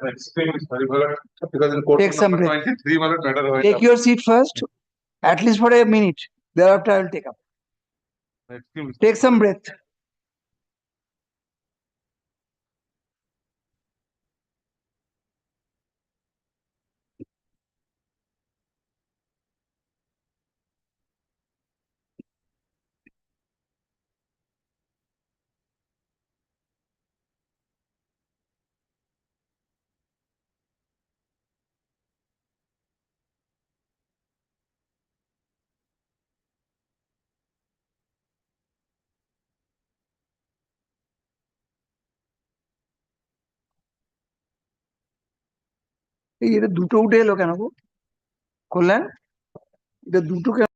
Extremely sorry, my lord, because in court Take some number breath. 23, my lord, matter right Take your seat first, at least for a minute. Thereafter I will take up. Extremely Take some breath. এই এটা দুটো উঠে এলো কেন গো? কল্যাণ, এটা দুটো কেন?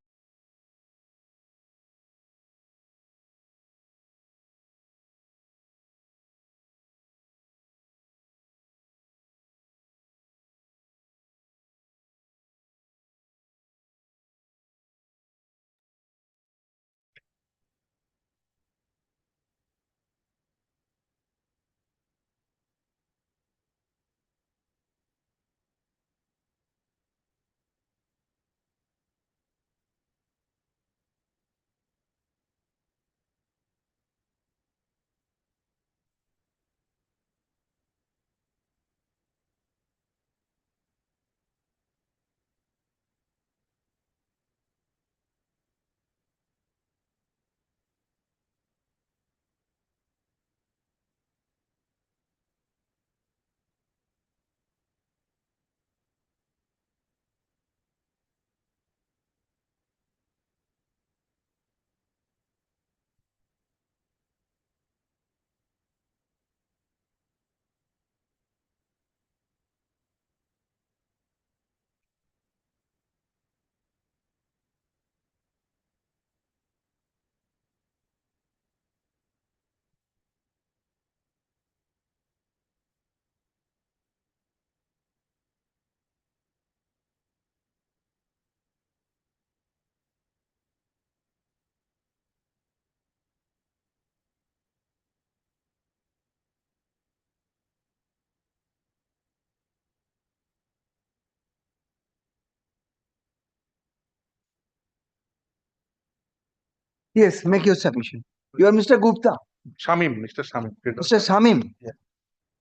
Yes, make your submission. You are Mr. Gupta. Shamim, Mr. Shamim. Mr. Shamim. Yeah.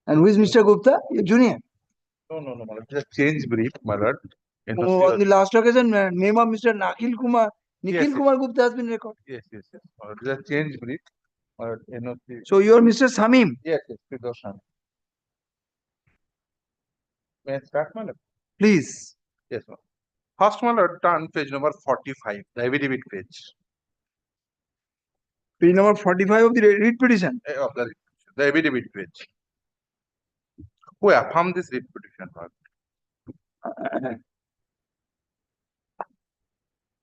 And who is Mr. Gupta? Your junior. No, my lord. Just change brief, my lord. Oh, on the last occasion, name of Mr. Nikhil Kumar Yes. Kumar Gupta has been recorded. Yes. My lord, just change brief. My lord, NOC. So you are Mr. Shamim. Yes, Mr. Shamim. May I start, my lord? Please. Yes, ma'am. First, my lord, turn page number 45, the affidavit page. Page number 45 of the writ petition. Of the affidavit page. Who affirmed this writ petition, my lord?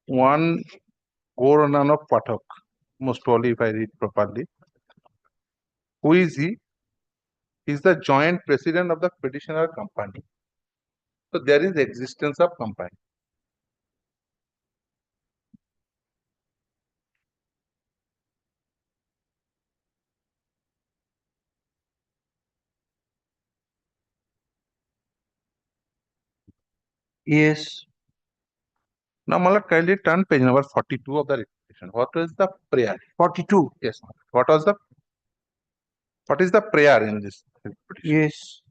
One Gorananok Pathak, most probably if I read properly. Who is he? He is the joint president of the petitioner company. So there is existence of company. Yes. Now, Malak, kindly turn page number 42 of the writ petition. What is the prayer? 42. Yes, ma'am. What is the prayer in this writ petition? Yes.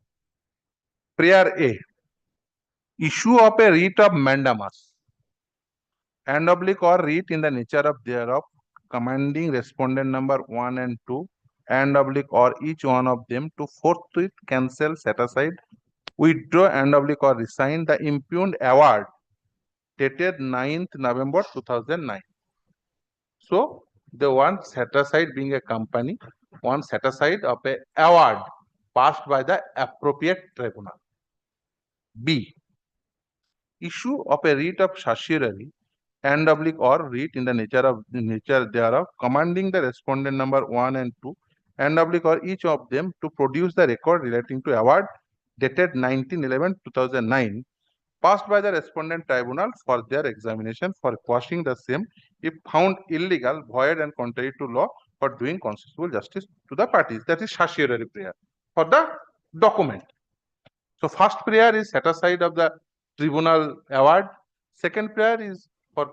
Prayer A. Issue of a writ of mandamus and oblique or writ in the nature of thereof, commanding respondent number 1 and 2, and oblique or each one of them to forthwith cancel, set aside, withdraw and oblique or resign the impugned award dated 9th November 2009. So the one set aside being a company, one set aside of a award passed by the appropriate tribunal. B. Issue of a writ of certiorari and oblique or writ in the nature thereof, commanding the respondent number 1 and 2, and oblique or each of them to produce the record relating to award dated 19/11/2009, passed by the respondent tribunal for their examination for quashing the same if found illegal, void, and contrary to law for doing constitutional justice to the parties. That is certiorari prayer for the document. So first prayer is set aside of the tribunal award. Second prayer is for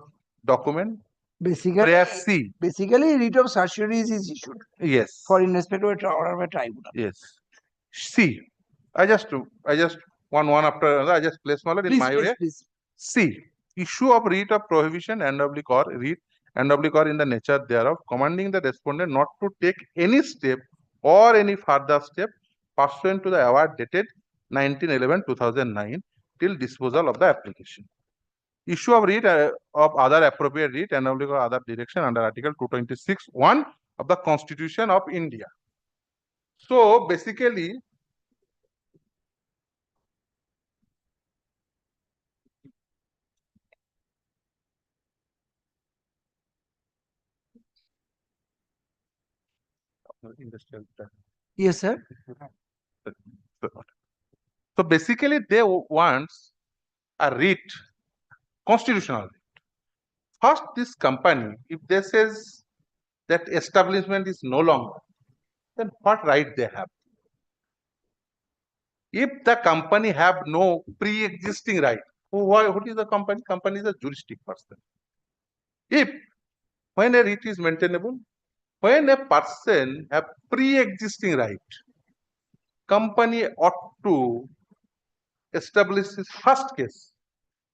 document. Prayer C. Basically, writ of certiorari is issued Yes. for investment order by tribunal. Yes. C. I just one after another. I just place my in my way. Please. C. Issue of writ of prohibition and oblique or writ and oblique or in the nature thereof, commanding the respondent not to take any step or any further step pursuant to the award dated 19/11/2009 till disposal of the application. Issue of writ of other appropriate writ and oblique or other direction under Article 226(1) of the Constitution of India. So basically, Yes, sir. So basically, they want a writ, constitutional writ. First, this company, if they says that establishment is no longer, then what right they have? If the company have no pre-existing right, what is the company? Company is a juristic person. If when a writ is maintainable, when a person have pre-existing right, company ought to establish his first case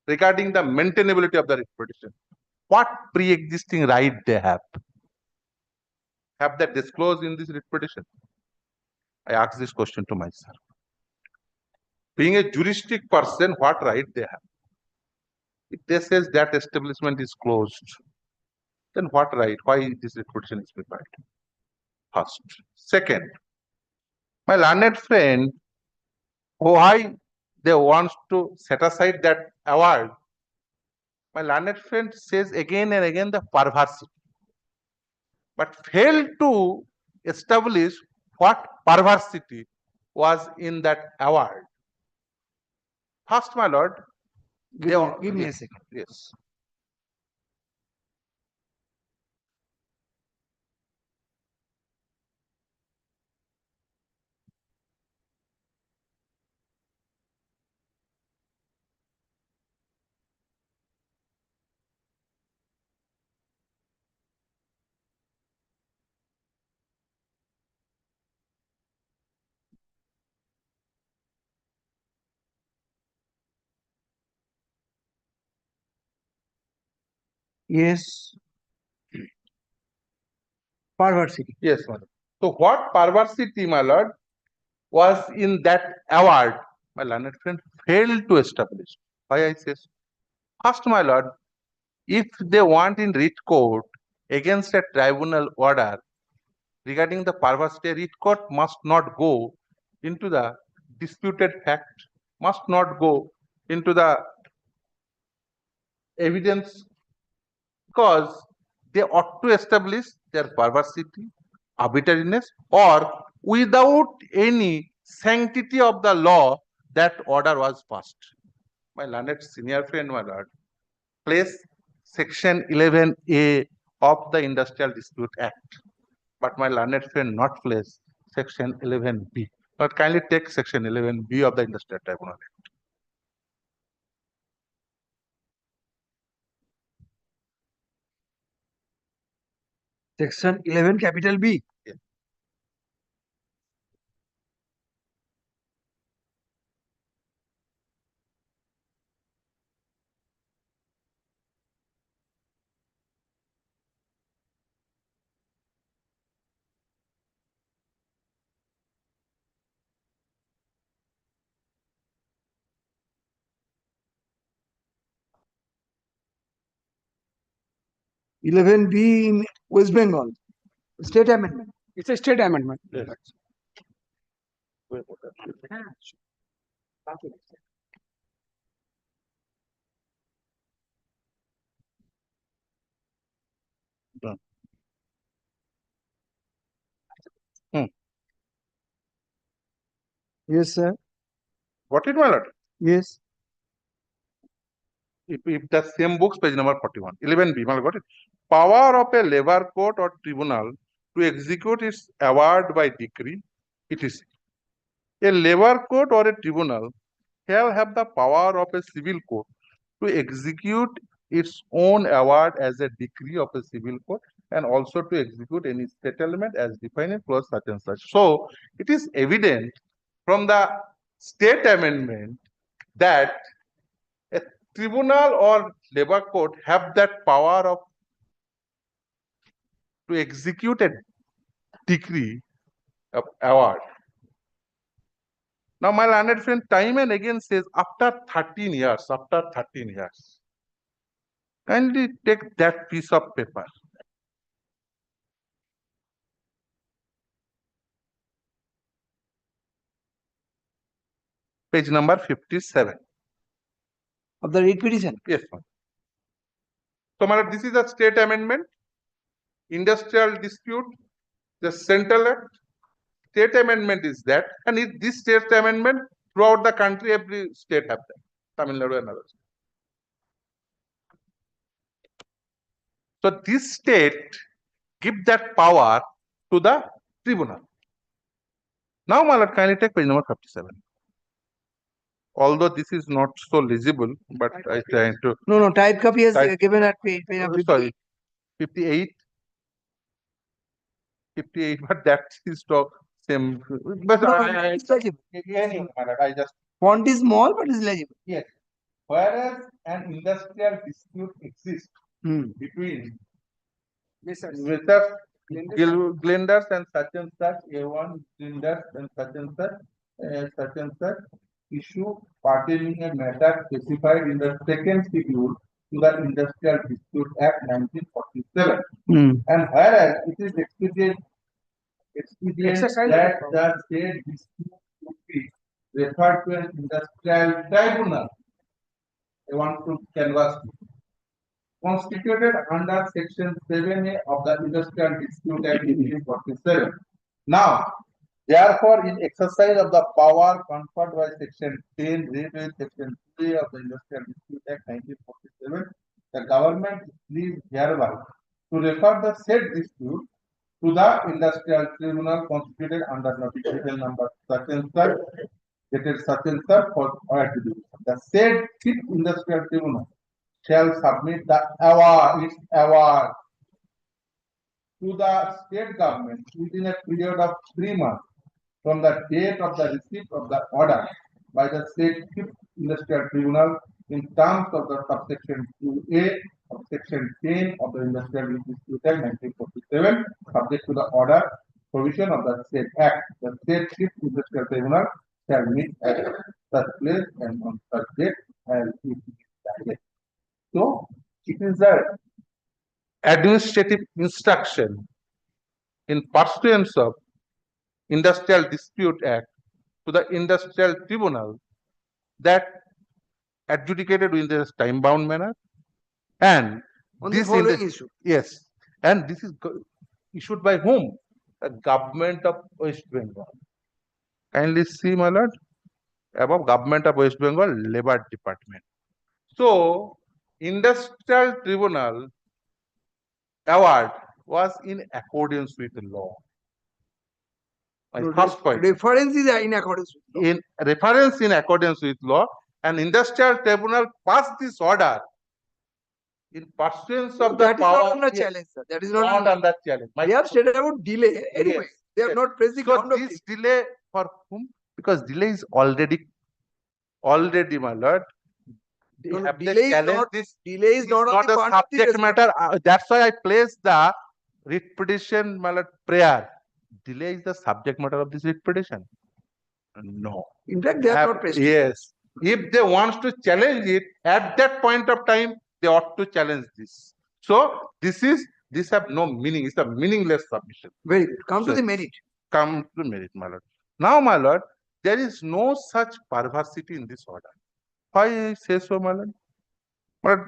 regarding the maintainability of the writ petition. What pre-existing right they have? Have they disclosed in this writ petition? I ask this question to myself. Being a juristic person, what right they have? If they says that establishment is closed, then what right? Why this writ petition is prepared? First. Second, my learned friend, why they want to set aside that award? My learned friend says again and again the perversity, but failed to establish what perversity was in that award. First, my lord, Give me a second. yes. Yes. Perversity. Yes, my lord. So what perversity, my lord, was in that award? My learned friend failed to establish. Why I say so? First, my lord, if they want in writ court against a tribunal order regarding the perversity, writ court must not go into the disputed fact, must not go into the evidence, because they ought to establish their perversity, arbitrariness, or without any sanctity of the law that order was passed. My learned senior friend, my lord, place section 11A of the Industrial Dispute Act, but my learned friend not place section 11B. But kindly take section 11B of the Industrial Tribunal Act. Section 11, capital B. Yeah. 11B in West Bengal, state amendment. It's a state amendment. Yes. Done. Yes, sir. Got it, my lord? Yes. If the same books, page number 41, 11B, my lord, got it? Power of a labor court or tribunal to execute its award by decree, it is. A labor court or a tribunal shall have the power of a civil court to execute its own award as a decree of a civil court and also to execute any settlement as defined in clause such and such. So it is evident from the state amendment that a tribunal or labor court have that power of to execute a decree of award. Now, my learned friend time and again says after 13 years, kindly take that piece of paper. Page number 57. Of the writ petition. Yes, ma'am. So, my lord, this is a state amendment, industrial dispute, the central act. State amendment is that, and this state amendment throughout the country, every state have that. Tamil Nadu and others. So this state give that power to the tribunal. Now, my lord, kindly take page number 57. Although this is not so legible, but I try to. No, type copy is Type- given at page number Sorry, 58. 58, but that is the same. But No, I it's legible. again, my lord, I just. Font is small, but it's legible. Yes. Whereas an industrial dispute exists between Mr. Glenders and such, A1 Glenders and such, issue pertaining a matter specified in the second schedule to the Industrial Dispute Act 1947. And whereas it is expedient that the state dispute would be referred to an industrial tribunal. I want to canvass constituted under section 7A of the Industrial Dispute Act 1947. Now, therefore, in exercise of the power conferred by section 10, read with section 3 of the Industrial Dispute Act 1947, the government is pleased hereby to refer the said dispute to the Industrial Tribunal constituted under notification number such and such, dated such and such for order to be. The said fifth Industrial Tribunal shall submit the award, its award to the state government within a period of 3 months from the date of the receipt of the order by the state fifth industrial tribunal in terms of the subsection 2A of section 10 of the Industrial Dispute Act 1947, subject to the order provision of the state act. The state fifth industrial tribunal shall meet at such place and on such date as it is decided. So, it is the administrative instruction in pursuance of Industrial Dispute Act to the Industrial Tribunal that adjudicated in this time-bound manner, and On this the following issue. yes, and this is issued by whom? The government of West Bengal. Kindly see, my lord, above government of West Bengal Labor Department. So, Industrial Tribunal award was in accordance with the law. My first point. Reference is in accordance with law. In reference in accordance with law, and Industrial Tribunal passed this order in pursuance of the That is power. not under challenge, sir. That is not Not under. under challenge. They have stated about delay. Anyway, they have yes. not pressed the So ground of this delay for whom? Because delay is already, my lord. They No, have delay is challenged not- this. delay is not on not the a part of the subject respondent. matter. That's why I placed the writ petition, my lord, prayer. Delay is the subject matter of this writ petition. No. In fact, they have not pressed it. Yes. If they want to challenge it, at that point of time, they ought to challenge this. So this have no meaning. It's a meaningless submission. Very good. Come to So- the merit. Come to merit, my lord. Now, my lord, there is no such perversity in this order. Why I say so, my lord? But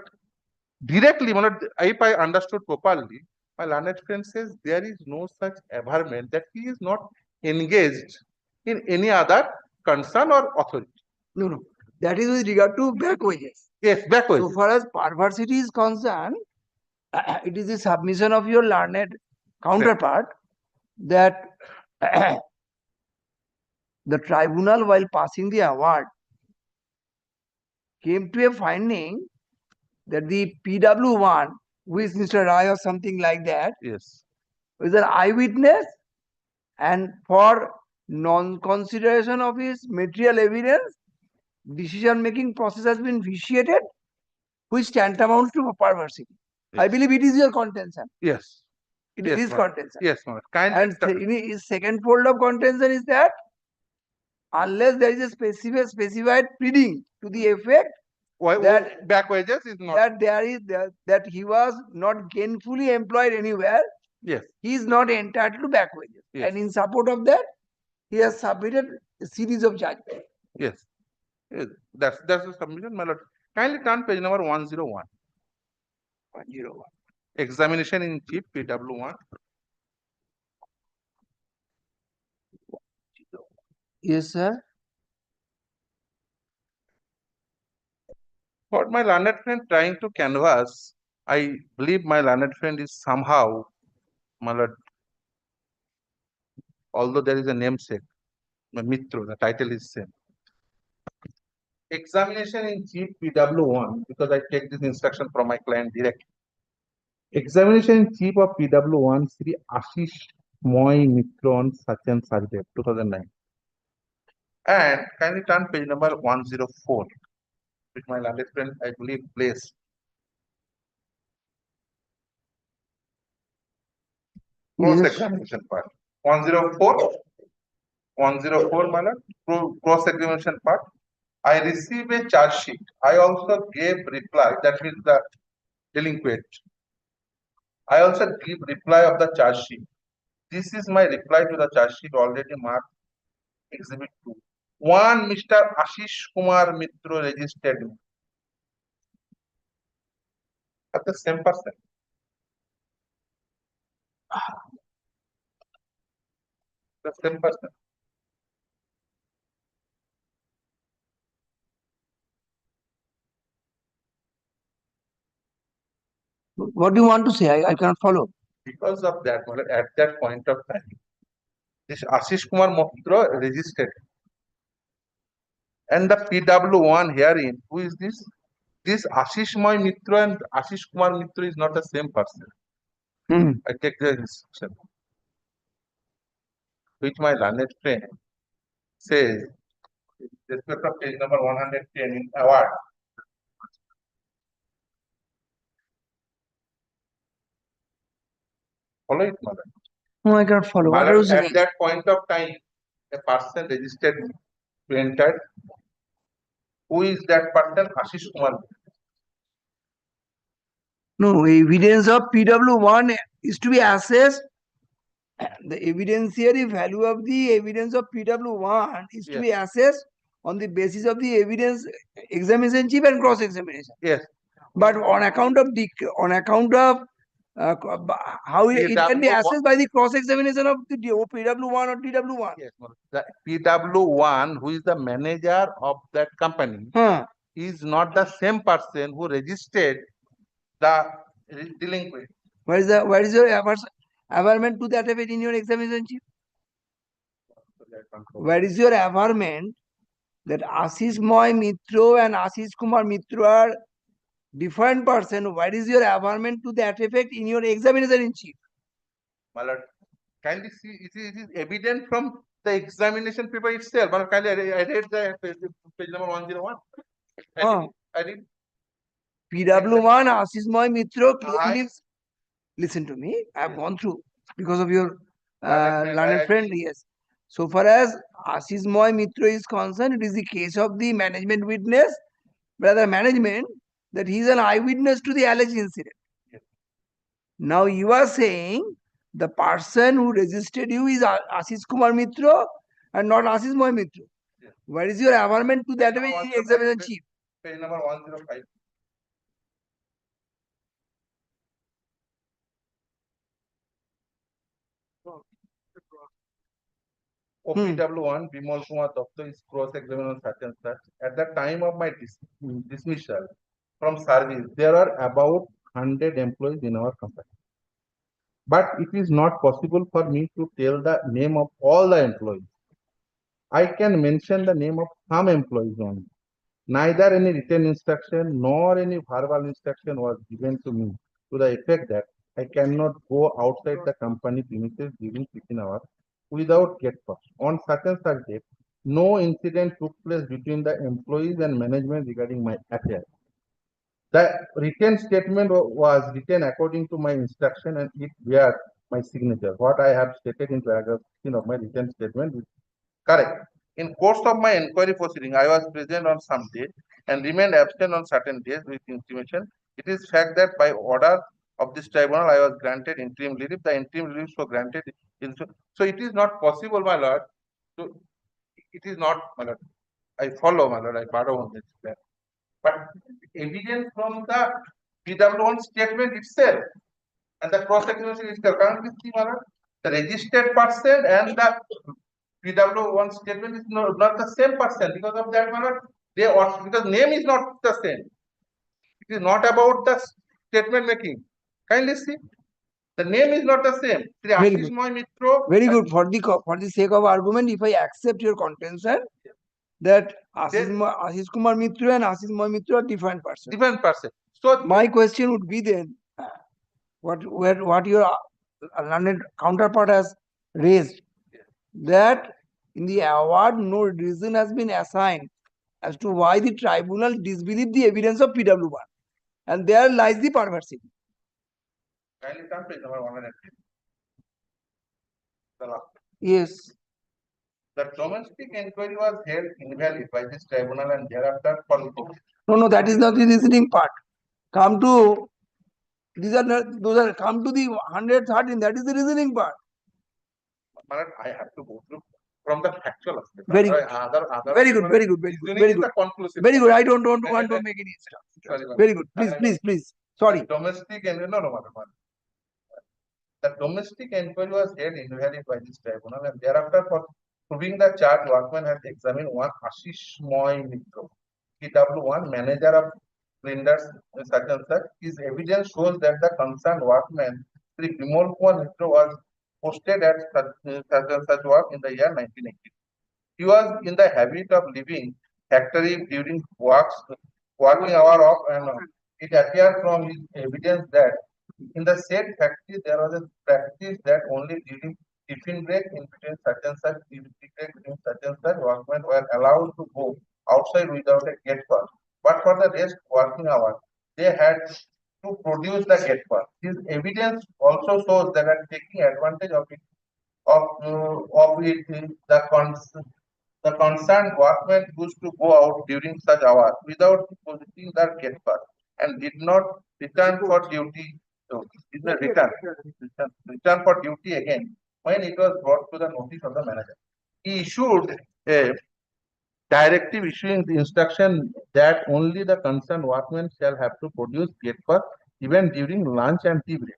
directly, my lord, if I understood properly, my learned friend says there is no such averment that he is not engaged in any other concern or authority. No, no. That is with regard to back wages. Yes, backwards. So far as perversity is concerned, it is the submission of your learned counterpart that the tribunal, while passing the award, came to a finding that the PW1, who is Mr. Rai or something like that, Yes. is an eyewitness, and for non-consideration of his material evidence, decision-making process has been vitiated, which tantamounts to perversity. I Yes. believe it is your contention. Yes. It Yes, is ma'am. contention. Yes, ma'am. Kindly. And his second fold of contention is that unless there is a specified pleading to the effect Why that- back wages is not. that that he was not gainfully employed anywhere, Yes. he is not entitled to back wages. Yes. And in support of that, he has submitted a series of judgments. Yes. Yes. That's the submission, my lord. Kindly turn page number 101. 101. Examination in chief, PW1. Yes, sir. What my learned friend trying to canvas, I believe my learned friend is somehow, my lord, although there is a namesake, my Mitro, the title is same. Examination in chief, PW1, because I take this instruction from my client directly. Examination in chief of PW1, Sri Ashish Moy Mitron Sachin Sardev, 2009. And kindly turn page number 104, which my learned friend, I believe, placed. Cross Yes. examination part. 104, 104, my lord, cross examination part. I received a charge sheet. I also gave reply, that means the delinquent. I also give reply of the charge sheet. This is my reply to the charge sheet already marked exhibit 2. One Mr. Ashish Kumar Mitro registered me. At the same person. The same person. What do you want to say? I cannot follow. Because of that, my lord, at that point of time, this Ashish Kumar Mitro registered. And the PW1 herein, who is this? This Ashish Moy Mitro and Ashish Kumar Mitro is not the same person. Hmm. I take the instruction, which my learned friend says, respect of page number 110 in award. Follow it, mother. No, I cannot follow. What Mother, are you saying? at that point of time, a person registered to enter. Who is that person? Ashish Kumar. No, evidence of PW1 is to be assessed. The evidentiary value of the evidence of PW1 is to be assessed on the basis of the evidence examination chief and cross examination. Yes. But on account of how it can be assessed by the cross examination of the PW1 or TW1. Yes, mother. The PW1, who is the manager of that company, Huh. is not the same person who registered the delinquent. Where is your averment to that effect in your examination chief? Where is your averment that Ashish Moy Mitro and Ashish Kumar Mitro are different person? Where is your averment to that effect in your examination in chief? My lord, kindly see, it is evident from the examination paper itself. My lord, kindly, I read the page number 101. I did. PW1 Ashish Moy Mitro clearly. Listen to me. I have gone through because of your learned friend. Yes. So far as Ashish Moy Mitro is concerned, it is the case of the management witness, rather management, that he is an eyewitness to the alleged incident. Yes. Now you are saying the person who registered you is Ashish Kumar Mitra and not Ashish Moy Mitra. Yes. Where is your averment to that way, examination chief? Page number 105. OPW1, Bimal Kumar Dutta is cross-examined on such and such. At the time of my dismissal from service, there are about 100 employees in our company. But it is not possible for me to tell the name of all the employees. I can mention the name of some employees only. Neither any written instruction nor any verbal instruction was given to me to the effect that I cannot go outside the company premises during 15 hours without gate pass. On such and such date, no incident took place between the employees and management regarding my affairs. The written statement was written according to my instruction and it bears my signature. What I have stated in paragraph 16 of my written statement is correct. In course of my inquiry proceeding, I was present on some days and remained absent on certain days with intimation. It is fact that by order of this tribunal, I was granted interim leave. The interim leave was granted. So it is not possible, my lord. So it is not, my lord. I follow, my lord. I borrow on this. But evidence from the PW1 statement itself and the cross-examination itself, currently see, my lord, the registered person and the PW1 statement is not the same person. Because of that, my lord, they are, because name is not the same. It is not about the statement making. Kindly see, the name is not the same. Sri Very Ashish good. Moy Mitra. Very good. For the sake of argument, if I accept your contention that Ashish Kumar Mitra and Ashish Moy Mitra are different persons. Different person. So My question would be then, what your learned counterpart has raised, that in the award no reason has been assigned as to why the tribunal disbelieved the evidence of PW1, and there lies the perversity. kindly come page number 103. The last. Yes. The domestic inquiry was held invalid by this tribunal and thereafter for No, that is not the reasoning part. Come to those are come to the 113. That is the reasoning part. I have to go through from the factual aspect. Very good. Very good. Very good. Very good. Very good. Very good. I don't want to make any stuff. Sorry, Very good. Please. Sorry. Domestic and no. The domestic inquiry was held invalid by this tribunal and thereafter for proving the charge, workman has examined one Ashish Moy Mitra, PW1 manager of Flinders such and such. His evidence shows that the concerned workman, Sri Bimal Kumar Mitra, was posted at such and such work in the year 1980. He was in the habit of leaving factory during working hour off, and it appeared from his evidence that in the said factory there was a practice that only during tiffin break in between such and such, between such and such, workmen were allowed to go outside without a gate pass. But for the rest working hour, they had to produce the gate pass. His evidence also shows that taking advantage of it, the concerned workmen used to go out during such hours without possessing their gate pass and did not return for duty. So, did not return for duty again when it was brought to the notice of the manager. He issued a directive issuing the instruction that only the concerned workmen shall have to produce gate pass even during lunch and tea break.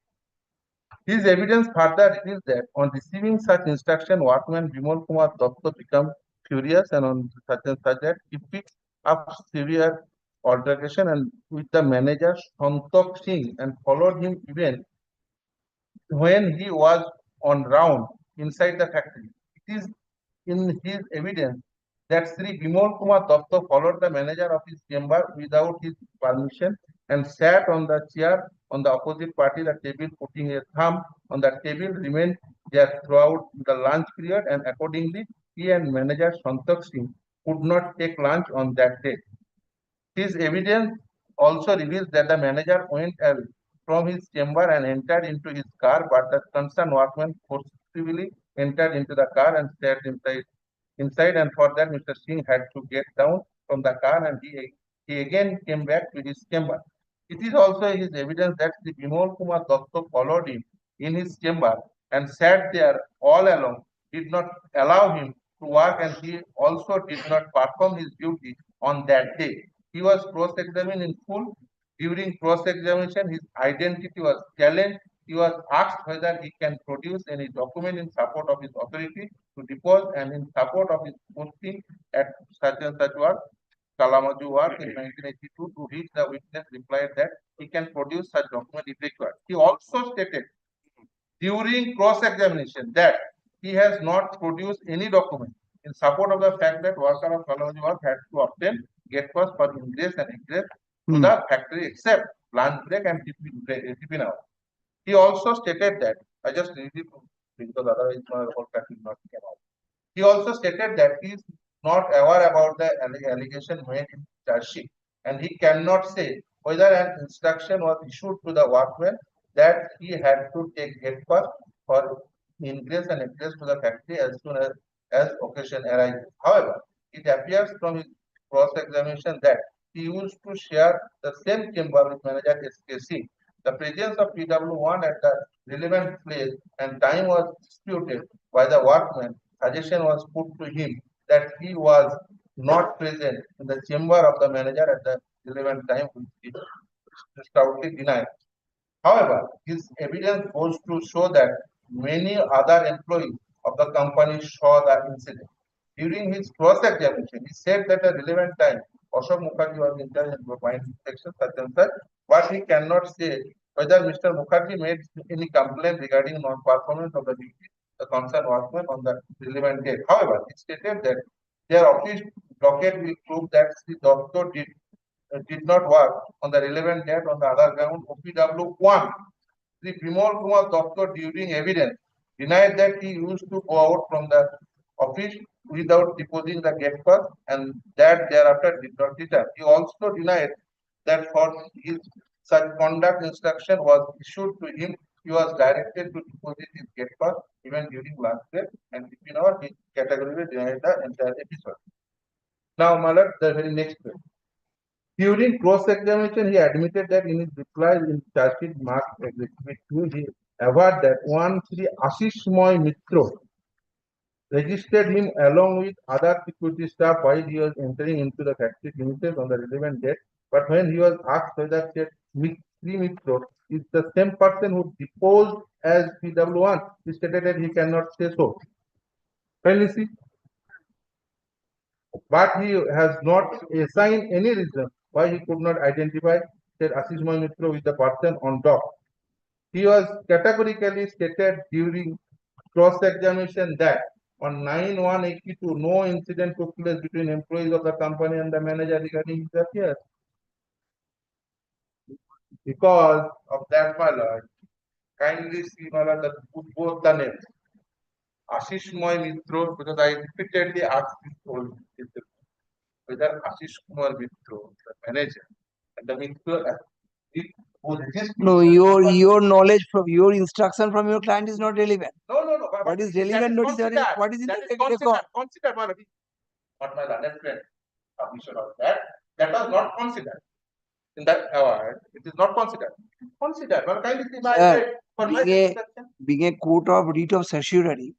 His evidence further reveals that on receiving such instruction, workman Bimal Kumar Datta became furious and on such and such that he picked up severe altercation and with the manager Santok Singh and followed him even when he was on round inside the factory. It is in his evidence that Sri Bimal Kumar Datta followed the manager of his chamber without his permission and sat on the chair on the opposite party, the table, putting a thumb on the table, remained there throughout the lunch period, and accordingly, he and manager Santok Singh could not take lunch on that day. His evidence also reveals that the manager went from his chamber and entered into his car, but the concerned workman forcibly entered into the car and sat inside, and for that Mr. Singh had to get down from the car and he again came back to his chamber. It is also his evidence that the Bimal Kumar Datta followed him in his chamber and sat there all along, did not allow him to work, and he also did not perform his duty on that day. He was cross-examined in full. During cross-examination, his identity was challenged. He was asked whether he can produce any document in support of his authority to depose and in support of his posting at such and such work. Kalamaju work in 1982, to which the witness replied that he can produce such document if required. He also stated during cross-examination that he has not produced any document in support of the fact that worker of Kalamaju work had to obtain gate pass for ingress and egress to the factory except lunch break and tiffin hour. He also stated that, I just read it because otherwise my whole fact will not come out. He also stated that he is not aware about the allegation made in charge sheet, and he cannot say whether an instruction was issued to the workman that he had to take gate pass for ingress and egress to the factory as soon as occasion arises. However, it appears from his cross-examination that he used to share the same chamber with manager SKC. The presence of PW1 at the relevant place and time was disputed by the workman. Suggestion was put to him that he was not present in the chamber of the manager at the relevant time, which he stoutly denied. However, his evidence goes to show that many other employees of the company saw the incident. During his cross-examination, he said that at the relevant time, Ashok Mukherjee was in charge of mine inspection, such and such, but he cannot say whether Mr. Mukherjee made any complaint regarding non-performance of the duty, the concerned workman on the relevant date. However, he stated that their office docket will prove that the doctor did not work on the relevant date on the other ground. OPW1, the Bimal Kumar Doctor during evidence denied that he used to go out from the office without depositing the gate pass and that thereafter did not return. He also denied that for his such conduct instruction was issued to him, he was directed to deposit his gate pass even during lunch break, and within our he categorically denied the entire episode. Now, Malak, the very next page. During cross-examination, he admitted that in his replies in charge sheet marked Exhibit 2, he averred that one Sri Ashishmoy Mitra registered him along with other security staff while he was entering into the factory premises on the relevant date. But when he was asked whether Sri Mitra is the same person who deposed as PW1, he stated that he cannot say so. Finally, see, but he has not assigned any reason why he could not identify Sir Ashish Moy Mitra with the person on dock. He was categorically stated during cross-examination that on 9/1/82, no incident took place between employees of the company and the manager regarding his affairs. Because of that, my lord, kindly see, my lord, that put both the names. Ashish Moy Mitra, because I repeatedly asked this whether Ashish Kumar Mitra, the manager, and the Mitra, No, your knowledge from your instruction from your client is not relevant. No. What is relevant? What is in the record? Consider, what my learned friend submission of that was not considered in that award. It is not considered. Consider. Well, kindly see my for my instruction. Being a court of writ of certiorari,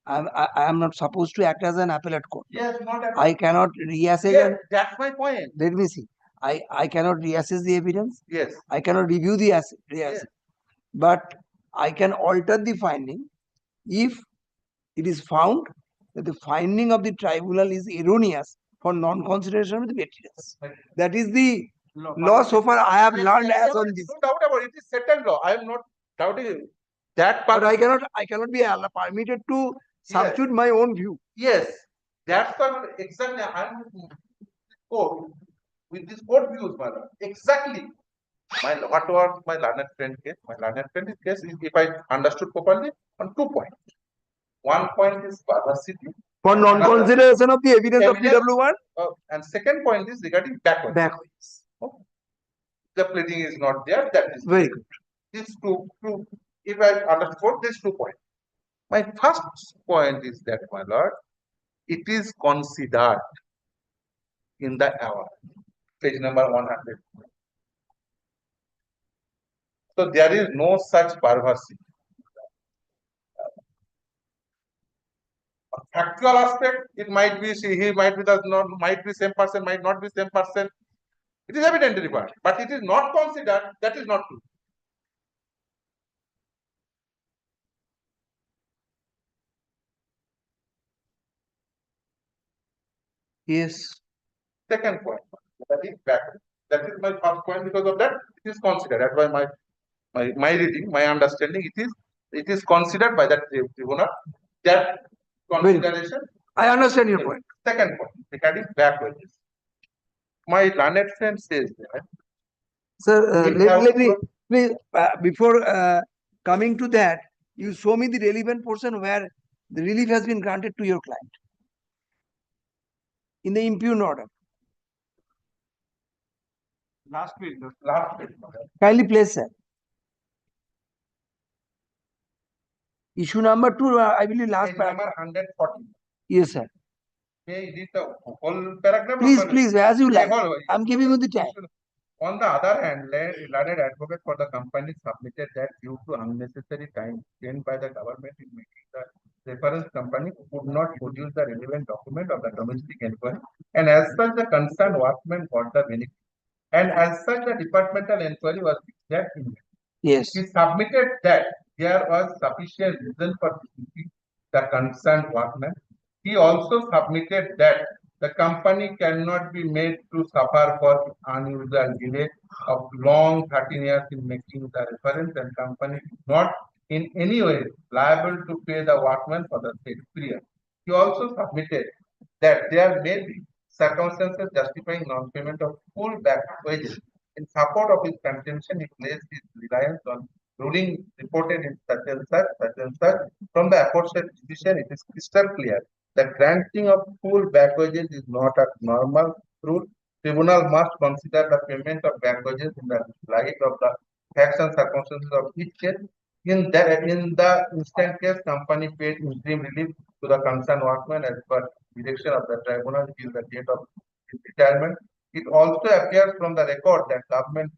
I am not supposed to act as an appellate court. Yes, not at all. I cannot reassess. Yes, that's my point. Let me see. I cannot reassess the evidence. Yes. I cannot review the reassess. Yes. But I can alter the finding if it is found that the finding of the tribunal is erroneous for non-consideration of the materials. That is the law so far I have learned as on this. No doubt about it. It is settled law. I am not doubting it. That But part. I cannot be permitted to substitute my own view. Yes, that's what exactly I am with this court views, my lord. Exactly. What was my learned friend case? My learned friend case is, if I understood properly, on 2 points. 1 point is perversity. For non-consideration of the evidence of PW1. And second point is regarding backwards. Okay. The pleading is not there. That is very good. These two, if I understood these 2 points. My first point is that, my lord, it is considered in the award, page number 100. So there is no such perversity. Factual aspect, it might be, see, he might be the not, might be same person, might not be same person. It is evident required, but it is not considered. That is not true. Yes. Second point, that is backward. That is my first point. Because of that, it is considered. That's why my reading, my understanding, it is considered by that tribunal. That consideration. I understand your point. Second point, regarding back wages. My learned friend says that. Sir, we have let me, please, before coming to that, you show me the relevant portion where the relief has been granted to your client in the impugn order. Last week. Kindly place, sir. Issue number 2, I believe last Page paragraph. number 140. Yes, sir. May I read the whole paragraph? Please, please, as you like. whole- I'm giving you the time. On the other hand, learned advocate for the company submitted that due to unnecessary time spent by the government in making the reference company could not produce the relevant document of the domestic inquiry, and as such the concerned workman got the benefit. And as such the departmental inquiry was declared invalid. Yes. He submitted that there was sufficient reason for dismissing the concerned workman. He also submitted that the company cannot be made to suffer for unusual delay of long 13 years in making the reference, and company is not in any way liable to pay the workman for the said period. He also submitted that there may be circumstances justifying non-payment of full back wages. In support of his contention, he placed his reliance on ruling reported in such and such. From the aforesaid decision, it is crystal clear that granting of full back wages is not a normal rule. Tribunal must consider the payment of back wages in the light of the facts and circumstances of each case. In the instant case, company paid interim relief to the concerned workman as per direction of the tribunal till the date of his retirement. It also appears from the record that government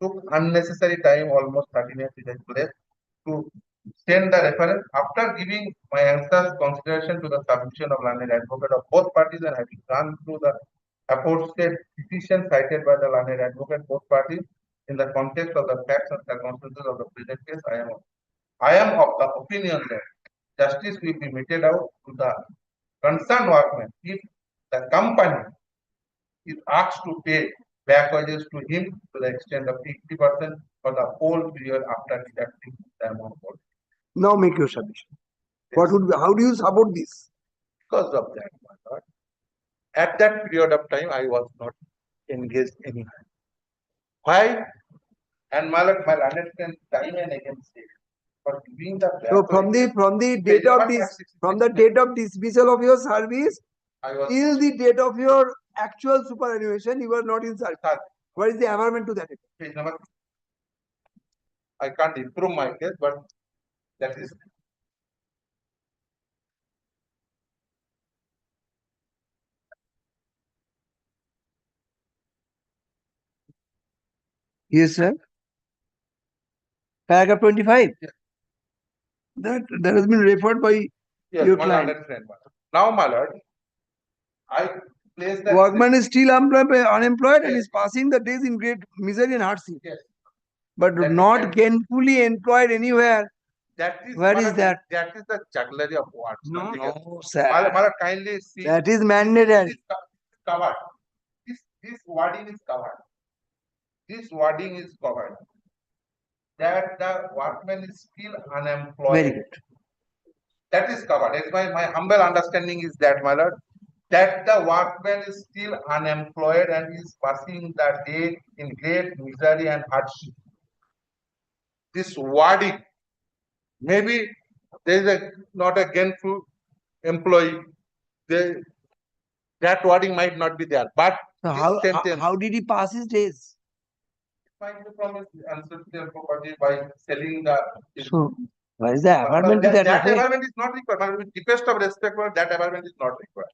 took unnecessary time, almost 13 years in place, to send the reference. After giving my answers consideration to the submission of learned advocate of both parties and having gone through the aforesaid petition cited by the learned advocate both parties in the context of the facts and circumstances of the present case, I am of the opinion that justice will be meted out to the concerned workman if the company is asked to pay back wages to him to the extent of 50% for the whole period after deducting the amount. Now make your submission. What would be, how do you support this? Because of that, my lord, at that period of time, I was not engaged anyhow. Why? And my lord, my learned friend time and again said, for giving the back So from wages, the date of this, from the date of dismissal of your service I was till the date of your actual superannuation, you were not in service. What is the averment to that? page number. I can't improve my case, but that is. Yes, sir. Paragraph 25. Yes. That has been referred by Yes, your my client. learned friend. Now, my lord, I place that. Workman is still unemployed and is passing the days in great misery and hardship. Yes. But That is not that. gainfully employed anywhere. That is Where my is lord, that? That is the jugglery of words. No, nothing else. No, sir. My lord, kindly see. That is mandatory. This is covered. This wording is covered. This wording is covered. That the workman is still unemployed. Very good. That is covered. It's my humble understanding is that, my lord, that the workman is still unemployed and is passing the day in great misery and hardship. This wording, maybe there is not a gainful employee. That wording might not be there, but So this sentence how did he pass his days? might be from his ancestral property by selling the. So where is the averment to That that? averment is not required. My lord, with deepest of respect, my lord, that averment is not required.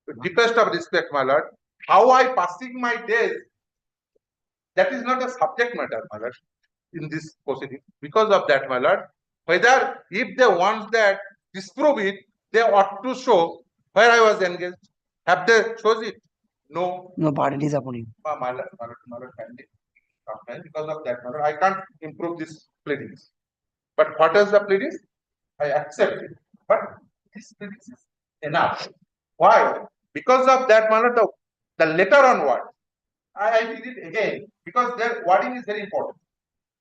With deepest of respect, my lord, how I passing my days, that is not a subject matter, my lord. in this proceeding. Because of that, my lord, whether if they want that disprove it, they ought to show where I was engaged. Have they shows it? No. No, pardon is upon you. My lord, kindly. Because of that, my lord, I can't improve this pleadings. But what is the pleadings? I accept it. But this pleadings is enough. Why? Because of that, my lord, the letter on what? I did it again because their wording is very important.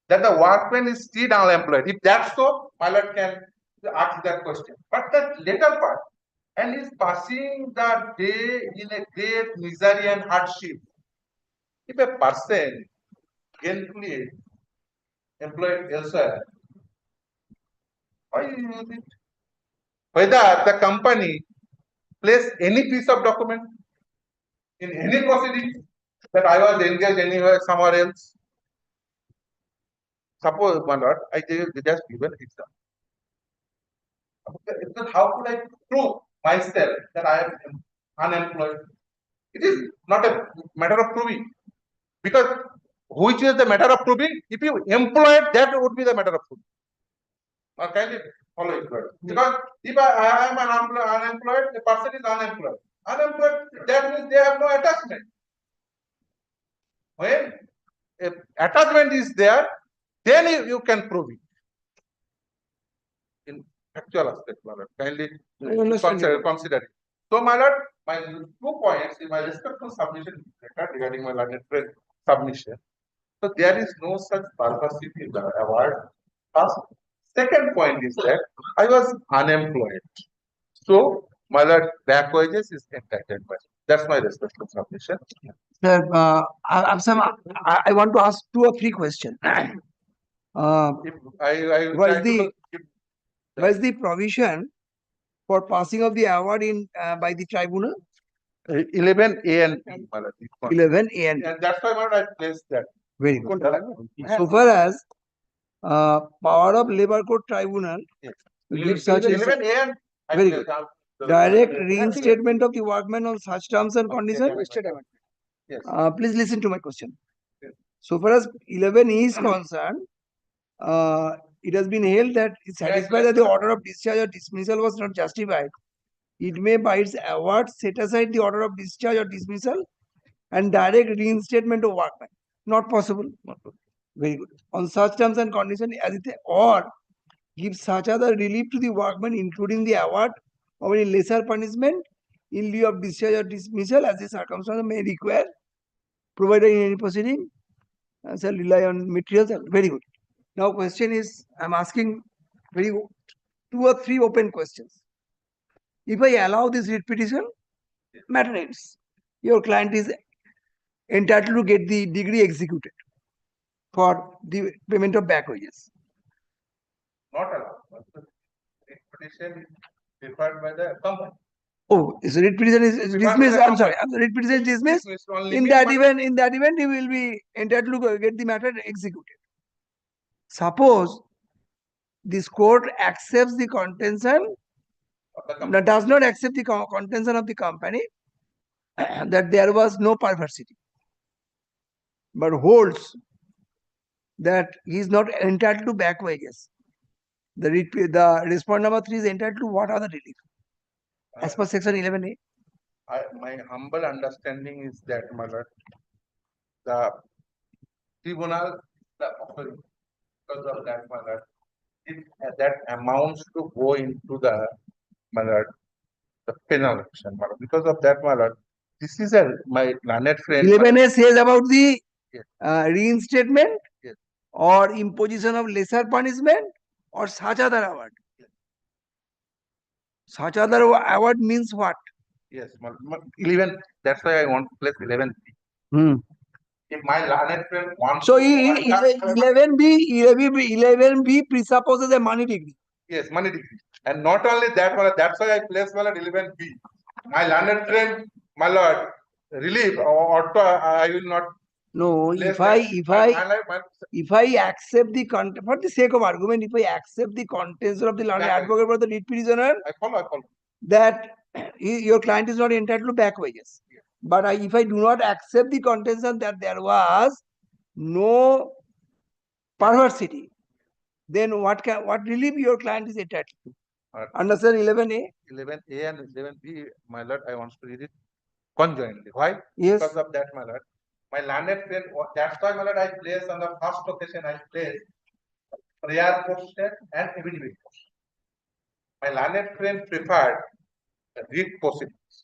That the workman is still unemployed. If that's so, my lord can ask that question. But the later part, and is passing the day in a great misery and hardship. If a person gainfully employed elsewhere, why you use it? Whether the company place any piece of document in any proceeding that I was engaged anywhere somewhere else. Suppose, my lord, I just given example. How could I prove myself that I am unemployed? It is not a matter of proving. Because which is the matter of proving? If you employed, that would be the matter of proving. Kindly follow it. Because if I am unemployed, the person is unemployed. Unemployed, that means they have no attachment. When attachment is there, then you can prove it. In factual aspect, my lord, kindly consider it. So, my lord, my 2 points in my respectful submission regarding my learned friend submission. So, there is no such perversity in the award. First, second point is that I was unemployed. So, my lord, back wages is entitled by. That's my respectful submission. Sir, I want to ask 2 or 3 questions. If I will Was try the- to keep Was the provision for passing of the award in by the tribunal? 11A and B, my lord. 11A and B. And that's why, my lord, I placed that. Very good. So far as power of labor court tribunal Yes. gives such a 11A and I Very placed good. out the- direct reinstatement of the workman on such terms and conditions. Yes. Please listen to my question. Yes. So far as 11 is concerned, it has been held that it satisfied that the order of discharge or dismissal was not justified. It may by its award set aside the order of discharge or dismissal and direct reinstatement of workman. Not possible. Very good. On such terms and conditions as it or give such other relief to the workman, including the award of any lesser punishment in lieu of discharge or dismissal as the circumstances may require, provided in any proceeding, shall rely on materials. Very good. Now, question is, I'm asking 2 or 3 open questions. If I allow this writ petition, matter ends. Your client is entitled to get the degree executed for the payment of back wages. Not allowed. The petition is preferred by the company. Oh, is writ petition is dismissed? I'm sorry, writ petition is dismissed. In that event, he will be entitled to get the matter executed. Suppose this court accepts the contention, does not accept the contention of the company that there was no perversity, but holds that he is not entitled to back wages. The respondent number 3 is entitled to what other relief? As per section 11A. My humble understanding is that, my lord, the tribunal, the offering, because of that, my lord, if that amounts to go into the, my lord, the penal action, my lord. Because of that, my lord, this is my learned friend. 11A says about the Yes. Reinstatement, Yes. or imposition of lesser punishment or such other award. Yes. Such other award means what? Yes, 11. That's why I want to place 11. If my learned friend wants. So 11B presupposes a money degree. Yes, money degree. And not only that, my lord, that's why I place, my lord, 11B. My learned friend, my lord, relief or I will not. No, place if that. I accept the content, for the sake of argument, if I accept the contention of the learned advocate for the lead prisoner, I follow. that your client is not entitled to back wages. Yes. But if I do not accept the contention that there was no perversity, then what relief your client is entitled to? Understand 11A? 11A and 11B, my lord, I want to read it conjointly. Why? Yes. Because of that, my lord. My learned friend, that's why, my lord, I place on the first occasion, I place prayer posted and evidence. My learned friend preferred read proceedings,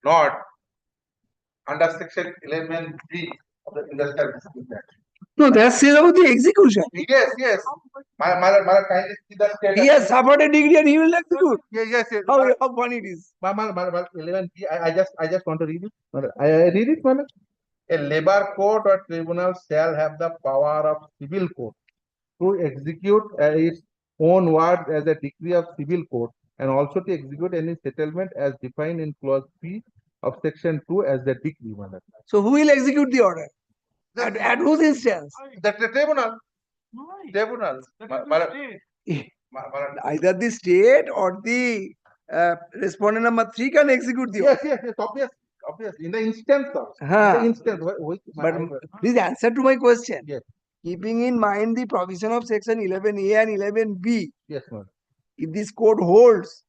not under section 11B of the Industrial Dispute Act. No, that's about the execution. Yes, yes. My kindly see the He has suffered a degree and he will execute. Yes, yes. How funny it is. 11B, I just want to read it. I read it, madam. A labor court or tribunal shall have the power of civil court to execute its own words as a decree of civil court and also to execute any settlement as defined in clause P of section 2 as the decree, madam. So who will execute the order? At whose instance? The tribunal. Tribunal. Either the state or the respondent number 3 can execute the order. Yes, obvious. In the instance of. Huh. In the instance. But please answer to my question. Yes. Keeping in mind the provision of section 11A and 11B, Yes, madam. if this court holds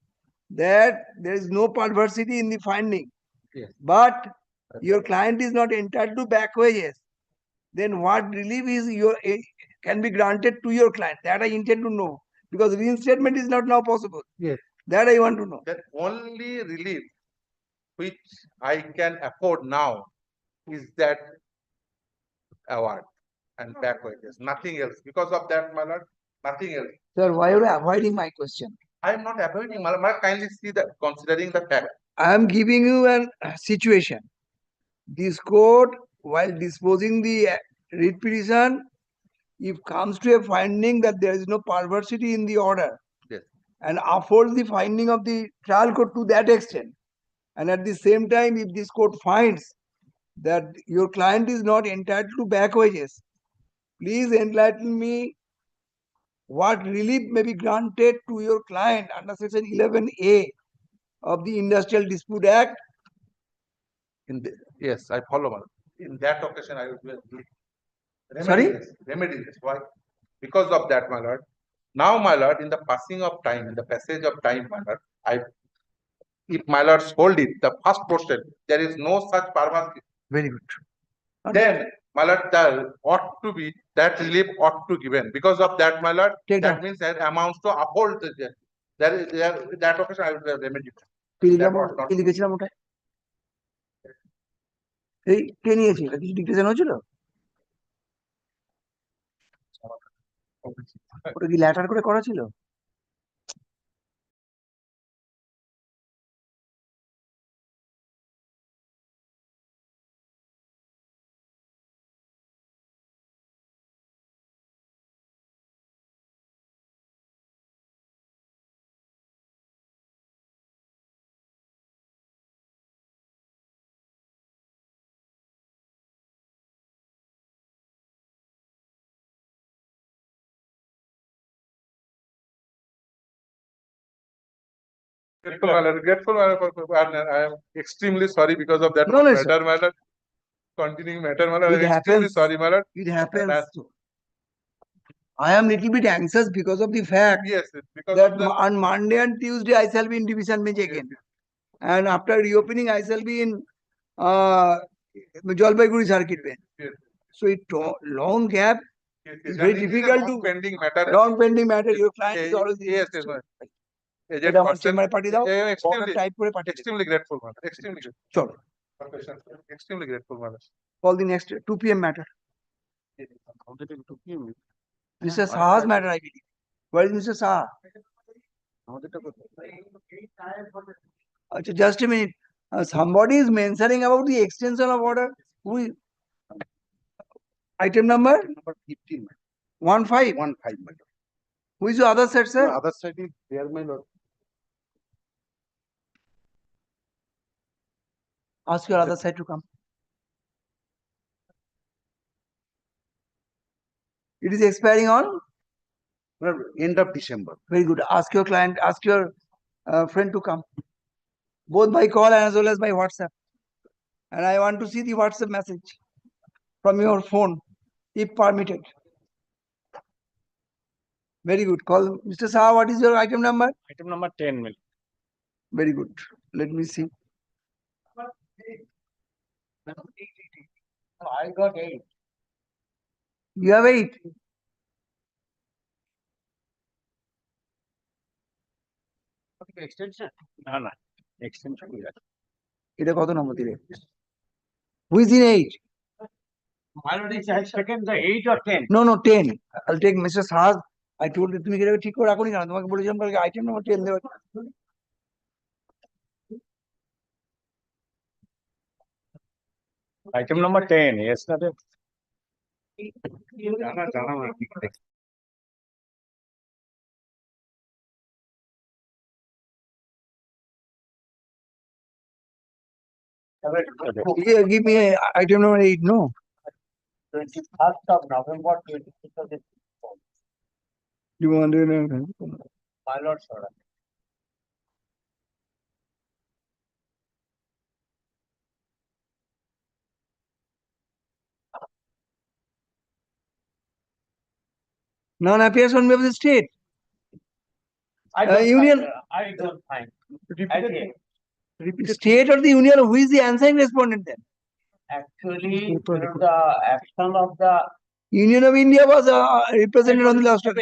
that there is no perversity in the finding, Yes. but your client is not entitled to back wages, then what relief is can be granted to your client? That I intend to know, because reinstatement is not now possible. Yes. That I want to know. The only relief which I can afford now is that award and back wages, nothing else. Because of that, my lord, nothing else. Sir, why are you avoiding my question? I am not avoiding, my lord. Kindly see that, considering the fact. I am giving you a situation. This court, while disposing the writ petition, if comes to a finding that there is no perversity in the order, Yes. and upholds the finding of the trial court to that extent, and at the same time, if this court finds that your client is not entitled to back wages, please enlighten me what relief may be granted to your client under section 11A of the Industrial Dispute Act. Yes, I follow, my lord. In that occasion, I will Sorry? remedy this. Why? Because of that, my lord. Now, my lord, in the passing of time, in the passage of time, my lord, if my lords hold it, the first portion, there is no such perversity. Very good. Then, my lord, there ought to be, that relief ought to given. Because of that, my lord, Take that down. means that amounts to uphold the, that occasion, I will remedy. কি লিখেছিলাম ওটায়? এই কে নিয়েছে? এটা কিছু dictation হয়েছিল? ওটা কি লেটার করে করা ছিল? Grateful, my lord, grateful, my lord, and I am extremely sorry because of that No, no, matter, my lord. Continuing matter, my lord, It I am extremely happens. sorry, my lord. It happens. That- I am little bit anxious because of the fact Yes, because that of the. on Monday and Tuesday I shall be in division bench again, and after reopening I shall be in Jalpaiguri circuit bench. Yes. So it long gap Yes, is yes, very and it is a difficult long to pending matter. long pending matter. Your client is Yes, always yes, yes, my agent এটা আমার person. চেম্বারে পাঠিয়ে দাও, I am extremely, type করে পাঠিয়ে দাও। extremely grateful, my lord, extremely grateful. চলো, Extremely grateful, my lord. call the next 2 p.m. matter. How did it took you? Mr. Saha's matter, I believe. Where is Mr. Saha? How did it Just a minute. Somebody is mentioning about the extension of order. Who is? Item number? Number 15. 15. 15, my lord. Who is the other side, The sir? other side is there, my lord. Ask your other side to come. It is expiring on? End of December. Very good. Ask your client, ask your friend to come. Both by call as well as by WhatsApp. And I want to see the WhatsApp message from your phone, if permitted. Very good. Call Mr. Saha. What is your item number? Item number 10, Milord. Very good. Let me see. I got 8. You have 8. Extension? No. Extension. এটা কত নম্বর দিলে? Who is in 8? Milord, I have taken the 8 or 10. No, 10. I'll take Mr. Saha. I told you তুমি কি ঠিক করে রাখোনি কেন? তোমাকে বলেছিলাম কালকে আইটেম নম্বর 10 দেওয়ার। Item number 10, yes, sir. Yeah, give me item number 8, no? 21st of November 2024. You want to know? Milord's order. None appears on behalf of the state. Union. I don't find. State or the union, who is the answering respondent then? Actually, the action of the Union of India was represented on the last one.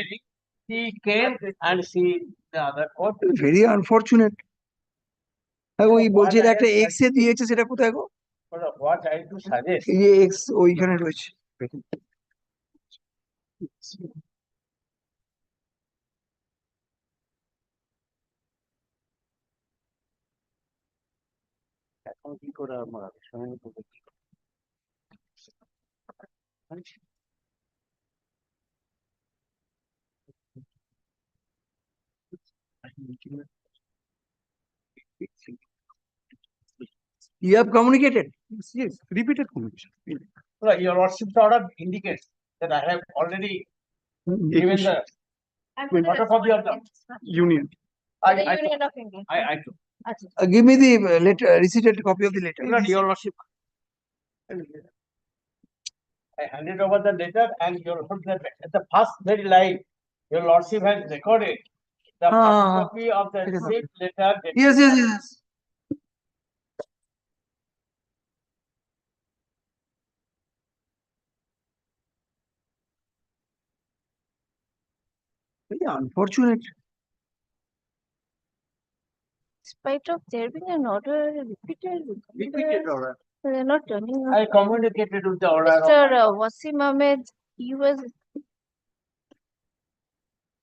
he came and see the other court. Very unfortunate. ওই বলছে এটা একটা x এ দিয়েছে সেটা কোথায় গো? What I do suggest. এই যে x ওইখানে রয়েছে। এখন কি করে আমরা সময় করব? You have communicated. Yes, repeated communication. Your lordship's order indicates that I have already given the photocopy of the Union. The Union of India. I do. Give me the letter, receipted copy of the letter. Your lordship. I handed over the letter and your lordship, at the first very line, your lordship has recorded the photocopy of the received letter. Yes. Very unfortunate. Spite of there being an order repeated order. they're not turning I up. communicated with the order. Mr. Wasim Ahmed, he was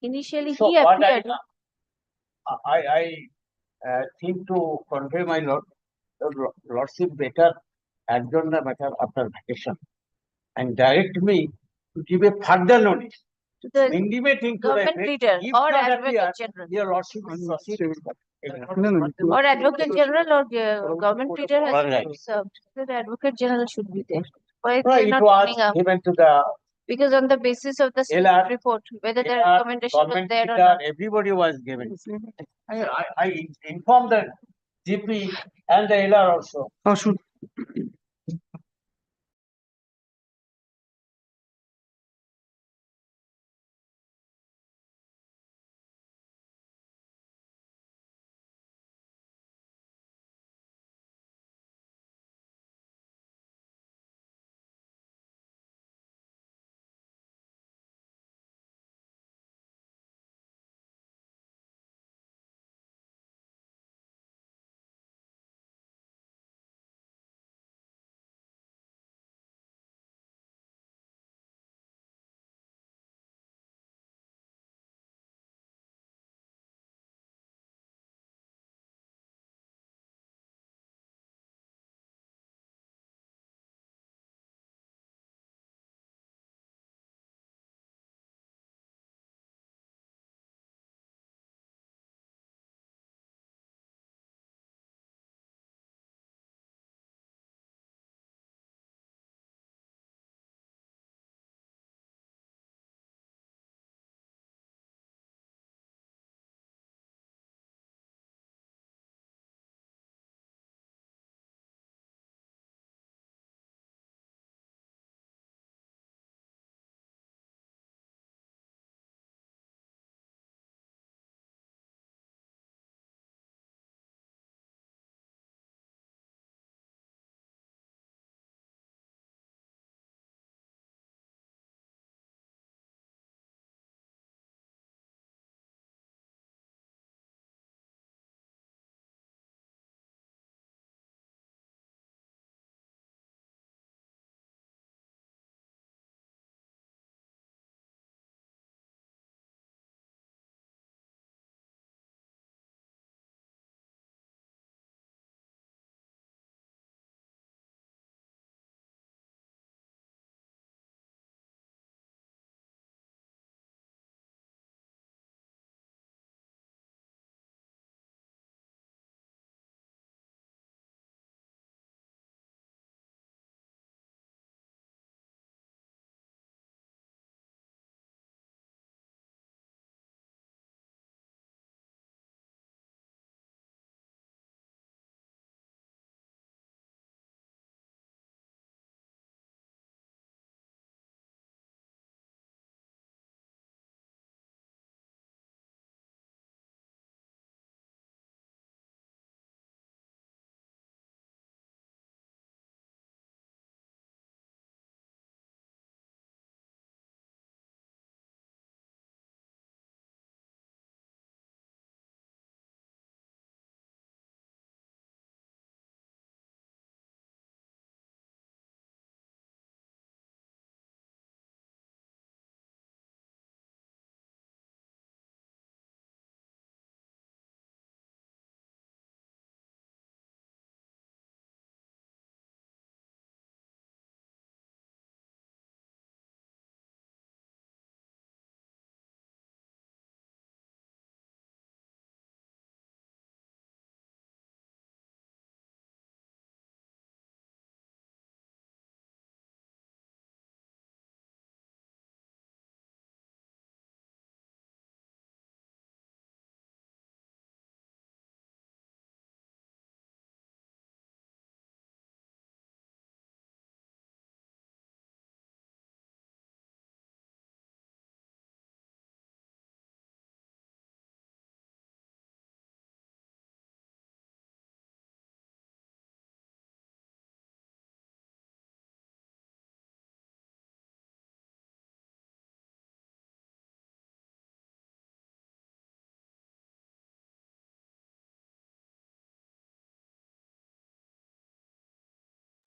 initially So he what appeared. I think to convey my lordship better adjourn the matter after vacation and direct me to give a further notice. To the Intimating to the government effect, leader if or not advocate appear, general. your lordship will proceed. Or advocate general or government leader has Alright. been served. So the advocate general should be there. Why No, they're it not was turning up? given to the Because on the basis of the state LR, report, whether the LR, recommendation was government there or leader, not. everybody was given. I informed the GP and the LR also. Oh, shoot.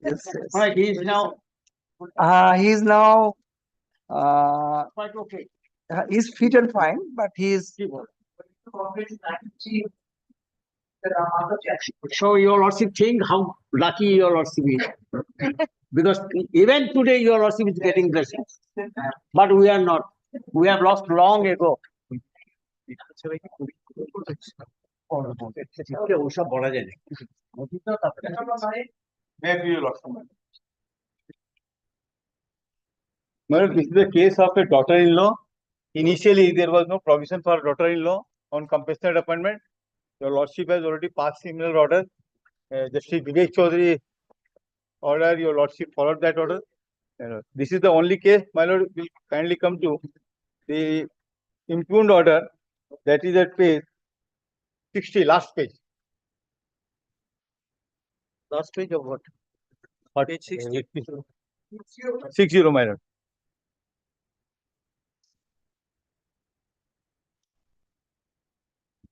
Yes, yes. Right, he is now He is now, quite okay. he's fit and fine, but he is. So your lordship think how lucky your lordship is. Because even today your lordship is getting blessings. But we are not. We have lost long ago. ওসব বলা যায় না। Madam, this is the case of a daughter-in-law. Initially, there was no provision for daughter-in-law on compassionate appointment. Your lordship has already passed similar order. Justice Vivek Chaudhary order, your lordship followed that order. This is the only case, my lord, will kindly come to the impugned order, that is at page 60, last page. Last page of what? Page 60. 60, my lord.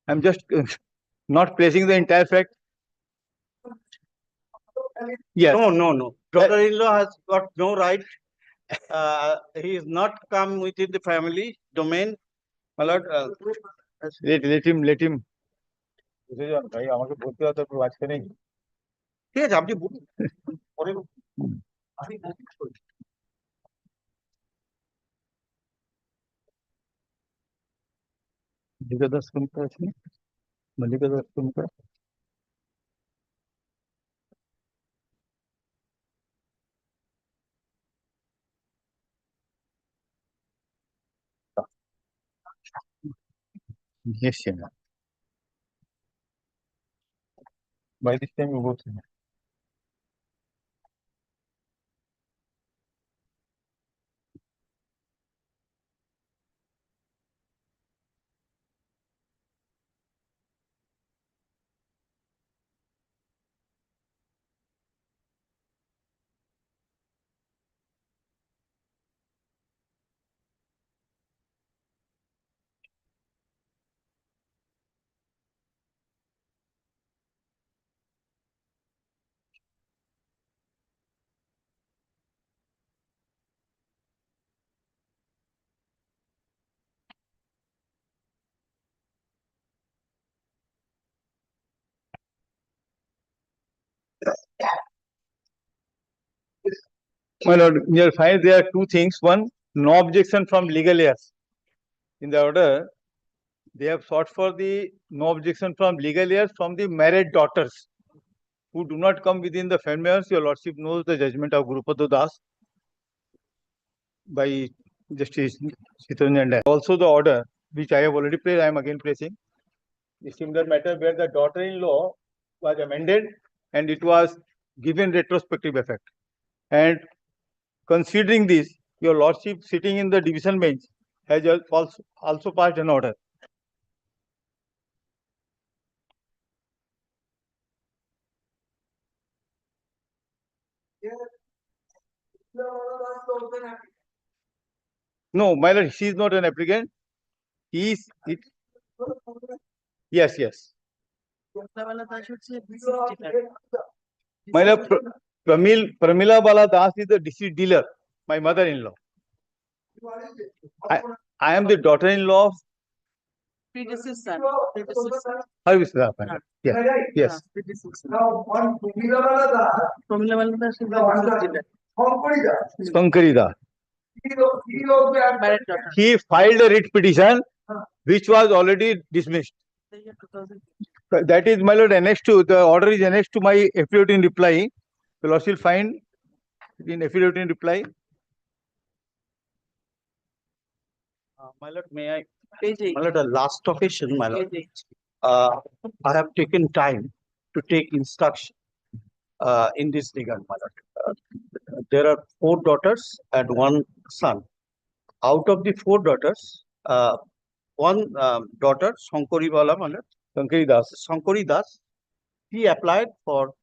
I'm just not placing the entire fact. Yes. No. Daughter-in-law has got no right. He is not come within the family domain. My lord, Let him. ভাই আমাকে বলতে হবে তো আজকে নেই। ঠিক আছে আপনি বলুন পরে মল্লিকা দাস কোনটা আছে? মল্লিকা দাস কোনটা? Yes, yeah. By this time you go through. My lord, you'll find there are two things. One, no objection from legal heirs. In the order, they have sought for the no objection from legal heirs from the married daughters who do not come within the family heirs. Your lordship knows the judgment of Gurupadu Das by Justice Sitaranjan. Also the order which I have already placed, I am again placing. The similar matter where the daughter-in-law was amended and it was given retrospective effect. And considering this, your lordship sitting in the division bench has also passed an order. No, my lord, she is not an applicant. He is it. Yes. My lord, Pramila Bala Das is the deceased dealer, my mother-in-law. I am the daughter-in-law of Predecessor. How is that? Yes. Now, one Pramila Valada is the Shankarida. married daughter. He filed a writ petition which was already dismissed. The year 2000. That is, my lord, annexed to the order is annexed to my affidavit in reply. The lordship will find in affidavit in reply. my lord, may I? Page 8. My lord, the last occasion, my lord. Page 8. I have taken time to take instruction in this regard, my lord. There are 4 daughters and 1 son. Out of the 4 daughters, one daughter, Shankari Bala, my lord, Shankari Das, he applied for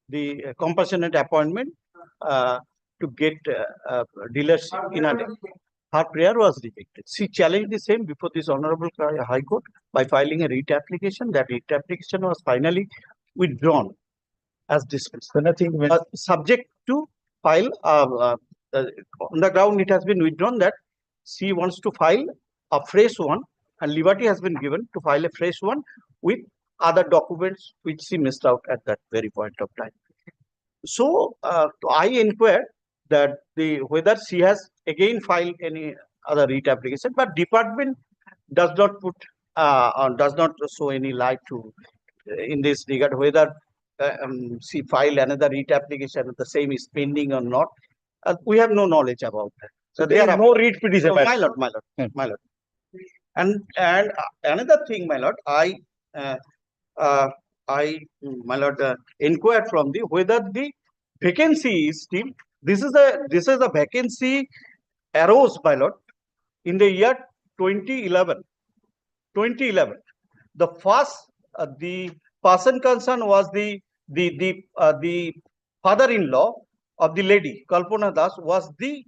the compassionate appointment to get dealership in a day. Her prayer was rejected. She challenged the same before this Honorable High Court by filing a writ application. That writ application was finally withdrawn. as dismissed. So nothing, Subject to file, on the ground it has been withdrawn that she wants to file a fresh one, and liberty has been given to file a fresh one with other documents which she missed out at that very point of time. So I inquired that whether she has again filed any other writ application, but department does not put does not show any light to in this regard whether she filed another writ application, the same is pending or not. We have no knowledge about that. so there is no writ petition. No, my lord, my lord. And another thing, my lord, uh, my lord, inquired from the whether the vacancy is still. This is a vacancy arose, my lord, in the year 2011. 2011. The first, the person concerned was the father-in-law of the lady Kalpana Das was the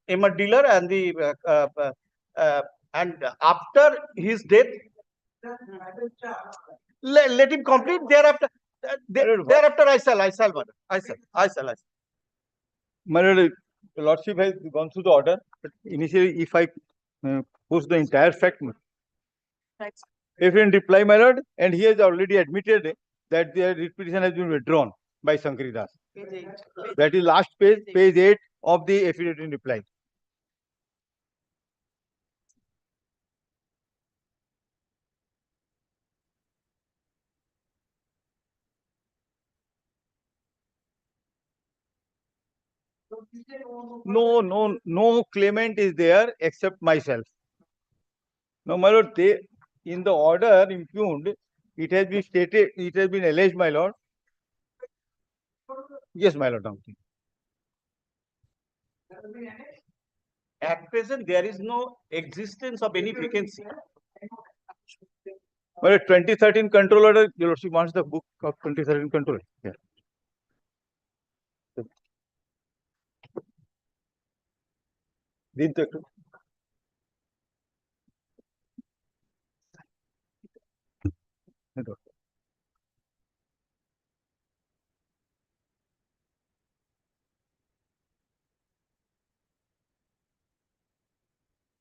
emer dealer, and and after his death, let him complete. Thereafter, thereafter I shall, madam. I shall. My lord, the lordship has gone through the order, but initially, if I post the entire fact, if in reply, my lord, and he has already admitted that the writ petition has been withdrawn by Shankari Das. That is last page, page 8 of the affidavit in reply. No claimant is there except myself. No, my lord, in the order impugned, it has been stated, it has been alleged, my lord. Yes, my lord. At present, there is no existence of any vacancy. Well, 2013 control order, your lordship wants the book of 2013 control. Yeah. Did the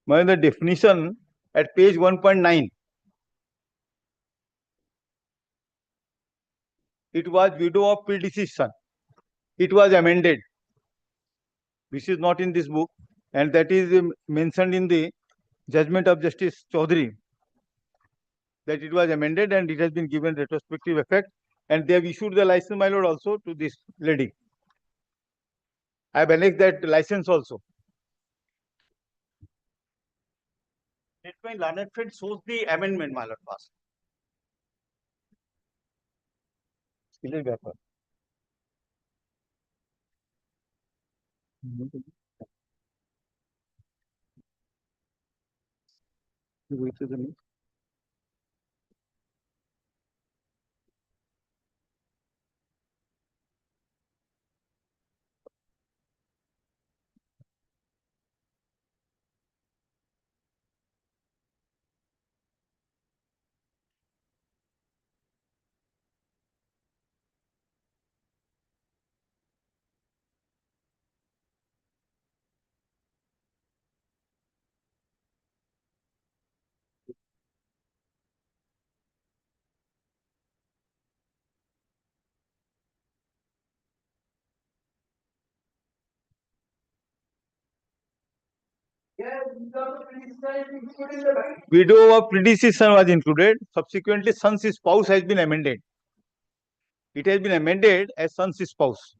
the definition at page 1.9. It was widow of predeceased son. It was amended. This is not in this book, and that is mentioned in the judgment of Justice Chaudhary, that it was amended and it has been given retrospective effect, and they have issued the license, my lord, also to this lady. I have annexed that license also. Let my learned friend shows the amendment, my lord, first. Widow of predeceased son was included. Subsequently, son's spouse has been amended. It has been amended as son's spouse.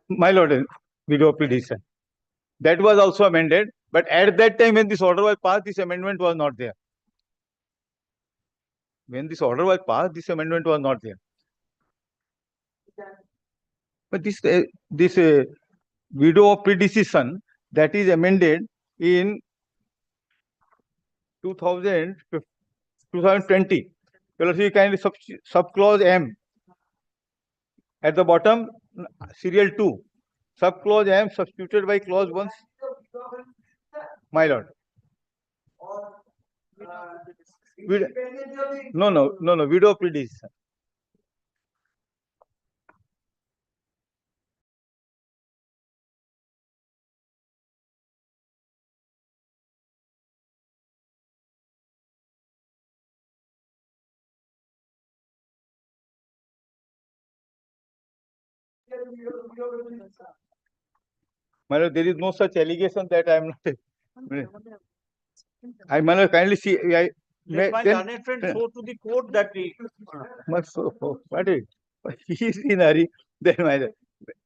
My lord, widow of predeceased. That was also amended, but at that time when this order was passed, this amendment was not there. When this order was passed, this amendment was not there. But this widow of predeceased son, that is amended in 2020. You kindly subclause M at the bottom, serial 2. Subclause M substituted by clause 1. My lord. No, widow predecessor. My lord, there is no such allegation that I am not. My lord, kindly see. Let my then- learned friend show to the court that he. What is? He is in a hurry. Then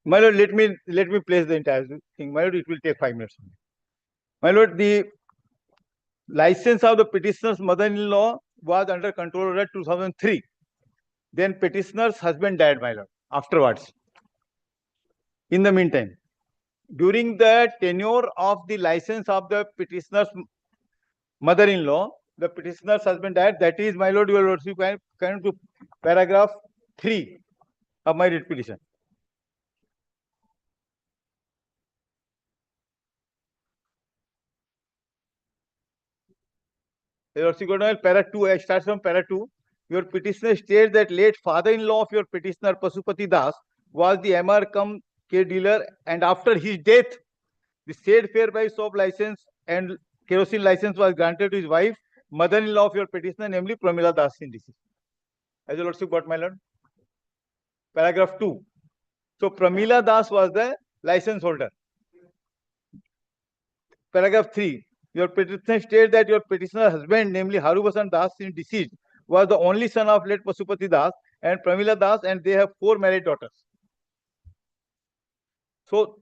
my lord, let me place the entire thing. My lord, it will take 5 minutes. My lord, the license of the petitioner's mother-in-law was under control order 2003. Then petitioner's husband died, my lord, afterwards. In the meantime, during the tenure of the license of the petitioner's mother-in-law, the petitioner's husband died. That is, my lord, your lordship, can to paragraph 3 of my writ petition. Your lordship, para 2, I start from para 2. Your petitioner states that late father-in-law of your petitioner Pasupati Das was the MR cum K dealer, and after his death, the said fair by soap license and kerosene license was granted to his wife, mother-in-law of your petitioner, namely Pramila Das in deceased. As your lordship got, my lord. Paragraph 2. So Pramila Das was the license holder. Paragraph 3. Your petitioner states that your petitioner husband, namely Harubasan Das in deceased, was the only son of late Pasupati Das and Pramila Das, and they have 4 married daughters. So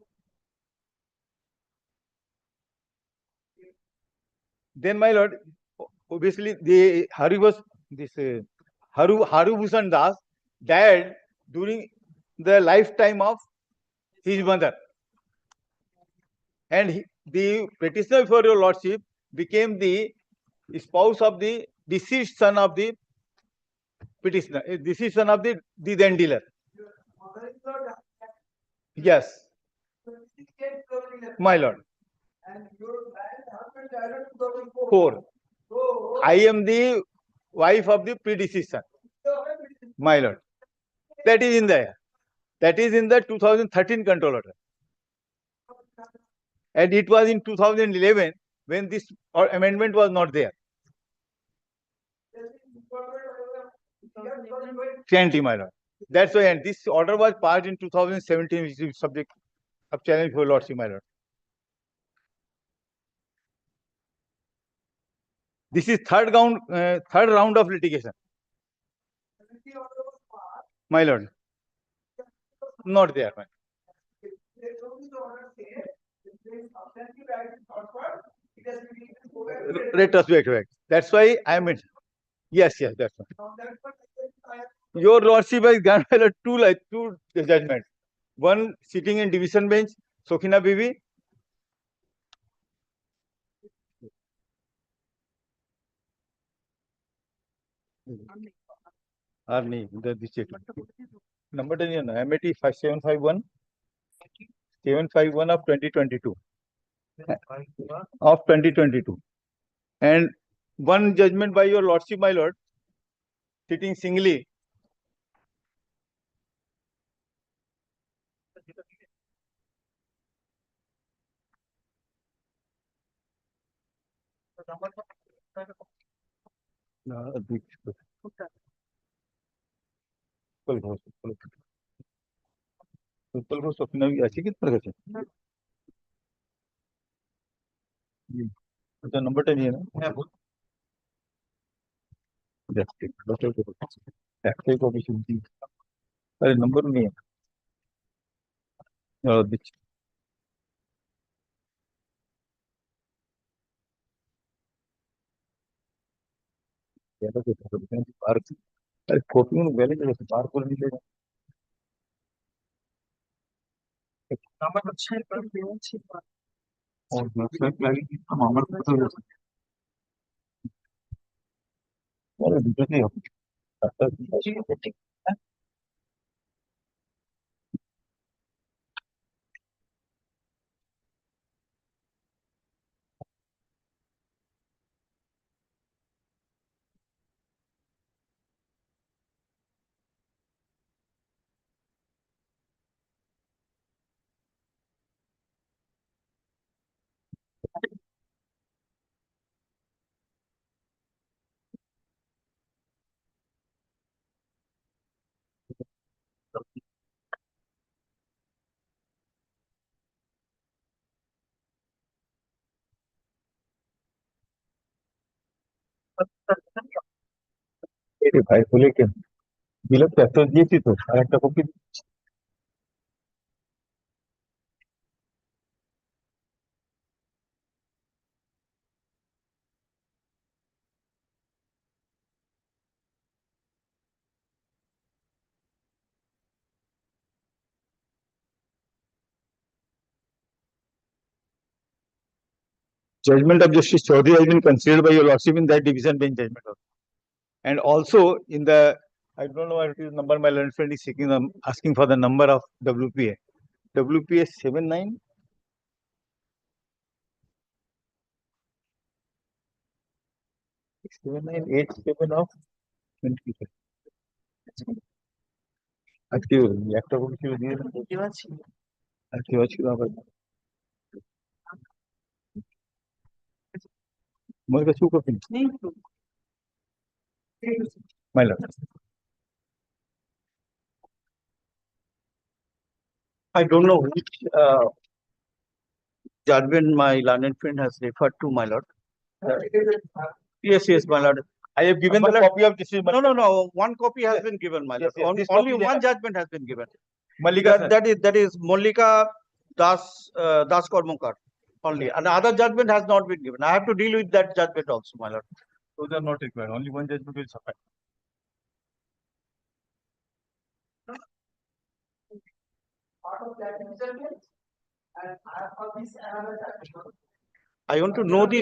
then, my lord, obviously the Harubhusan Das died during the lifetime of his mother, and the petitioner for your lordship became the spouse of the deceased son of the petitioner, deceased son of the then dealer. Yes, my lord. And your husband died in 2004. 4. So, I am the wife of the predecessor, my lord. That is in the 2013 control order. And it was in 2011 when this amendment was not there. 20, my lord. That's why, and this order was passed in 2017, which is subject of challenge for lordship, my lord. This is third round of litigation, my lord. Not there, my retrospective. That's why I mean, yes, that's why. Your lordship has granted two judgments. One sitting in division bench, Sokhina Bibi. The statement. Number 10, MAT 5751 751 of 2022. Of 2022. And one judgment by your lordship, my lord, sitting singly. Number 10 here. Number नहीं है अरे copy में पहले जैसे बार को नहीं लेगा और वेबसाइट लगी हम हमारे को अरे दिक्कत नहीं होती এরে ভাই বলে কেন বিলক এত দিয়েছি তো আর একটা copy judgment of Justice Chaudhary has been considered by your lordship in that division bench judgment also. And also in the, I don't know what it is number, my learned friend is seeking, asking for the number of WPA. WPA 79. Seven nine eight seven of 20. আজকে একটা করে ছিল দিয়ে আর কেউ ছিল আবার আমার কাছেও copy my lord. I don't know which judgment my learned friend has referred to, my lord. Yes, yes, my lord. I have given the copy of this. No, no, no. One copy has been given, my lord. Only one judgment has been given. Mallika, that is Mallika Das Kormokar only. And other judgment has not been given. I have to deal with that judgment also, my lord. Those are not required. Only one judgment will suffice. Part of that judgment, and I have got this another judgment. I want to know the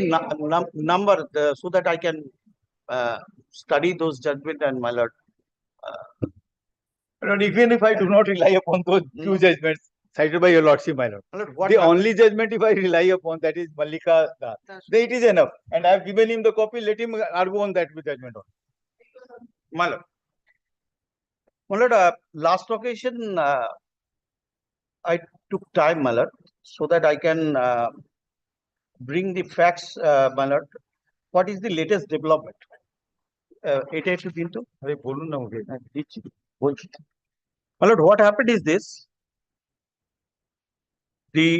number so that I can study those judgment and my lord. But even if I do not rely upon those two judgments cited by your lordship, my lord, the only judgment if I rely upon that is Mallika Das. Then it is enough. And I have given him the copy, let him argue on that with judgment on. My lord. My lord, last occasion I took time, my lord, so that I can bring the facts, my lord. What is the latest development? এটা একটু দিন তো আরে বলুন না ওকে দিচ্ছি বলছি my lord, what happened is this: the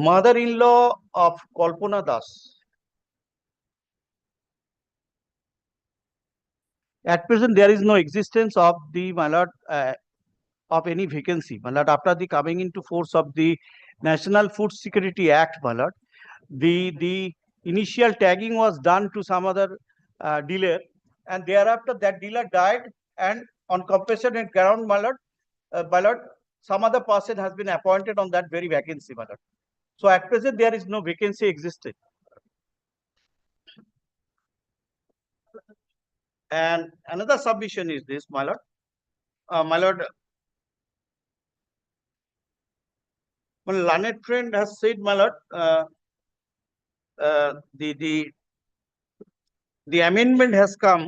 mother-in-law of Kalpana Das, at present there is no existence of the, my lord, of any vacancy, my lord. After the coming into force of the National Food Security Act, my lord, the initial tagging was done to some other dealer, and thereafter that dealer died, and on compassionate ground, my lord, some other person has been appointed on that very vacancy, my lord. So at present there is no vacancy existing. And another submission is this, my lord. My lord, my learned friend has said, my lord, the amendment has come,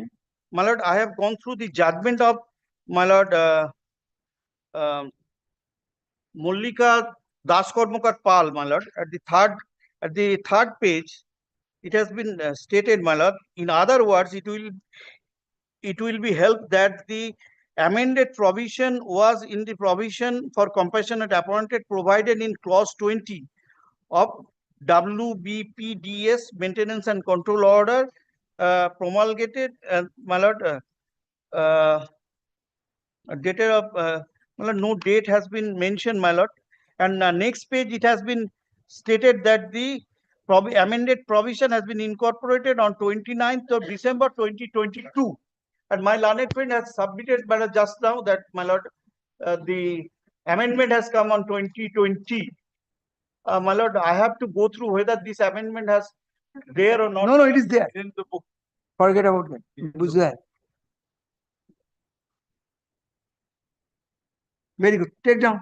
my lord. I have gone through the judgment of, my lord, Mallika Das Kormokar Pal, my lord. At the third page, it has been stated, my lord. In other words, it will be held that the amended provision was in the provision for compassionate appointed provided in clause 20 of WBPDS maintenance and control order promulgated, my lord, dated of, my lord, no date has been mentioned, my lord. And next page it has been stated that the amended provision has been incorporated on 29th of December 2022. And my learned friend has submitted, my lord, just now that, my lord, the amendment has come on 2020. My lord, I have to go through whether this amendment has there or not. No, no, it is there. In the book. Forget about that. বুঝলে? Very good. Take down.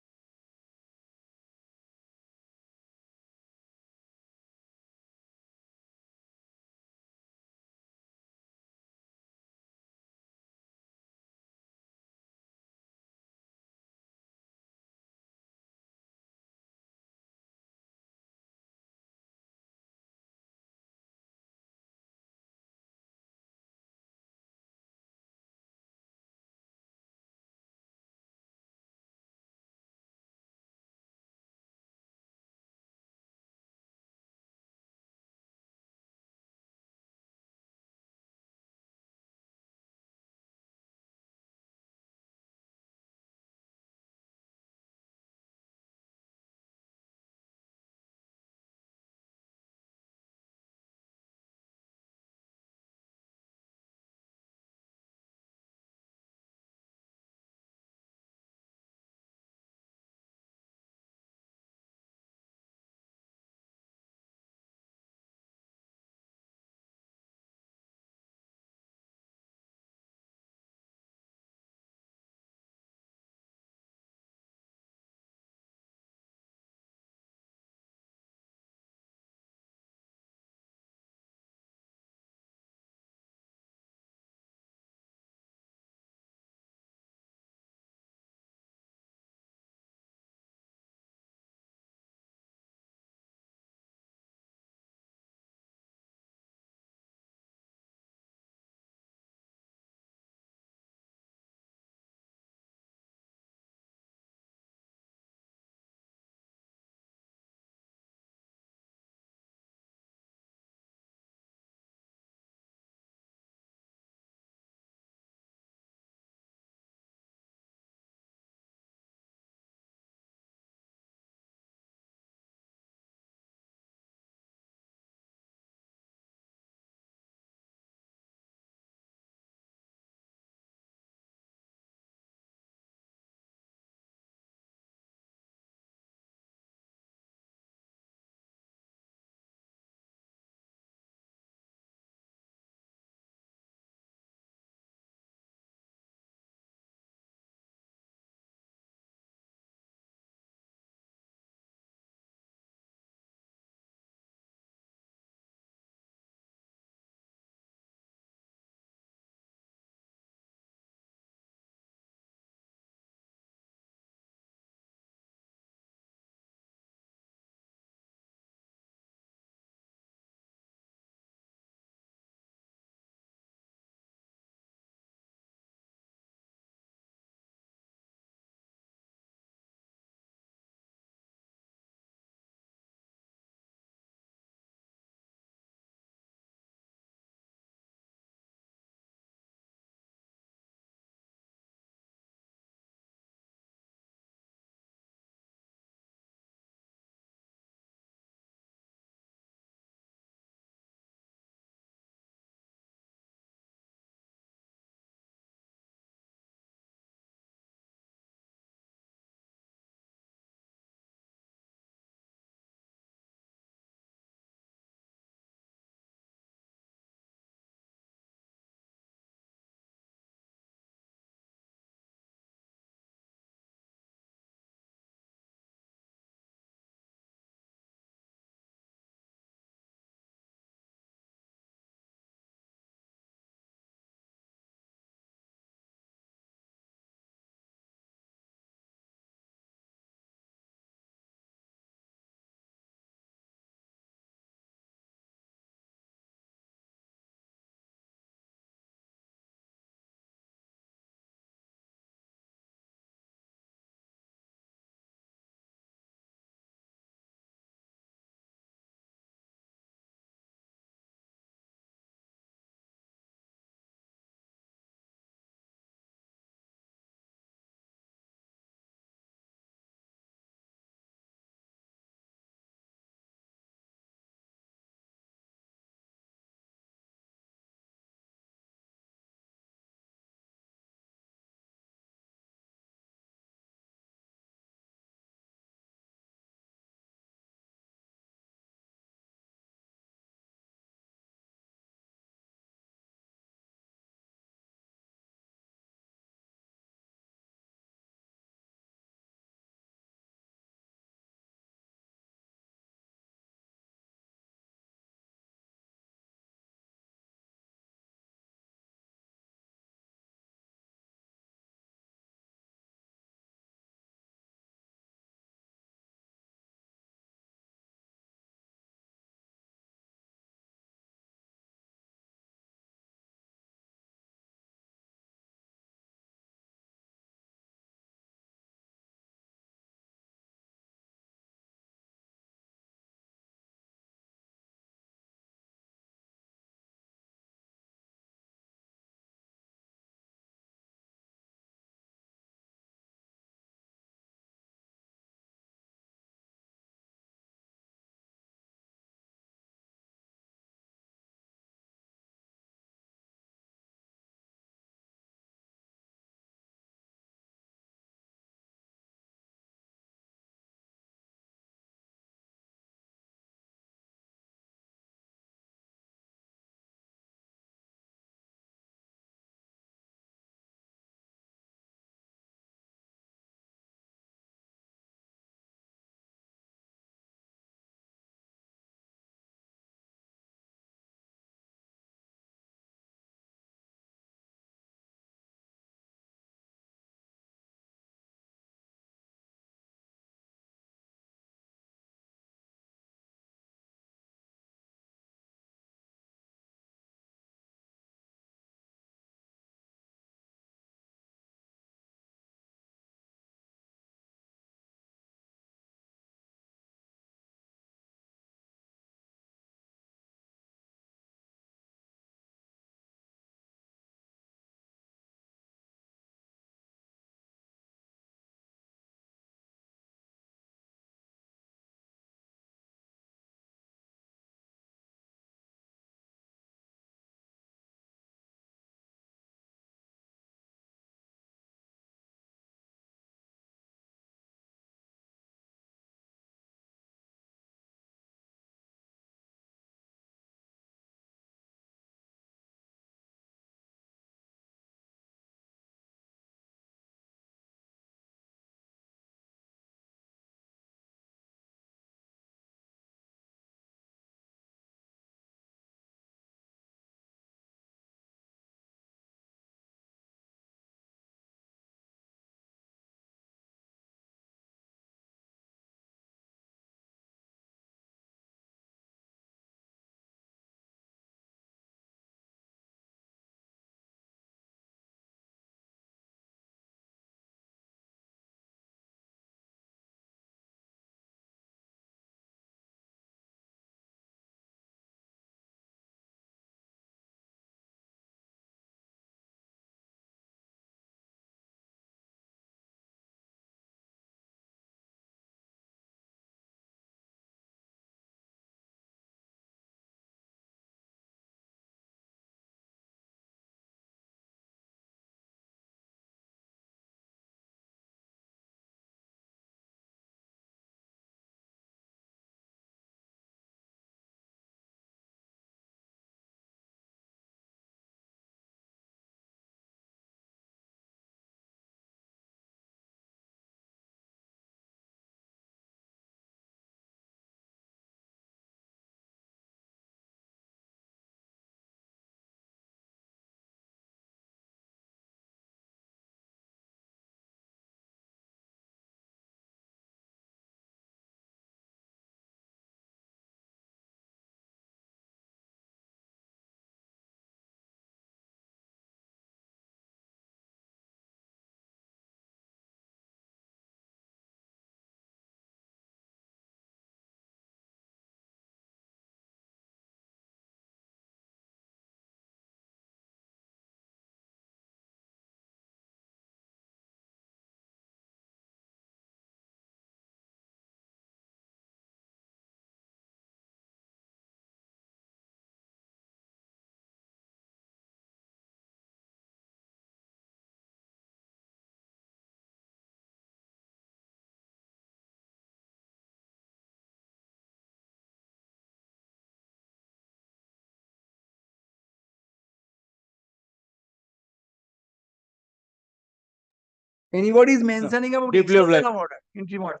Anybody is mentioning about Deeply extension obliged. of order, interim order.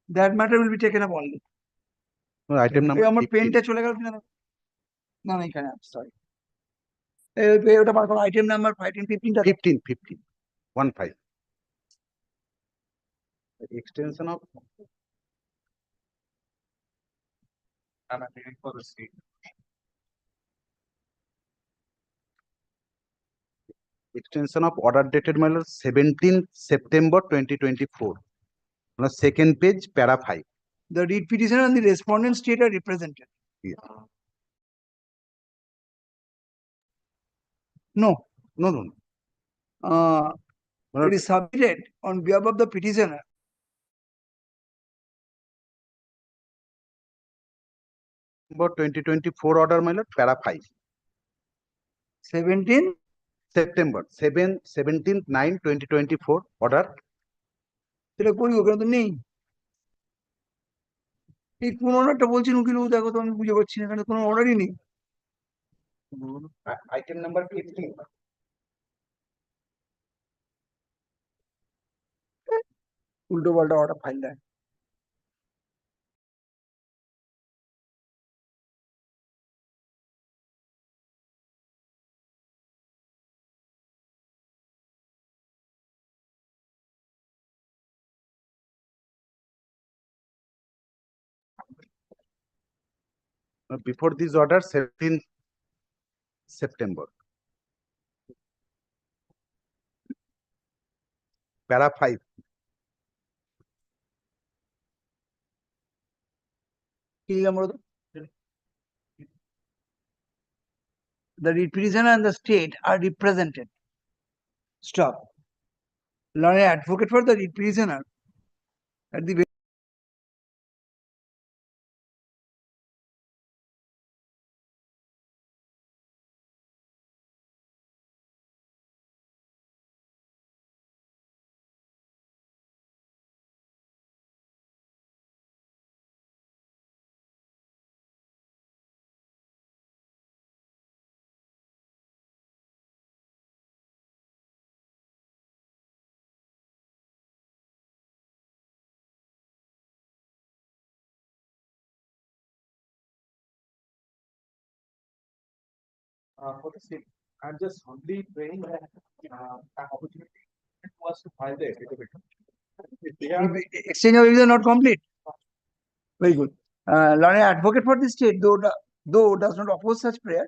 That matter will be taken up only. No, item এই number আমার 15. পেনটা চলে গেল কিনা? না না এখানে সরি ওটা বার করো item number 15 15, 15. Extension of extension of order dated my lord 17th September 2024. On the second page, para 5. The read petitioner and the respondent state are represented. Yeah. No, No. My it lord, is submitted on behalf of the petitioner. September 2024 order, my lord, para 5. 17 September 17th 9 2024 order. সেটা করি ওখানে তো নেই এই কোন অর্ডারটা বলছেন উকিল বাবু, দেখো তো আমি বুঝে পাচ্ছি না, এখানে কোনো অর্ডারই নেই। Item number 15. উল্টো পাল্টা অর্ডার ফাইল দেয়। Before this order, 17th September. Para 5. কি দিলাম বলো তো? The read petitioner and the state are represented. Stop. Learned advocate for the read petitioner at the For the same, I'm just humbly praying that an opportunity was to file the affidavit. If they are exchange of views are not complete. Very good. Learned advocate for the state, though does not oppose such prayer.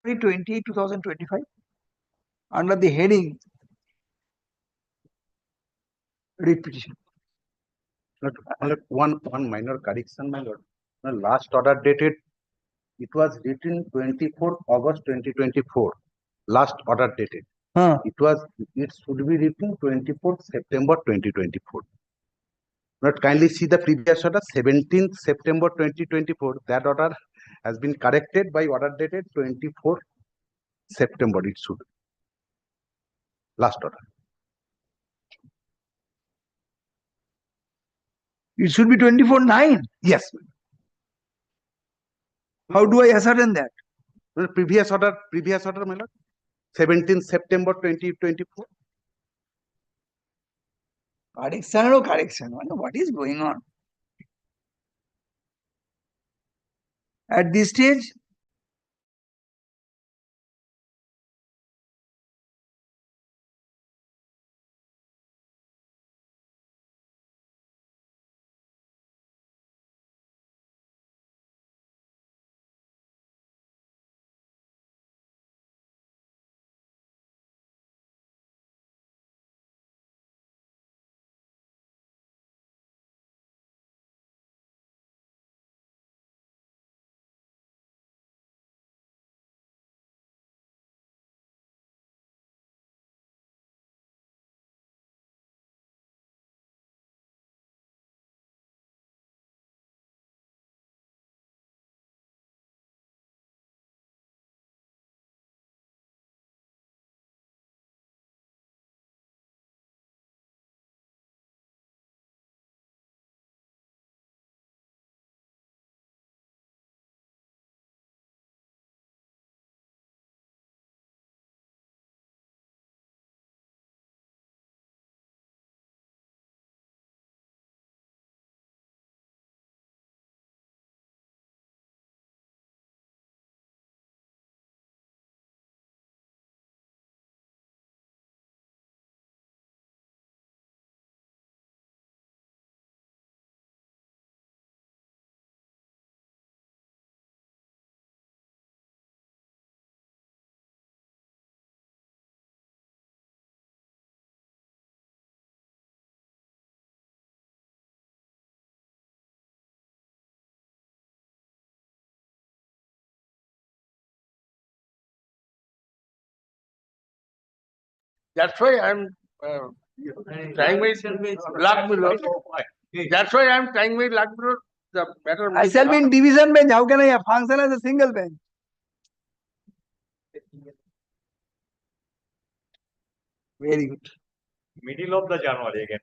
February 28, 2025, under the heading read petition. One minor correction, my lord. The last order dated, it was written 24th August 2024. Last order dated. It should be written 24th September 2024. But kindly see the previous order, 17th September 2024. That order has been corrected by order dated 24th September. It should. last order. It should be 24/9. Yes, How do I ascertain that? previous order, my lord, 17th September 2024. Correction or correction? What is going on? At this stage, That's why I'm trying my luck, my lord. That's why I'm trying my luck, my lord. The matter. I shall be in division bench. How can I function as a single bench? Very good. Middle of the January again.